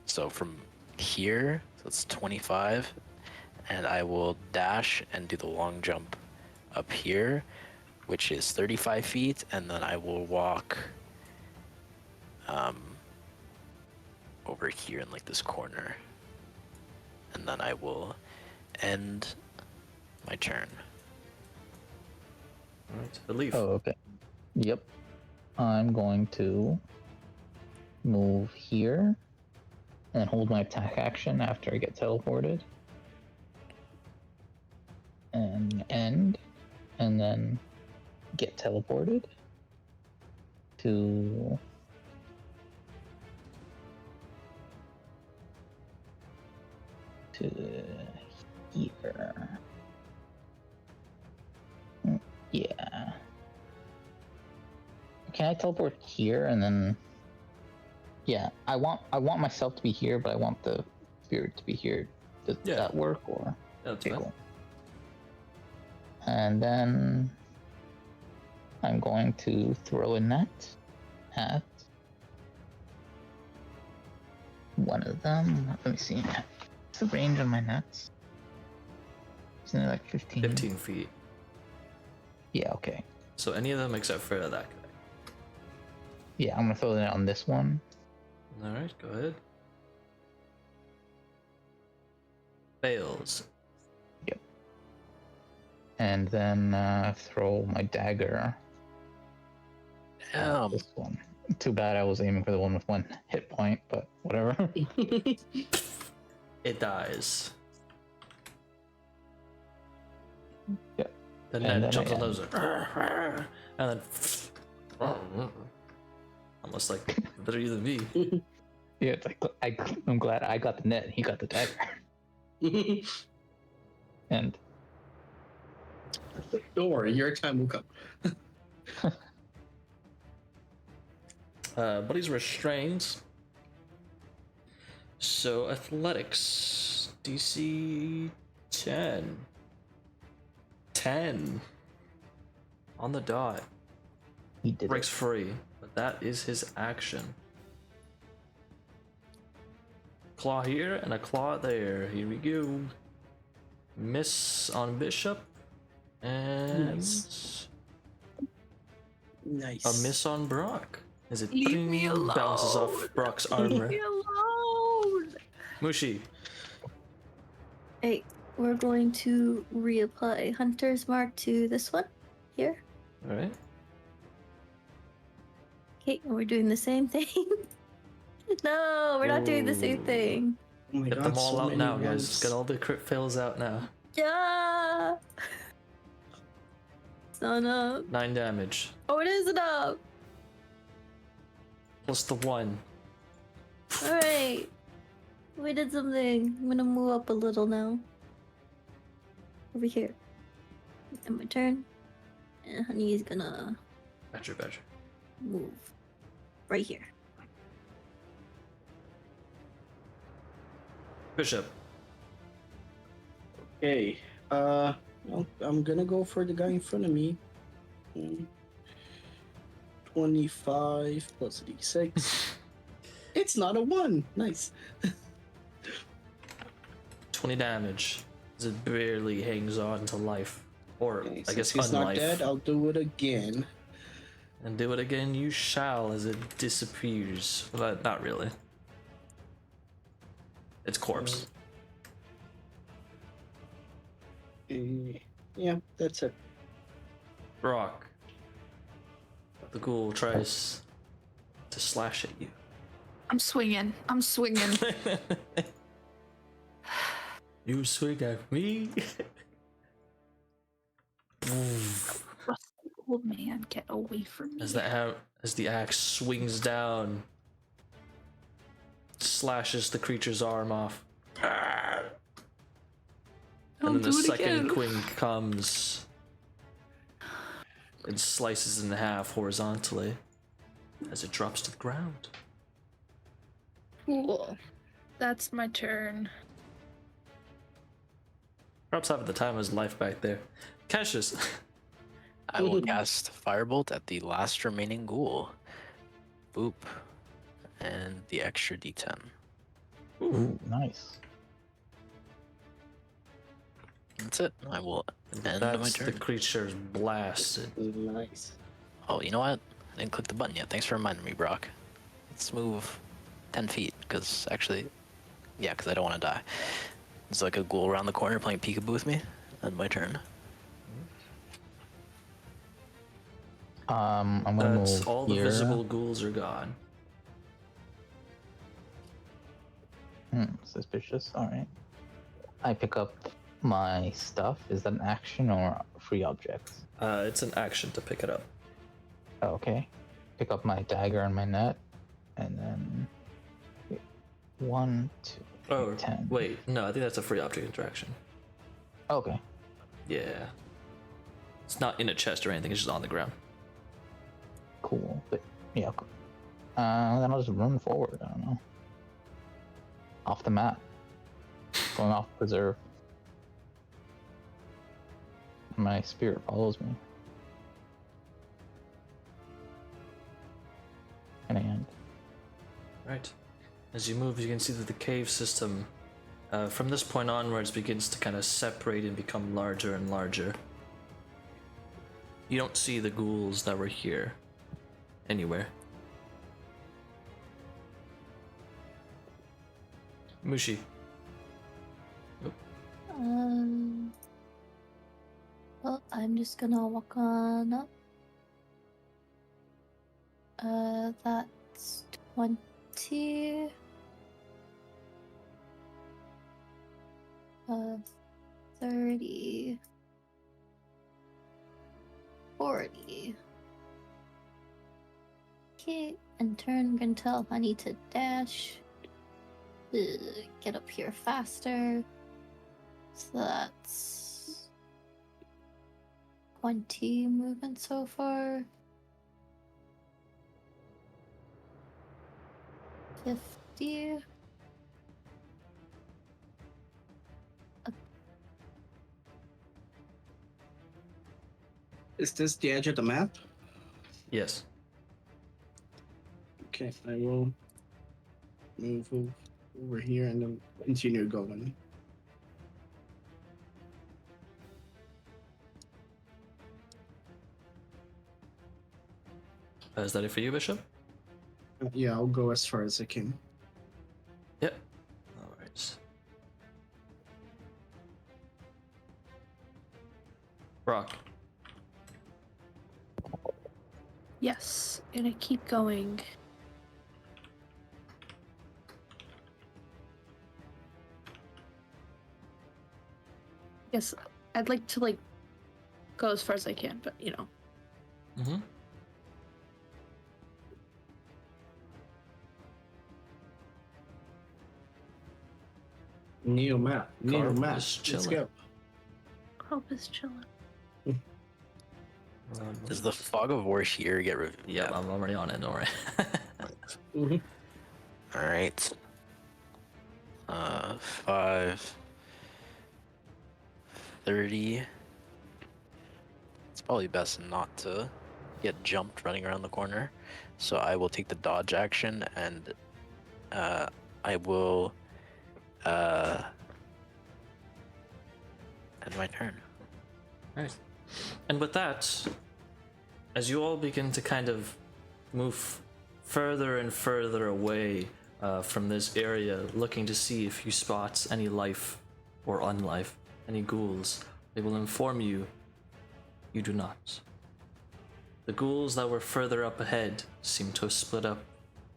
So from here, so it's 25, and I will dash and do the long jump up here, which is 35 feet, and then I will walk over here in like this corner, and then I will end my turn. Alright, Hleif. Oh, okay. Yep. I'm going to move here and hold my attack action after I get teleported. And end. And then get teleported to here. Yeah. Can I teleport here and then? Yeah, I want myself to be here, but I want the spirit to be here. Does Yeah. that work or? That's Okay, fine. cool. And then I'm going to throw a net at one of them. Let me see. What's the range on my nets? Isn't it like 15? 15 feet. Yeah, okay. So any of them except for that guy. Yeah, I'm gonna throw the net on this one. Alright, go ahead. Fails. And then throw my dagger at this one. Too bad I was aiming for the one with 1 hit point, but whatever. It dies. Yep. The And net then jumps I on those, and then almost like better you than me. Yeah, it's like I'm glad I got the net and he got the dagger. And Don't worry, your time will come. But he's restrained. So athletics, DC 10. 10 on the dot. he did Breaks it. free, but that is his action. Claw here and a claw there. Here we go. Miss on Bishop. And Nice. a miss on Brock. As it Leave me bounces alone. off Brock's armor. Leave me alone. Mushi. Hey, we're going to reapply Hunter's Mark to this one here. All right. Okay, and we're doing the same thing. No, we're not doing the same Ooh. thing. Oh my Get god, them all so out many now, guys. ones. Get all the crit fails out now. Yeah. It's not enough. 9 damage. Oh, it is enough. Plus the 1. All right. We did something. I'm gonna move up a little now. Over here. And my turn. And Honey's gonna Badger. move right here. Bishop. Okay. Well, I'm gonna go for the guy in front of me. 25 plus d6. It's not a 1. Nice. 20 damage. As it barely hangs on to life. Or, Okay, I guess, since he's not unlife. dead, I'll do it again. And do it again you shall as it disappears. But not really. It's corpse. Yeah, that's it. Broc. The ghoul tries to slash at you. I'm swinging. You swing at me? Oh man, get away from me. As the axe swings down, slashes the creature's arm off. And Don't then the do it second again. queen comes and slices in half horizontally as it drops to the ground. Cool. That's my turn. Perhaps having the time of his life back there. Cassius. I will cast Firebolt at the last remaining ghoul. Boop. And the extra d10. Ooh, nice. That's it. I will end my That's the turn. creature's blasted. Nice. Oh, you know what? I didn't click the button yet. Thanks for reminding me, Broc. Let's move 10 feet, because actually, yeah, because I don't want to die. There's like a ghoul around the corner playing peekaboo with me. End my turn. I'm gonna That's move all here. the visible ghouls are gone. Suspicious. All right. I pick up my stuff. Is that an action or free objects? It's an action to pick it up. Okay. Pick up my dagger and my net, and then 1, 2, Oh, 10. wait, no, I think that's a free object interaction. Okay. Yeah. It's not in a chest or anything, it's just on the ground. Cool. But yeah. Okay. Then I'll just run forward. I don't know. Off the map. Going off preserve. My spirit follows me. And Right. As you move, you can see that the cave system, from this point onwards, begins to kind of separate and become larger and larger. You don't see the ghouls that were here anywhere. Mushi. Well, I'm just gonna walk on up. That's 20. 30. 40. Okay, and turn gonna tell Honey to dash. Get up here faster. So that's 20 movement so far. 50. Is this the edge of the map? Yes. Okay, I will move over here and then continue going. Is that it for you, Bishop? Yeah, I'll go as far as I can. Yep. Alright. Broc. Yes, gonna keep going. Yes, I'd like to like go as far as I can, but you know. Mm-hmm. Neo map. Neo Carl map. is Let's chilling. go. Crop is chilling. Does the fog of war here get revealed? Yep, I'm already on it, don't worry. Mhm. All right. 5, 30. It's probably best not to get jumped running around the corner. So I will take the dodge action and I will end my turn. Right. And with that, as you all begin to kind of move further and further away from this area, looking to see if you spot any life or unlife, any ghouls, they will inform you you do not. The ghouls that were further up ahead seem to have split up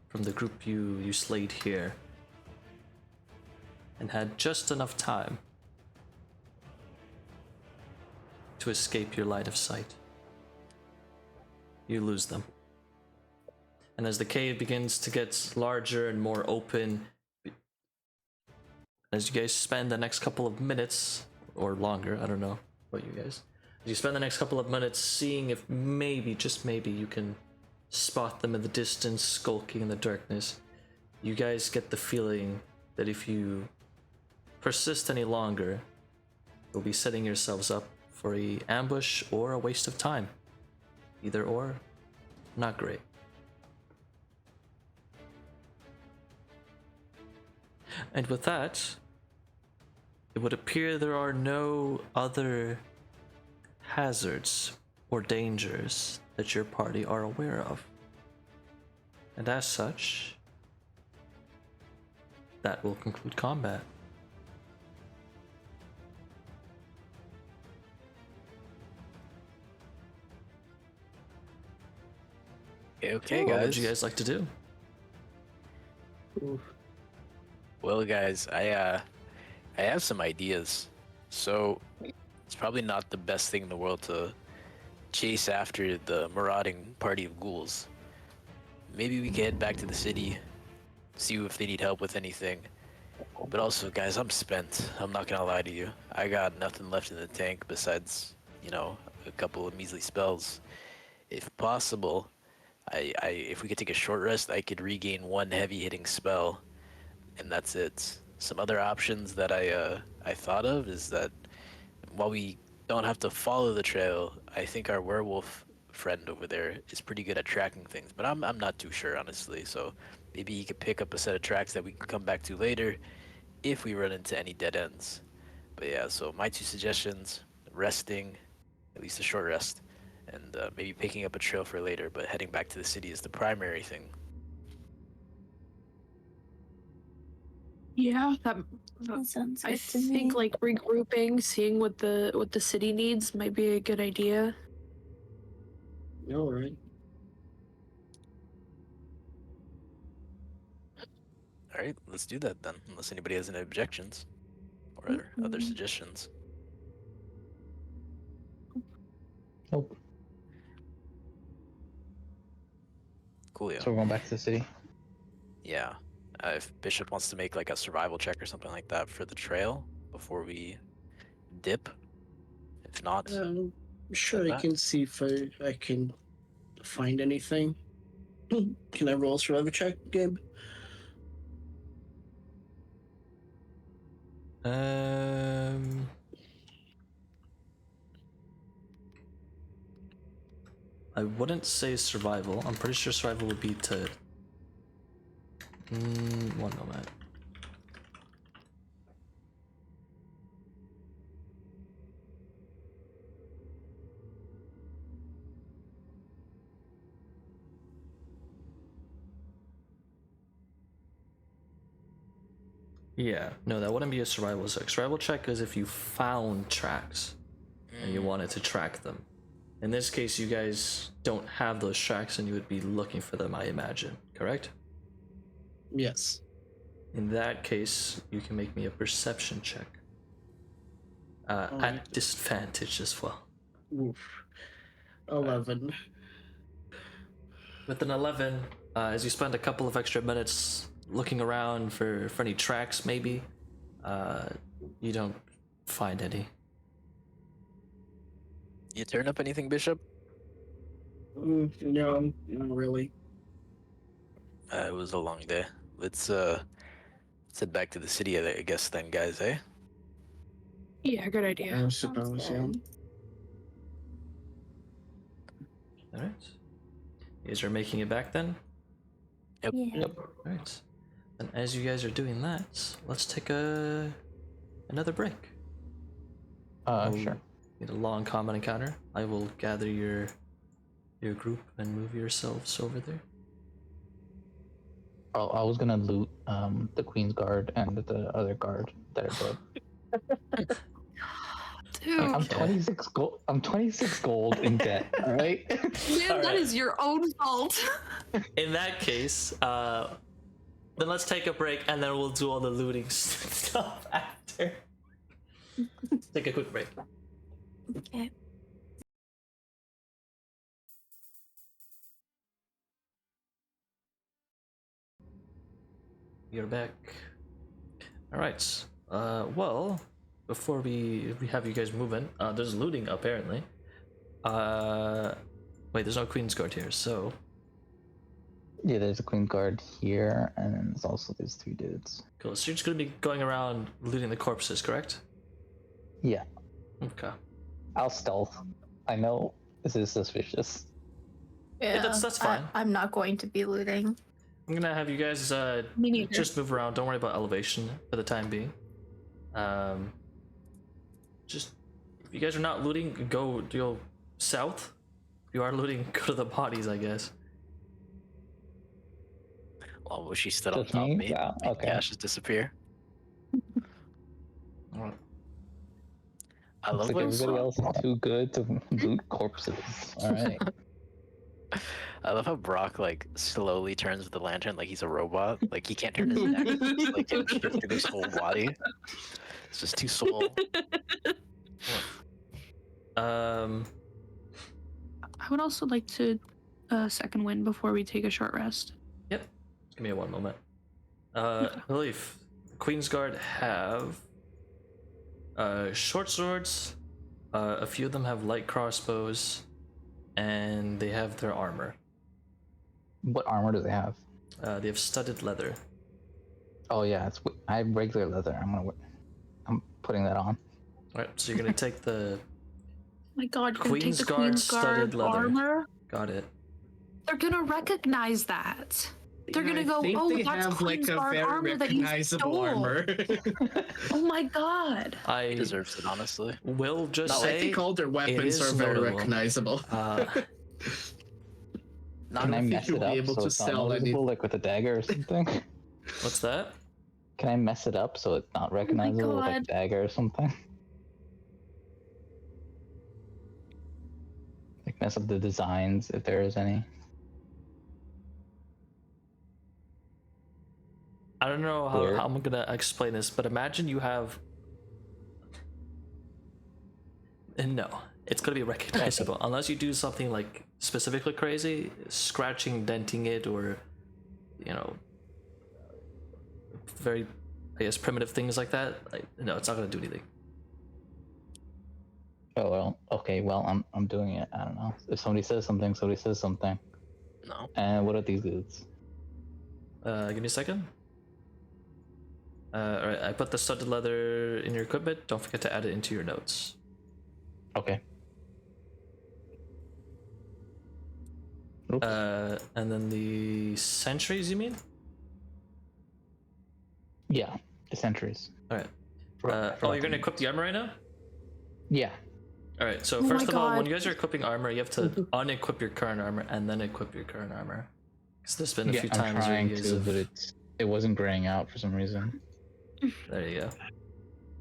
from the group you slayed here and had just enough time to escape your line of sight. You lose them. And as the cave begins to get larger and more open, as you guys spend the next couple of minutes, or longer, I don't know about you guys, as you spend the next couple of minutes seeing if maybe, just maybe, you can spot them in the distance, skulking in the darkness, you guys get the feeling that if you persist any longer, you'll be setting yourselves up for an ambush or a waste of time. Either or, not great. And with that, it would appear there are no other hazards or dangers that your party are aware of. And as such, that will conclude combat. Okay, What guys. would you guys like to do? Well, guys, I have some ideas. So it's probably not the best thing in the world to chase after the marauding party of ghouls. Maybe we can head back to the city, see if they need help with anything. But also, guys, I'm spent. I'm not gonna lie to you. I got nothing left in the tank besides, you know, a couple of measly spells. If possible, if we could take a short rest, I could regain one heavy hitting spell, and that's it. Some other options that I thought of is that while we don't have to follow the trail, I think our werewolf friend over there is pretty good at tracking things, but I'm not too sure, honestly. So maybe he could pick up a set of tracks that we can come back to later if we run into any dead ends. But yeah, so my two suggestions: resting, at least a short rest, and maybe picking up a trail for later, but heading back to the city is the primary thing. Yeah, That sounds I good to me. think like regrouping, seeing what the city needs might be a good idea. All right. All right, let's do that then, unless anybody has any objections or other suggestions. Nope. Cool, yeah. So we're going back to the city. Yeah. If Bishop wants to make like a survival check or something like that for the trail before we dip. If not, Sure, head I back. can see if I can find anything. Can I roll a survival check, Gabe? I wouldn't say survival. I'm pretty sure survival would be to... one moment. Yeah, no, that wouldn't be a survival check. Survival check is if you found tracks. and you wanted to track them. In this case, you guys don't have those tracks and you would be looking for them, I imagine, correct? Yes. In that case, you can make me a perception check. At disadvantage as well. Oof. 11. With an 11, as you spend a couple of extra minutes looking around for any tracks, maybe, you don't find any. You turn up anything, Bishop? No, not really. It was a long day. Let's head back to the city, I guess, then, guys, eh? Yeah, good idea. I suppose, yeah. Alright. You guys are making it back then? Yep. Yeah. Alright. And as you guys are doing that, let's take another break. Sure. Need a long combat encounter. I will gather your group and move yourselves over there. Oh, I was gonna loot the Queen's Guard and the other guard that are dead. Dude, I'm Okay. 26 gold. I'm 26 gold in debt. All right. man, All that right. is your own fault. In that case, then let's take a break and then we'll do all the looting stuff after. Take a quick break. Okay. You're back. All right. Well, before we have you guys moving, there's looting apparently. Wait, there's no Queen's Guard here, so Yeah, there's a Queen's Guard here, and then there's also these 3 dudes. cool. So you're just gonna be going around looting the corpses, correct? Yeah, Okay. I'll stealth. I know this is suspicious. Yeah, that's fine. I'm not going to be looting. I'm gonna have you guys Me neither. just move around. Don't worry about elevation for the time being. Just if you guys are not looting, go south. If you are looting, go to the bodies, I guess. Well, she stood on Just top of me? me. Yeah, Made okay. Cassius disappear. Alright. I Looks love like when everybody else is too good to loot corpses. All right. I love how Broc like slowly turns with the lantern like he's a robot. Like he can't turn his neck. It's like him shifting his whole body. It's just too swole. I would also like to second wind before we take a short rest. Yep. Give me one moment. Hleif, Queen's Guard have short swords. A few of them have light crossbows, and they have their armor. What armor do they have? They have studded leather. Oh yeah, I have regular leather. I'm putting that on. Alright, so you're gonna take the My God, you're gonna take Queen's the Guard Queen's studded Guard leather. armor. Got it. They're gonna recognize that. They're gonna go, think oh, they that's have Queen's like a Guard very armor that you recognizable stole. armor. Oh my God. He I deserves it, honestly. will just No, say I think all their weapons is are very notable. recognizable. Can I think mess you'll it be up able so to it's not sell any- noticeable, like with a dagger or something? what's that? Can I mess it up so it's not recognizable with like a God. dagger or something? Like mess up the designs if there is any. I don't know Weird. how I'm gonna explain this, but imagine you have. And no, it's gonna be recognizable unless you do something like specifically crazy, scratching, denting it, or very, I guess, primitive things like that. Like, no, it's not gonna do anything. Oh well, okay, well I'm doing it. I don't know. If somebody says something, somebody says something. No. And what are these dudes? Give me a second. Alright, I put the studded leather in your equipment. Don't forget to add it into your notes. Okay. Oops. And then the sentries, you mean? Yeah, the sentries. Alright. For You're gonna equip the armor right now? Yeah. Alright, so Oh first my of all, when God. you guys are equipping armor, you have to unequip your current armor and then equip your current armor. Because there's been a Yeah, few I'm times where trying you guys to, have... but it wasn't graying out for some reason. There you go.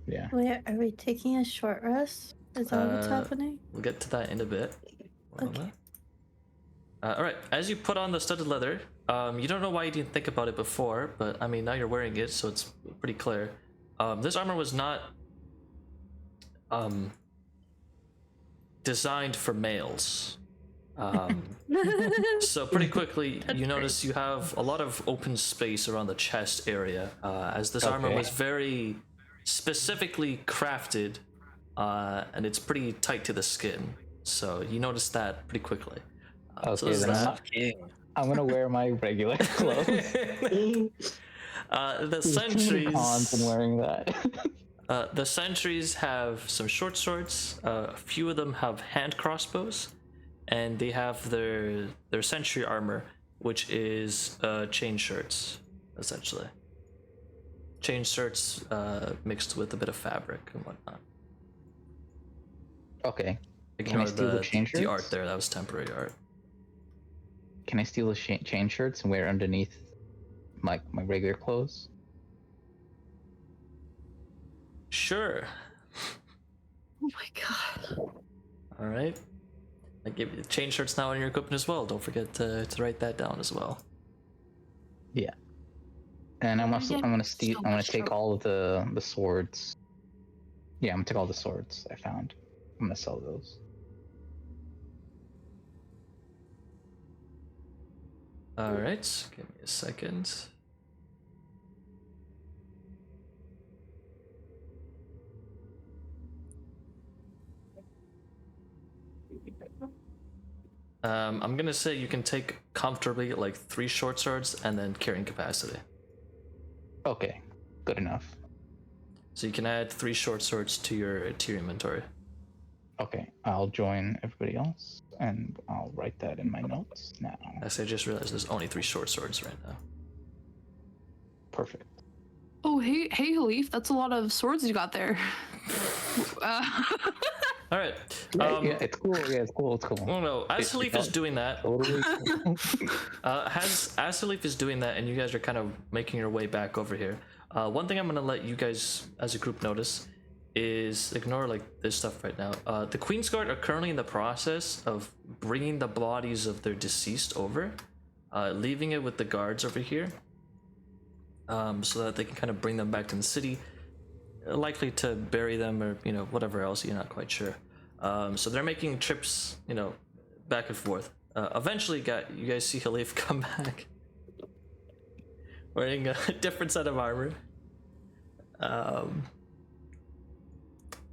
Yeah. Wait, are we taking a short rest? Is that what's happening? We'll get to that in a bit. Okay. All right. As you put on the studded leather, you don't know why you didn't think about it before, but I mean now you're wearing it, so it's pretty clear. This armor was not designed for males. So pretty quickly you notice you have a lot of open space around the chest area, as this armor was very specifically crafted, and it's pretty tight to the skin. So you notice that pretty quickly. So Okay, there's then that. I'm gonna wear my regular clothes. The There's too many sentries. cons in wearing that. The sentries have some short swords. A few of them have hand crossbows, and they have their sentry armor, which is chain shirts, essentially. Chain shirts mixed with a bit of fabric and whatnot. Okay. Ignore I steal the chain the art shirts? there. That was temporary art. Can I steal the chain shirts and wear underneath my regular clothes? Sure. Oh my god. All right. I give you the chain shirts now in your equipment as well. Don't forget to write that down as well. Yeah. And I'm get gonna steal. so I'm gonna much take trouble. all of the swords. Yeah, I'm gonna take all the swords I found. I'm gonna sell those. All right. Give me a second. I'm gonna say you can take comfortably like 3 short swords and then carrying capacity. Okay, good enough. So you can add 3 short swords to your inventory. Okay, I'll join everybody else, and I'll write that in my notes now. I just realized there's only 3 short swords right now. Perfect. Oh, hey, Hleif, that's a lot of swords you got there. All right. Yeah, it's cool. Yeah, it's cool. It's cool. Oh no, as Hleif is doing that, Totally. Cool. as Hleif is doing that, and you guys are kind of making your way back over here. One thing I'm gonna let you guys, as a group, notice is ignore like this stuff right now. The Queen's Guard are currently in the process of bringing the bodies of their deceased over, leaving it with the guards over here, so that they can kind of bring them back to the city, likely to bury them or whatever else. You're not quite sure. So they're making trips, back and forth. Eventually, you guys see Hleif come back wearing a different set of armor.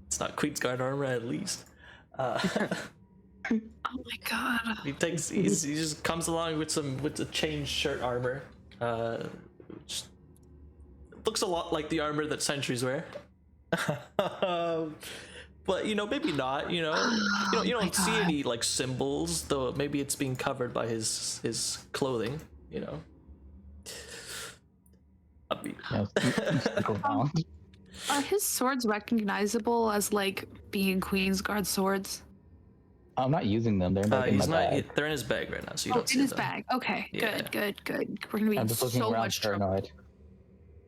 It's not Queen's Guard armor, at least. Oh my god. He just comes along with the chain shirt armor, which looks a lot like the armor that sentries wear. But maybe not. You don't see any like symbols, though. Maybe it's being covered by his clothing. I mean, Are his swords recognizable as like being Queen's Guard swords? I'm not using them. They're like in my bag. They're in his bag right now, so you Oh, don't see in his them. bag. Okay, Yeah. good. We're gonna be I'm in just looking so around much trouble. paranoid.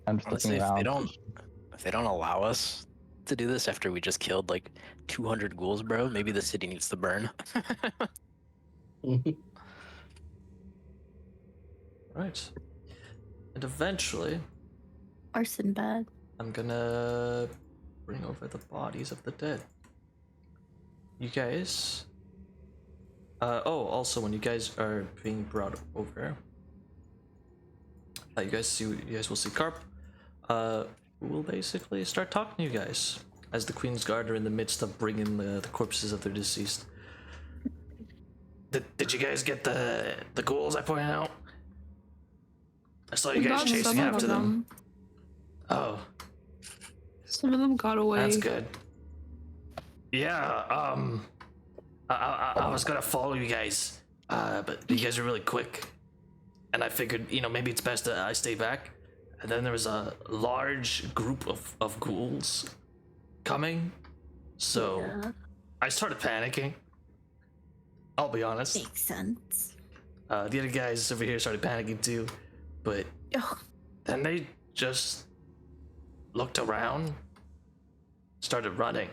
I'm just Honestly, looking around. if they don't allow us to do this after we just killed like 200 ghouls, bro, maybe the city needs to burn. Right. And eventually, Arson bad. I'm gonna bring over the bodies of the dead. You guys. Also, when you guys are being brought over, you guys will see Carp. Who will basically start talking to you guys as the Queen's Guard are in the midst of bringing the corpses of their deceased. Did you guys get the ghouls I pointed out? I saw you We guys got chasing some of after them. Oh, Some of them got away. that's good. Yeah, I was gonna follow you guys, but you guys are really quick, and I figured, maybe it's best that I stay back. And then there was a large group of ghouls coming, so Yeah, I started panicking. I'll be honest. makes sense. The other guys over here started panicking too, but Oh, then they just looked around, started running.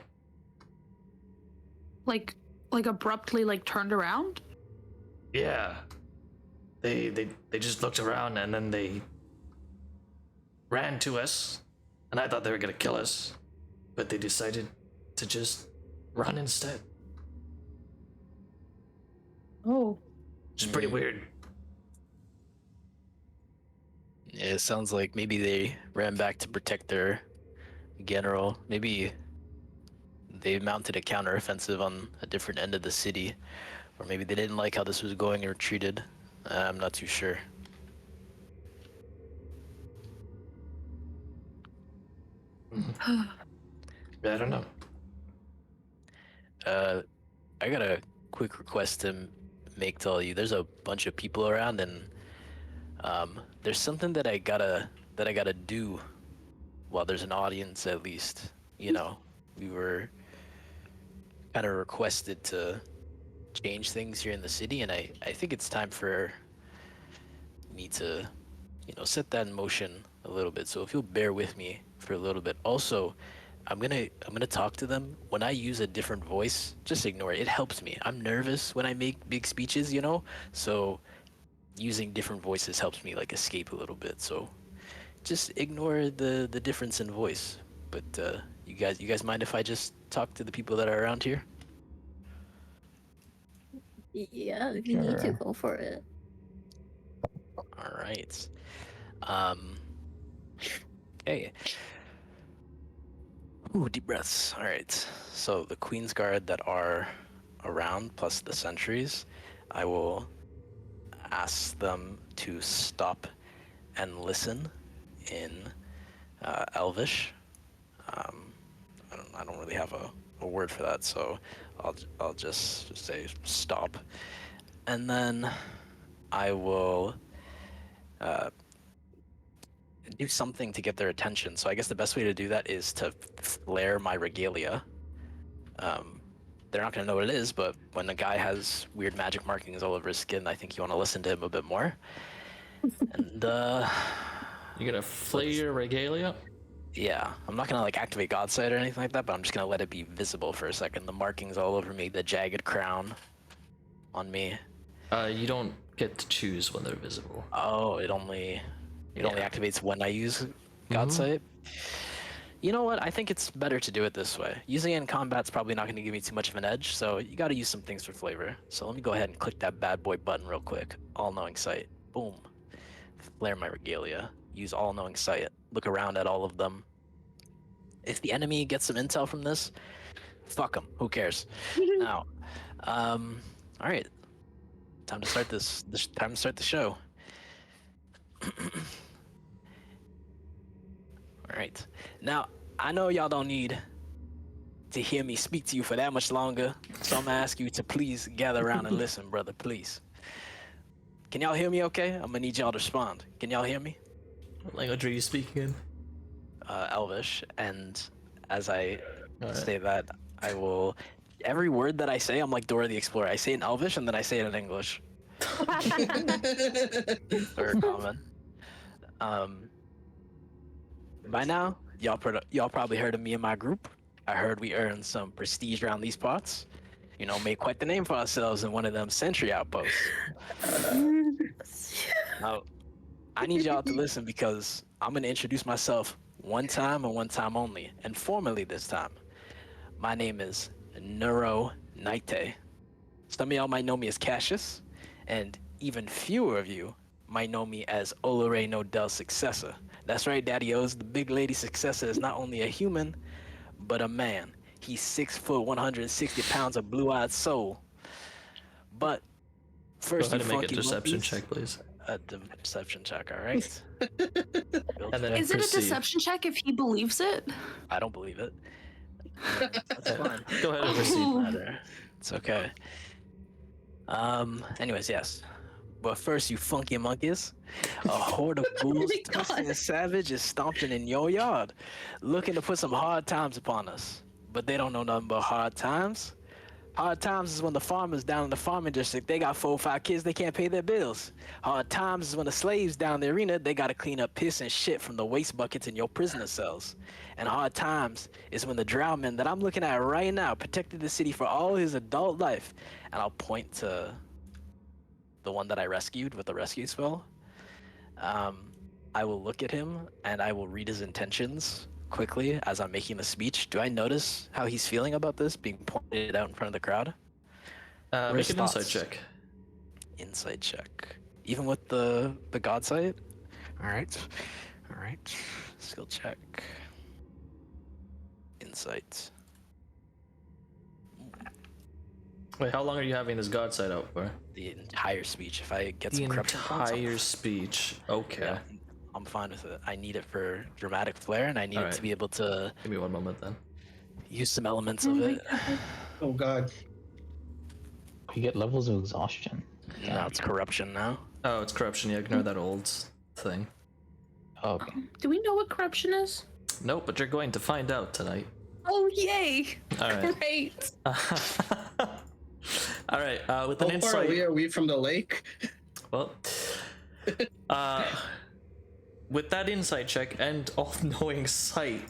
like abruptly like turned around? Yeah. They just looked around and then they ran to us, and I thought they were gonna kill us, but they decided to just run instead. Oh. Which is pretty weird. Yeah, it sounds like maybe they ran back to protect their general. Maybe they mounted a counteroffensive on a different end of the city, or maybe they didn't like how this was going and retreated. I'm not too sure. I don't know. I got a quick request to make to all you. There's a bunch of people around, and there's something that I gotta do while there's an audience, at least. You know, we were kind of requested to change things here in the city, and I think it's time for me to, set that in motion a little bit. So if you'll bear with me for a little bit. Also, I'm gonna talk to them. When I use a different voice, just ignore it. It helps me. I'm nervous when I make big speeches, so using different voices helps me like escape a little bit. So just ignore the difference in voice. But you guys mind if I just talk to the people that are around here? Yeah, if you need to, Sure. go for it. All right. Okay. Ooh, deep breaths. All right. So the Queen's Guard that are around, plus the sentries, I will ask them to stop and listen in Elvish. I don't really have a word for that, so I'll just say stop, and then I will do something to get their attention. So I guess the best way to do that is to flare my regalia. They're not going to know what it is, but when a guy has weird magic markings all over his skin, I think you want to listen to him a bit more. And You're gonna flare your regalia? yeah, I'm not gonna like activate Godsight or anything like that, but I'm just gonna let it be visible for a second. The markings all over me, the jagged crown on me. You don't get to choose when they're visible. Oh, it only activates when I use Mm-hmm. Godsight. You know what? I think it's better to do it this way. Using it in combat's probably not going to give me too much of an edge, so you got to use some things for flavor. So let me go ahead and click that bad boy button real quick. All-knowing sight. Boom. Flare my regalia. Use all-knowing sight. Look around at all of them. If the enemy gets some intel from this, fuck them. Who cares? Now, all right. Time to start this. Time to start the show. All right. Now, I know y'all don't need to hear me speak to you for that much longer, so I'm gonna ask you to please gather around and listen, brother, please. Can y'all hear me okay? I'm gonna need y'all to respond. Can y'all hear me? What language are you speaking in? Elvish, and as I Alright. say that, I will... Every word that I say, I'm like Dora the Explorer. I say it in Elvish, and then I say it in English. Or common. By now, y'all probably heard of me and my group. I heard we earned some prestige around these parts. Made quite the name for ourselves in one of them sentry outposts. Now, I need y'all to listen because I'm gonna introduce myself one time and one time only, and formally this time. My name is Neuro Naite. Some of y'all might know me as Cassius, and even fewer of you might know me as Olore Nodell's successor. That's right, Daddy-O's. The big lady successor is not only a human, but a man. He's 6 foot, 160 pounds of blue-eyed soul. But Go first, ahead you and make a funky deception monkeys. check, please. A deception check, all right? And then Is it a proceed. deception check if he believes it? I don't believe it. That's fine. Go ahead and proceed. Matter. It's okay. Anyways, yes. But first, you funky monkeys, a horde of ghouls, twisted and savage, is stomping in your yard, looking to put some hard times upon us. But they don't know nothing but hard times. Hard times is when the farmers down in the farming district, they got 4 or 5 kids, they can't pay their bills. Hard times is when the slaves down in the arena, they gotta clean up piss and shit from the waste buckets in your prisoner cells. And hard times is when the drowman that I'm looking at right now protected the city for all his adult life. And I'll point to the one that I rescued with the rescue spell. I will look at him and I will read his intentions quickly as I'm making the speech. Do I notice how he's feeling about this being pointed out in front of the crowd? Make an insight check. Insight check. Even with the god sight? Alright. Skill check. Insight. Wait, how long are you having this god sight out for? The entire speech. If I get The some corruption points, entire speech. Okay. yeah, I'm fine with it. I need it for dramatic flair, and I need it Alright. to be able to Give me one moment then. use some elements of it. Oh god. You get levels of exhaustion. Now it's corruption now. Oh, it's corruption. Yeah, ignore that old thing. Oh, okay. Do we know what corruption is? Nope, but you're going to find out tonight. Oh, yay! Alright. Great. Alright, with How an far insight. are we from the lake? Well, with that insight check and all-knowing sight,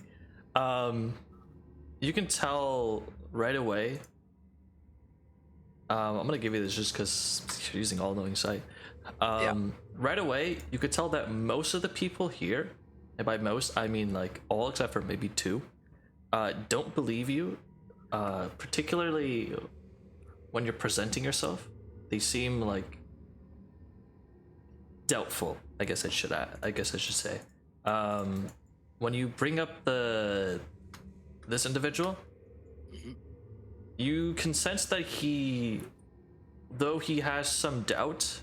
you can tell right away. I'm gonna give you this just because you're using all-knowing sight. Right away, you could tell that most of the people here, and by most I mean like all except for maybe 2, don't believe you. Particularly when you're presenting yourself, they seem like doubtful. I guess I should say. When you bring up this individual, you can sense that though he has some doubt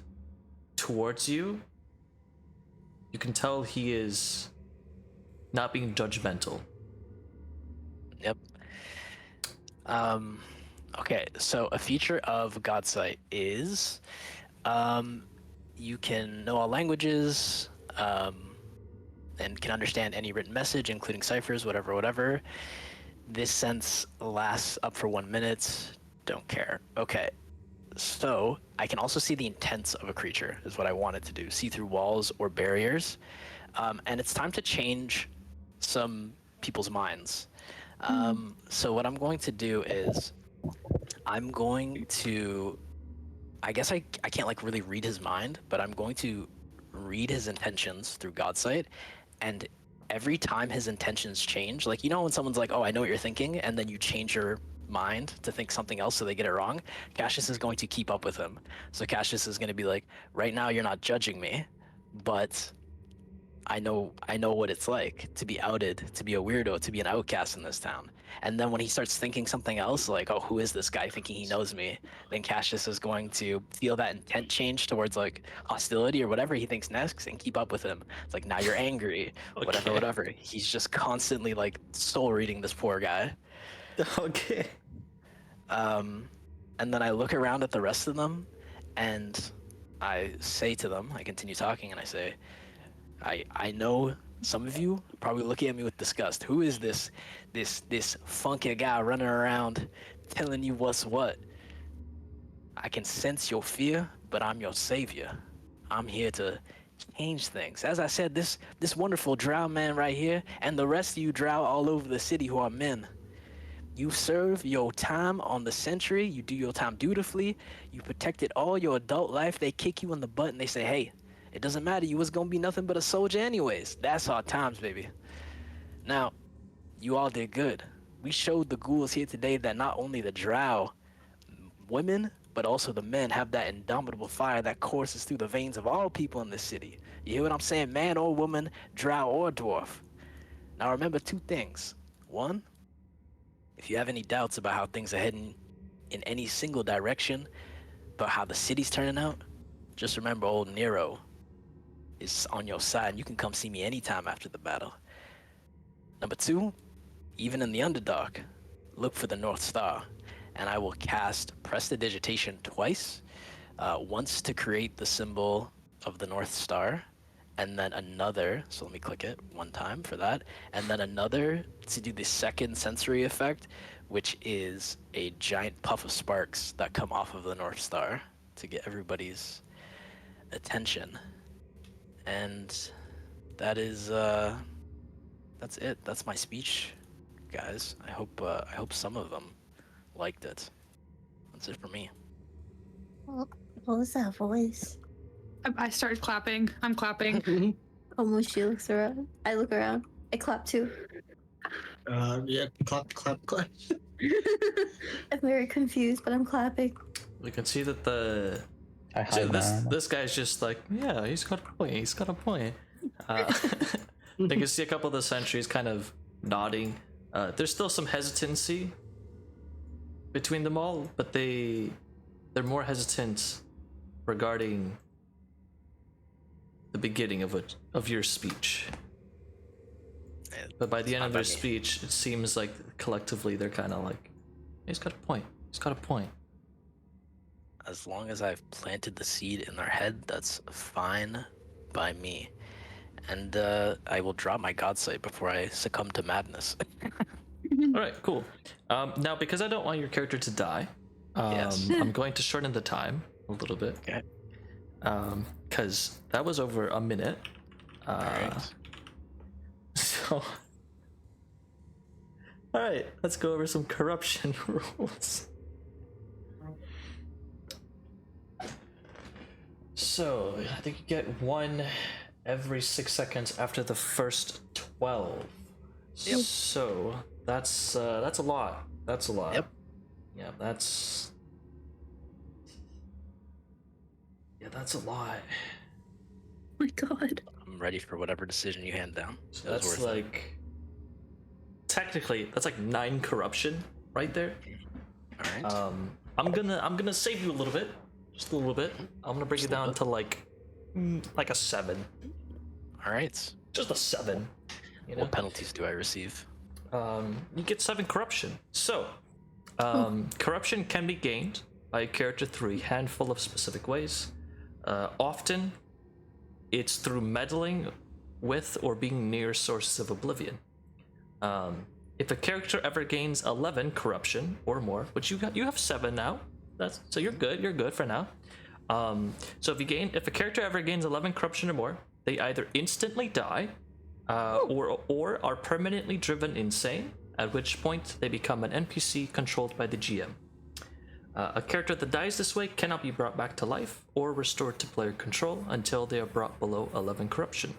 towards you, you can tell he is not being judgmental. Yep. Okay, so a feature of Godsight is you can know all languages and can understand any written message, including ciphers, whatever. This sense lasts up for 1 minute. Don't care. Okay, so I can also see the intents of a creature, is what I wanted to do. See through walls or barriers. And it's time to change some people's minds. So what I'm going to do is I'm going to, I guess I can't like really read his mind, but I'm going to read his intentions through Godsight, and every time his intentions change, like, you know when someone's like, oh, I know what you're thinking, and then you change your mind to think something else so they get it wrong, Cassius is going to keep up with him. So Cassius is going to be like, right now you're not judging me, but I know what it's like to be outed, to be a weirdo, to be an outcast in this town. And then when he starts thinking something else, like, oh, who is this guy thinking he knows me? Then Cassius is going to feel that intent change towards like hostility or whatever he thinks next and keep up with him. It's like, now you're angry, whatever. He's just constantly like soul reading this poor guy. Okay. And then I look around at the rest of them and I say to them, I continue talking and I say, I know some of you are probably looking at me with disgust. Who is this funky guy running around telling you what's what? I can sense your fear, but I'm your savior. I'm here to change things. As I said, this wonderful drow man right here, and the rest of you drow all over the city who are men. You serve your time on the sentry, you do your time dutifully, you protected all your adult life, they kick you in the butt and they say, hey, it doesn't matter, you was gonna be nothing but a soldier anyways. That's hard times, baby. Now, you all did good. We showed the ghouls here today that not only the drow women, but also the men have that indomitable fire that courses through the veins of all people in this city. You hear what I'm saying? Man or woman, drow or dwarf. Now remember 2 things. 1, if you have any doubts about how things are heading in any single direction, about how the city's turning out, just remember old Nero is on your side, and you can come see me anytime after the battle. Number 2, even in the Underdark, look for the North Star, and I will cast Prestidigitation twice, once to create the symbol of the North Star, and then another, so let me click it 1 time for that, and then another to do the second sensory effect, which is a giant puff of sparks that come off of the North Star to get everybody's attention. And that is that's it. That's my speech, guys. I hope some of them liked it. That's it for me. What was that voice? I started clapping. I'm clapping. Almost she looks around. I look around. I clap too. Yeah, clap, clap, clap. I'm very confused, but I'm clapping. We can see that the I hide my armor. this guy's just like, yeah, he's got a point. He's got a point. You can see a couple of the sentries kind of nodding. There's still some hesitancy between them all, but they're more hesitant regarding the beginning of your speech. But by the end of their speech, it seems like collectively they're kind of like, he's got a point. He's got a point. As long as I've planted the seed in their head, that's fine by me. And I will drop my god sight before I succumb to madness. All right, cool. Now, because I don't want your character to die, Yes. I'm going to shorten the time a little bit. Okay. Because that was over a minute. Alright. So, all right, let's go over some corruption rules. So, I think you get one every 6 seconds after the first 12. Yep. So that's a lot. That's a lot. Yep. Yeah, that's a lot. Oh my god. I'm ready for whatever decision you hand down. So that's like technically that's like 9 corruption right there. Alright. I'm gonna save you a little bit, just a little bit. I'm gonna bring it down to like a 7, Alright. just a 7. You know? What penalties do I receive? You get 7 corruption. So, corruption can be gained by a character through a handful of specific ways. Often, it's through meddling with or being near sources of oblivion. If a character ever gains 11 corruption or more, which you have 7 now, so you're good. You're good for now. So if a character ever gains 11 corruption or more, they either instantly die, or are permanently driven insane, at which point they become an NPC controlled by the GM. A character that dies this way cannot be brought back to life or restored to player control until they are brought below 11 corruption.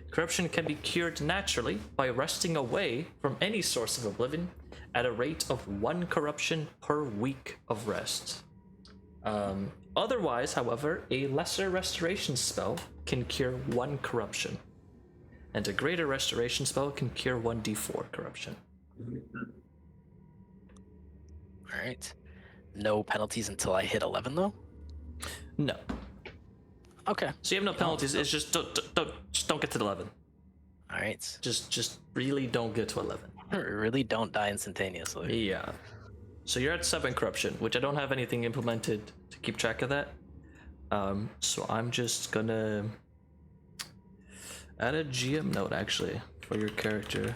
Corruption can be cured naturally by resting away from any source of oblivion at a rate of 1 corruption per week of rest. Otherwise, however, a lesser restoration spell can cure 1 corruption, and a greater restoration spell can cure 1d4 corruption. Alright. No penalties until I hit 11 though? No. Okay. So you have no penalties. It's just don't get to 11. Alright. Just really don't get to 11. Really don't die instantaneously. Yeah. So you're at 7 corruption, which I don't have anything implemented to keep track of that. So I'm just gonna add a GM note actually for your character,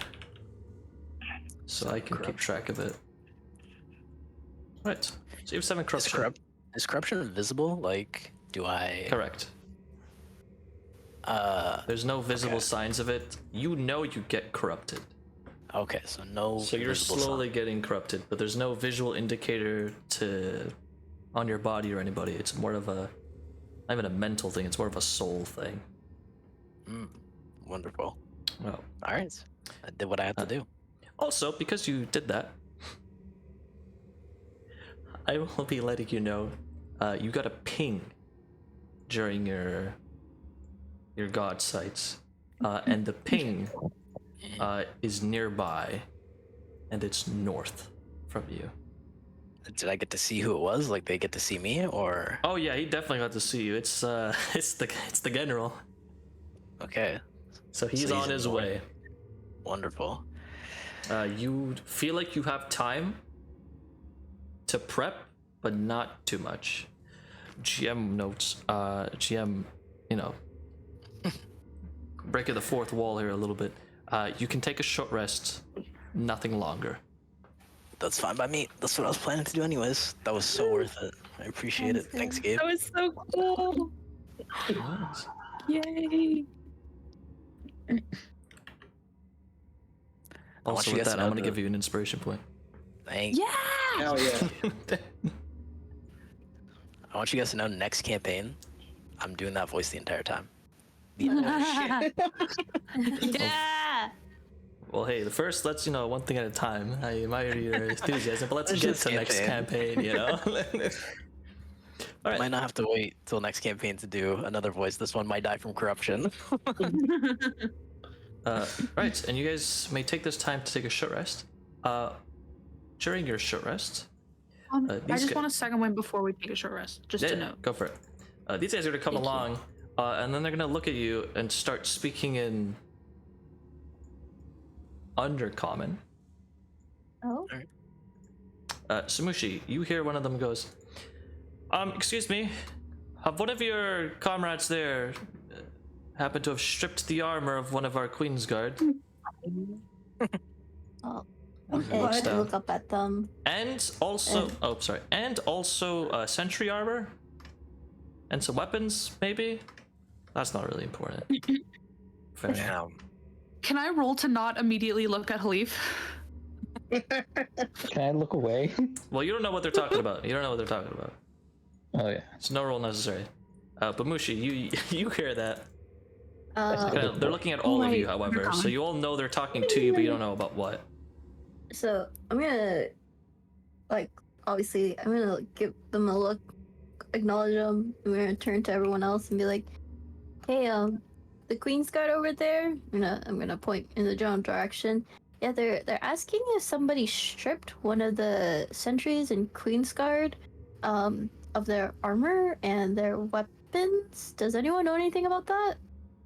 so I can keep track of it. Right. So you have 7 corruption. Is corruption visible? Like, do I? Correct. There's no visible signs of it. You know you get corrupted. Okay, so no. So you're visible slowly getting corrupted, but there's no visual indicator on your body or anybody. It's more of not even a mental thing. It's more of a soul thing. Wonderful. Well, All right, I did what I had to do. also, because you did that, I will be letting you know you got a ping during your god sights, and the ping is nearby, and it's north from you. Did I get to see who it was? Like, they get to see me, or? Oh yeah, he definitely got to see you. It's the general. Okay. So he's on his way. Wonderful. You feel like you have time to prep, but not too much. GM notes. GM, breaking the fourth wall here a little bit. You can take a short rest, nothing longer. That's fine by me. That's what I was planning to do anyways. That was so worth it. I appreciate it. Sounds Thanks, good. Gabe. That was so cool. Nice. Yay. I want Also, you with guys that, to I'm know gonna the- give you an inspiration point. Thank Yeah. Hell yeah. I want you guys to know next campaign, I'm doing that voice the entire time. Yeah. Well, hey, the first, let's, one thing at a time. I admire your enthusiasm, but let's It's get just to next campaign, All I right. might not have to wait till next campaign to do another voice. This one might die from corruption. Right, and you guys may take this time to take a short rest. During your short rest, I these just guys, want a second one before we take a short rest, just to note. go for it. These guys are gonna come Thank you. along, and then they're gonna look at you and start speaking in Undercommon. Oh, Samushi, you hear one of them goes, excuse me, have one of your comrades there happened to have stripped the armor of one of our Queen's Guard? oh. Looks Okay, I down. look up at them. And also, sentry armor? And some weapons, maybe? That's not really important. Fair enough. Yeah. Can I roll to not immediately look at Hleif? Can I look away? Well, you don't know what they're talking about. Oh yeah. So no roll necessary. But Mushi, you hear that. Uh, They're looking at all of you, Right, however, so Undercommon. you all know they're talking to you, but you don't know about what. so I'm gonna, obviously, I'm gonna give them a look, acknowledge them. I'm gonna turn to everyone else and be like, "Hey, the Queen's Guard over there." I'm gonna point in the general direction. Yeah, they're asking if somebody stripped one of the sentries in Queen's Guard, of their armor and their weapons. Does anyone know anything about that?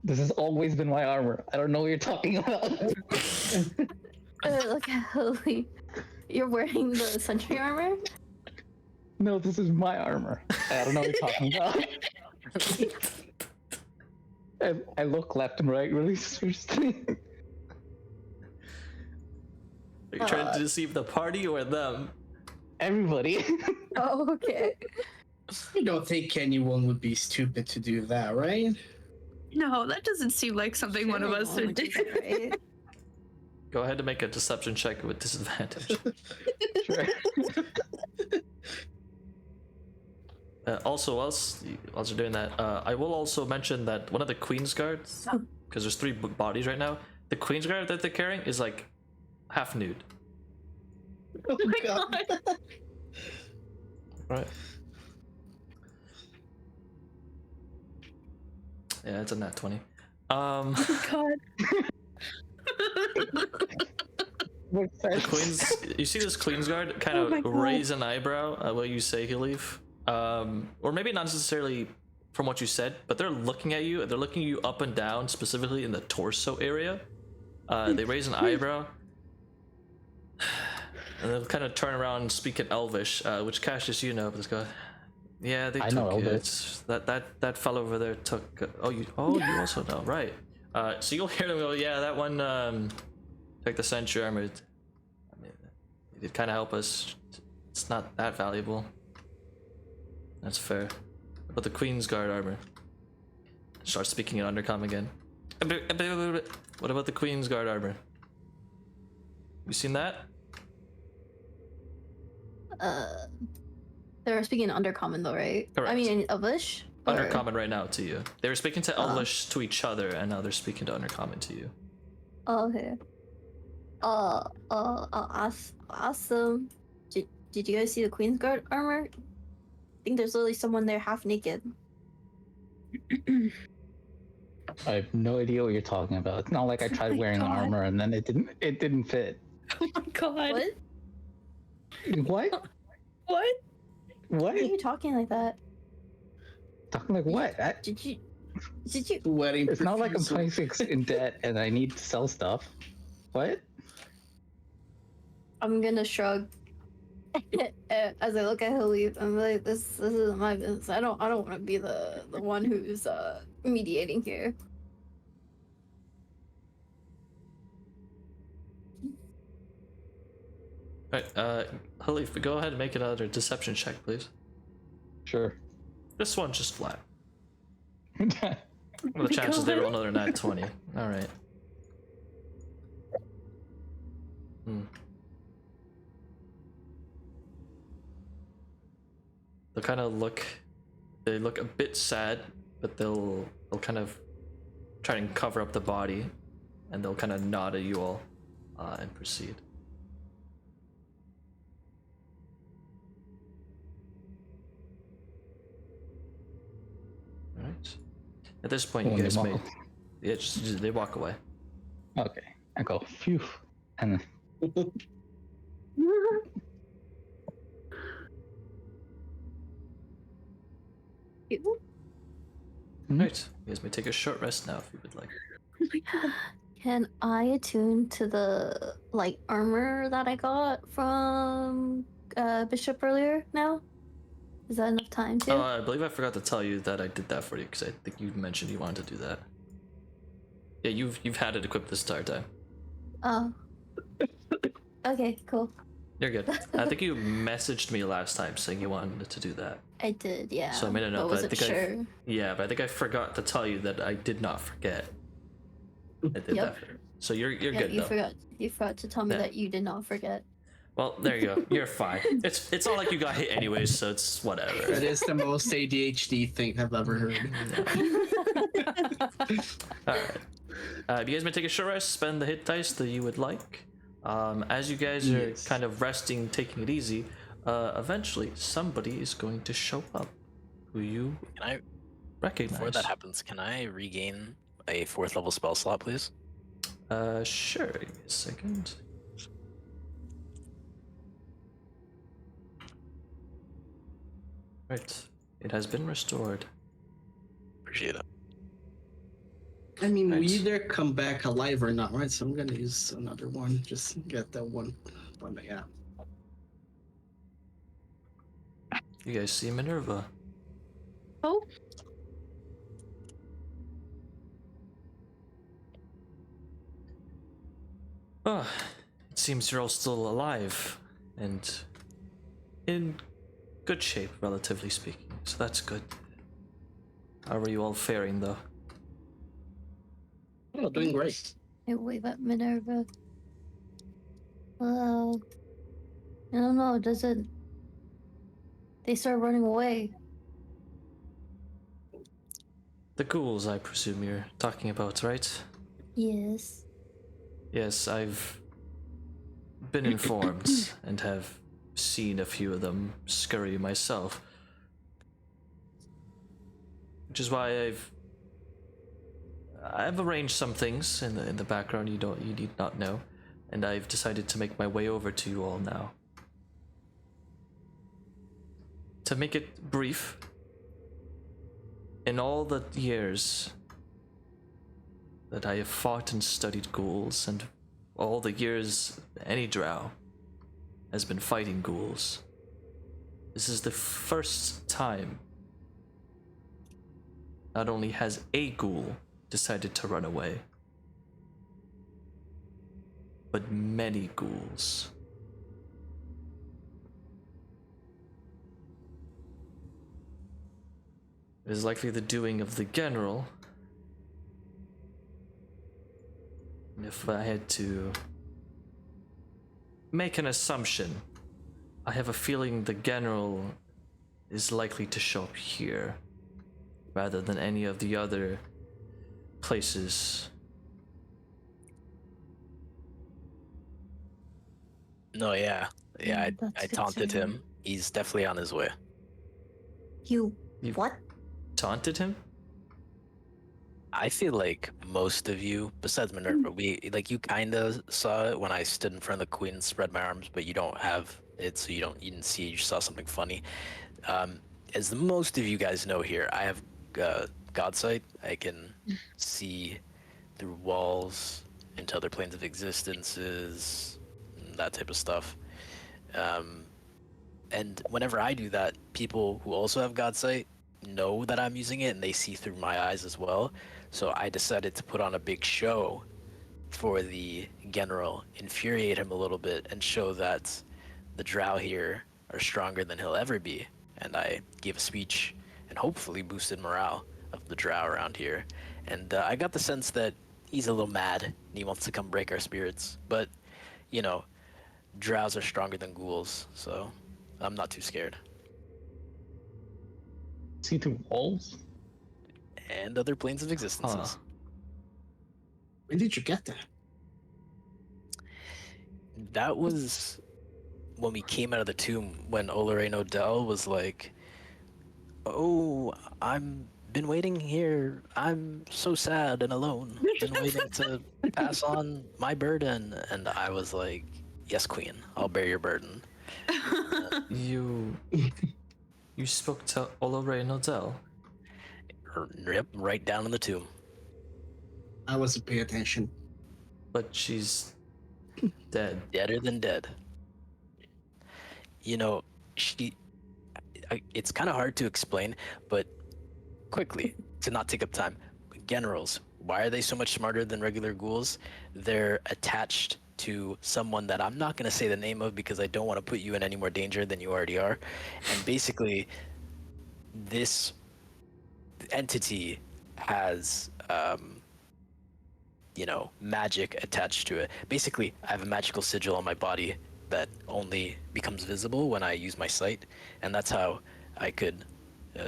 This has always been my armor. I don't know what you're talking about. Look at Holy. You're wearing the sentry armor? No, this is my armor. I don't know what you're talking about. I look left and right really seriously. Are you trying to deceive the party or them? Everybody. Oh, okay. I don't think anyone would be stupid to do that, right? No, that doesn't seem like something one of us would do. Right? Go ahead and make a deception check with disadvantage. Sure. Also, whilst you're doing that, I will also mention that one of the Queen's Guards, because there's 3 bodies right now, the Queen's Guard that they're carrying is like half nude. Oh my god. Right. Yeah, it's a nat 20. God. What's The that? Queen's, you see this Queen's Guard kind of Oh my God. raise an eyebrow at what you say, Hleif. Or maybe not necessarily from what you said, but they're looking at you. They're looking you up and down, specifically in the torso area. They raise an eyebrow, and they'll kind of turn around and speak in Elvish, which Cassius, you know, but it's got. Yeah, they I took know it. Elvish. That fellow over there took. You also know, right? So you'll hear them go, yeah, that one took the sentry armor. I mean, it did kind of help us. It's not that valuable. That's fair. But the Queen's Guard armor. Start speaking in Undercom again. What about the Queen's Guard armor? You seen that? They're speaking Undercommon though, right? Correct. I mean, in Elvish? Or- Undercommon right now to you. They were speaking to Elvish to each other, and now they're speaking to Undercommon to you. Oh, okay. Awesome. Did you guys see the Queen's Guard armor? I think there's literally someone there half naked. I have no idea what you're talking about. It's not like I tried my wearing God. armor and then it didn't fit. Oh my God. What? What? What? Why What? are you talking like that? Talking like what? Did you? Wedding It's not like I'm proposal. 26 in debt and I need to sell stuff. What? I'm gonna shrug. As I look at Hleif, I'm like, this isn't my business. I don't want to be the one who's mediating here. Right, Hleif, go ahead and make another deception check, please. Sure. This one's just flat. What are the chances they roll another nat 20? Alright. They'll kind of look... They look a bit sad, but they'll kind of try and cover up the body, and they'll kind of nod at you all and proceed. Alright. At this point, you guys may... Yeah, just they walk away. Okay. I go, phew. And Right, you guys may take a short rest now if you would like. Can I attune to the light armor that I got from Bishop earlier now? Is that enough time to? Oh, I believe I forgot to tell you that I did that for you because I think you mentioned you wanted to do that. Yeah, you've had it equipped this entire time. Oh. Okay, cool. You're good. I think you messaged me last time saying you wanted to do that. I did, yeah. So I made a note, but but I wasn't think sure. but I think I forgot to tell you that I did not forget. I did Yep. that. So you're Yeah, good you though. forgot to tell me Yeah. that you did not forget. Well, there you go. You're fine. It's not like you got hit anyways, so it's whatever. That is the most ADHD thing I've ever heard. Alright. You guys may take a short rest, spend the hit dice that you would like. As you guys are Yes. kind of resting, taking it easy, eventually somebody is going to show up who you Can I, recognize. before that happens, can I regain a 4th level spell slot, please? Sure. Give me a second. Right. It has been restored. Appreciate it. I mean, Right. we either come back alive or not, right? So I'm gonna use another one. Just get that one that I have. You guys see Minerva. Oh, Oh, it seems you're all still alive and in good shape, relatively speaking. So that's good. How are you all faring, though? Oh, doing great. I wave at Minerva. Well, I don't know, does it... They start running away. The ghouls, I presume you're talking about, right? Yes. Yes, I've been informed and have seen a few of them scurry myself. Which is why I've arranged some things in the background you need not know, and I've decided to make my way over to you all now. To make it brief, in all the years that I have fought and studied ghouls, and all the years any drow has been fighting ghouls, this is the first time not only has a ghoul decided to run away, but many ghouls. It is likely the doing of the general. And if I had to make an assumption, I have a feeling the general is likely to show up here rather than any of the other places. No, yeah. Yeah, That's I taunted concerning. him. He's definitely on his way. You... You What? taunted him? I feel like most of you, besides Minerva, you kind of saw it when I stood in front of the queen and spread my arms, but you don't have it, so you didn't see it. You saw something funny. As most of you guys know here, I have God sight. I can see through walls into other planes of existences, that type of stuff. And whenever I do that, people who also have God sight know that I'm using it, and they see through my eyes as well. So I decided to put on a big show for the general, infuriate him a little bit, and show that the drow here are stronger than he'll ever be. And I gave a speech and hopefully boosted morale of the drow around here. And I got the sense that he's a little mad and he wants to come break our spirits. But, you know, drows are stronger than ghouls, so I'm not too scared. See through walls? And other planes of existences. Huh. When did you get that? That was when we came out of the tomb, when Oleraine Odell was like, "Oh, I'm been waiting here. I'm so sad and alone. Been waiting to pass on my burden." And I was like, "Yes, Queen, I'll bear your burden." You spoke to Oleraine Odell. Yep, right down in the tomb. I wasn't paying attention. But she's dead. Deader than dead. You know, it's kind of hard to explain, but quickly, to not take up time. Generals, why are they so much smarter than regular ghouls? They're attached to someone that I'm not going to say the name of because I don't want to put you in any more danger than you already are. And basically, this entity has, magic attached to it. Basically, I have a magical sigil on my body that only becomes visible when I use my sight, and that's how I could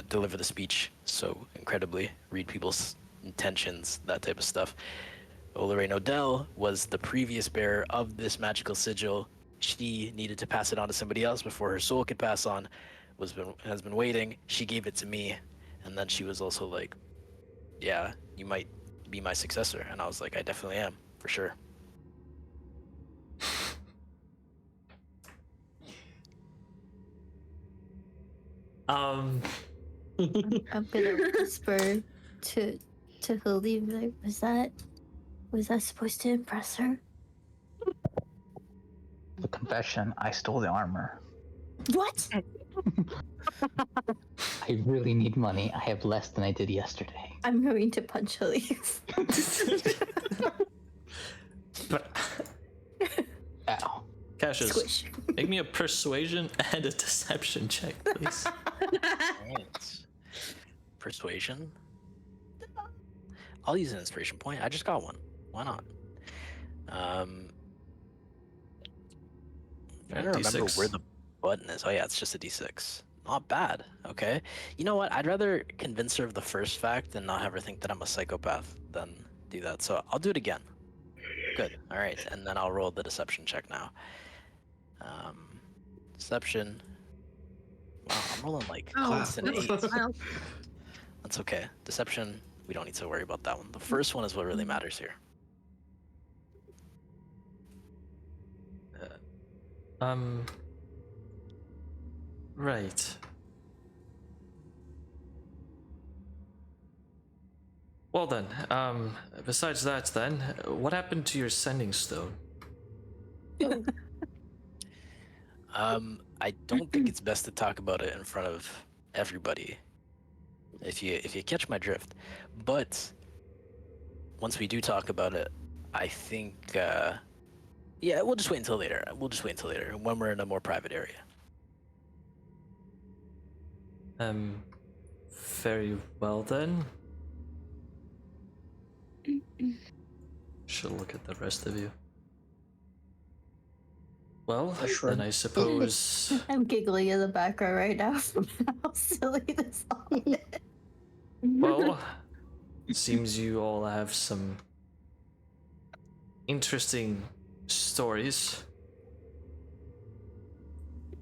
deliver the speech so incredibly, read people's intentions, that type of stuff. Oleraine Odell was the previous bearer of this magical sigil. She needed to pass it on to somebody else before her soul could pass on. Has been waiting. She gave it to me, and then she was also like, "Yeah, you might be my successor." And I was like, "I definitely am, for sure." I'm gonna whisper to Hleif, like, was that supposed to impress her? The confession, I stole the armor. What? I really need money. I have less than I did yesterday. I'm going to punch Hleif. But Ow. Cassius, Squish. make me a persuasion and a deception check, please. Right. Persuasion. I'll use an inspiration point. I just got one. Why not? I don't remember D6. where the button is. Oh yeah, it's just a D6. Not bad. Okay. You know what? I'd rather convince her of the first fact and not have her think that I'm a psychopath than do that. So I'll do it again. Good. All right, and then I'll roll the deception check now. Deception. Wow, I'm rolling like constant eights. That's okay. Deception, we don't need to worry about that one. The first one is what really matters here. Right. Well then, besides that then, what happened to your sending stone? I don't think it's best to talk about it in front of everybody, if you catch my drift. But once we do talk about it, I think, yeah, we'll just wait until later. When we're in a more private area. Very well then. Should look at the rest of you. Well, Sure. then I suppose. I'm giggling in the background right now from how silly this all is. Well, it seems you all have some interesting stories.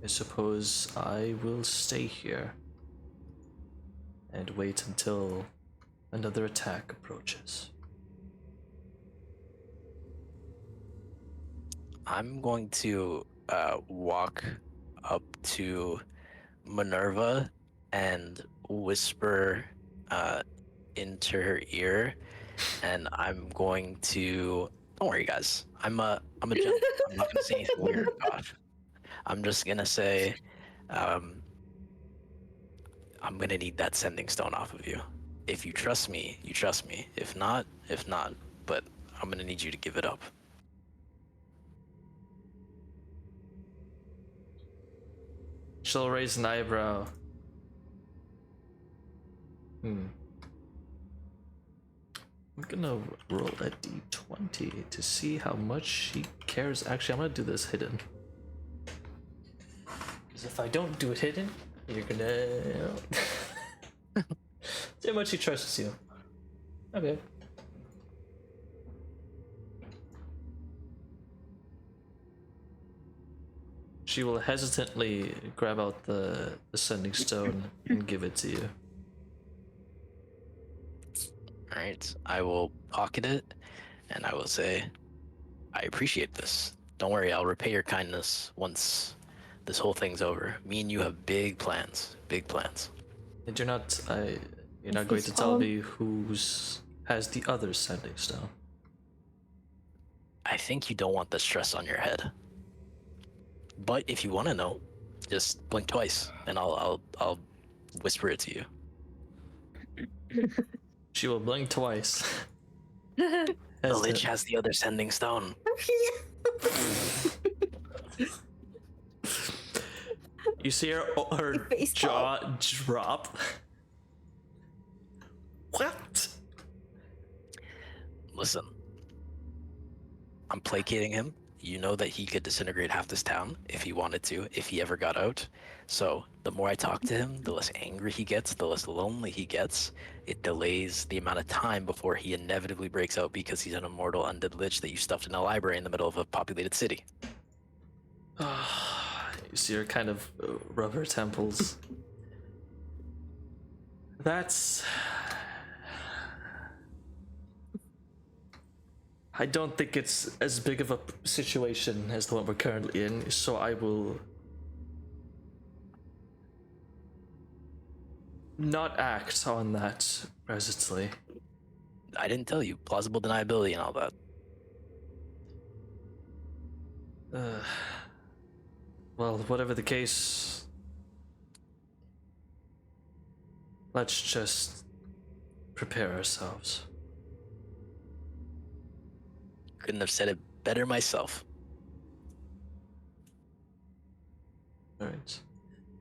I suppose I will stay here and wait until another attack approaches. I'm going to walk up to Minerva and whisper into her ear, and I'm going to. Don't worry, guys. I'm a gentleman. I'm not gonna say anything weird. Gosh. I'm just gonna say, I'm gonna need that sending stone off of you. If you trust me, you trust me. If not. But I'm gonna need you to give it up. She'll raise an eyebrow. I'm gonna roll a d20 to see how much she cares. Actually, I'm gonna do this hidden. Because if I don't do it hidden, you're gonna... See how much she trusts you. Okay. She will hesitantly grab out the sending stone and give it to you. Alright, I will pocket it, and I will say, I appreciate this. Don't worry, I'll repay your kindness once this whole thing's over. Me and you have big plans. Big plans. And you're not going to tell me who's has the other sending stone. I think you don't want the stress on your head. But if you want to know, just blink twice, and I'll whisper it to you. She will blink twice. The Lich has the other sending stone. You see her jaw drop. What? Listen, I'm placating him. You know that he could disintegrate half this town if he wanted to, if he ever got out. So the more I talk to him, the less angry he gets, the less lonely he gets. It delays the amount of time before he inevitably breaks out because he's an immortal undead lich that you stuffed in a library in the middle of a populated city. You see her kind of rub her temples. That's... I don't think it's as big of a situation as the one we're currently in, so I will not act on that presently. I didn't tell you. Plausible deniability and all that. Well, whatever the case, let's just prepare ourselves. Couldn't have said it better myself. Alright.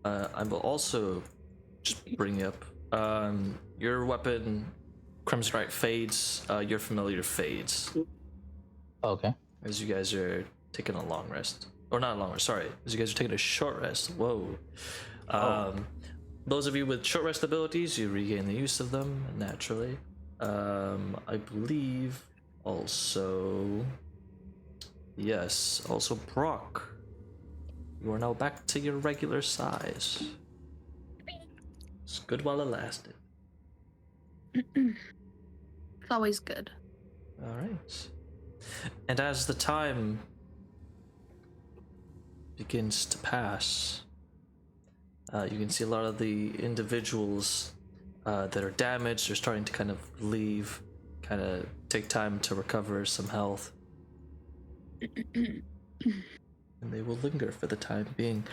I will also just bring up your weapon, Crimson Right, fades, your familiar fades. Okay. As you guys are taking a long rest. Or not a long rest, sorry. As you guys are taking a short rest. Whoa. Those of you with short rest abilities, you regain the use of them naturally. I believe also... Yes, also Broc. You are now back to your regular size. It's good while it lasted. It's always good. Alright. And as the time begins to pass, you can see a lot of the individuals that are damaged are starting to kind of leave, kind of take time to recover some health. And they will linger for the time being.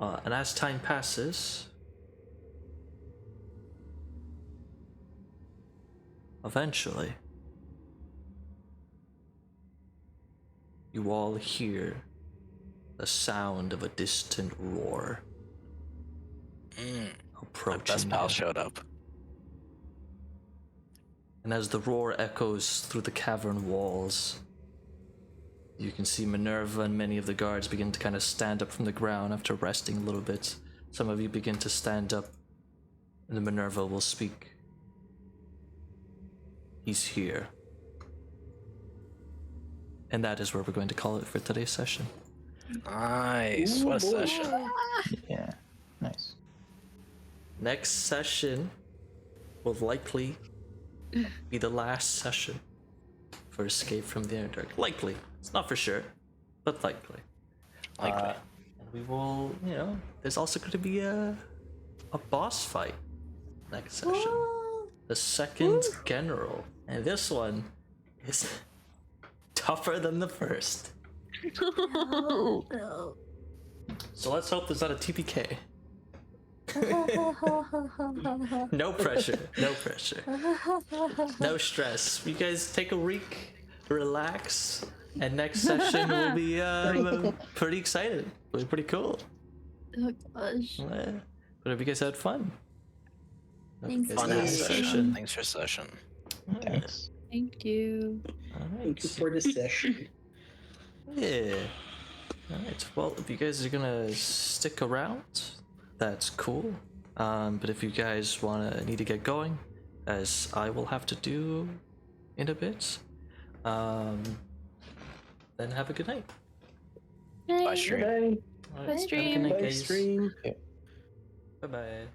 And as time passes, eventually, you all hear the sound of a distant roar My approaching best pal you. showed up. And as the roar echoes through the cavern walls, you can see Minerva and many of the guards begin to kind of stand up from the ground after resting a little bit. Some of you begin to stand up, and the Minerva will speak. He's here. And that is where we're going to call it for today's session. Nice. What a session. Yeah. Nice. Next session will likely be the last session for Escape from the Underdark. Likely. It's not for sure, but likely. Likely. And we will, there's also going to be a boss fight next session. The second general. And this one is tougher than the first. No. So let's hope there's not a TPK. No pressure. No pressure. No stress. You guys take a week, relax, and next session will be pretty excited. It'll be pretty cool. Oh gosh. But have you guys had fun? Hope you Thanks, guys Fun had a ass nice session. Thanks for session. Thanks. Thank you. All right. Thank you for the session. Yeah. Alright, well, if you guys are gonna stick around, that's cool. But if you guys need to get going, as I will have to do in a bit, then have a good night. Bye, Night. stream. Alright, Bye, have a good stream. night, Bye, guys. stream. Bye bye.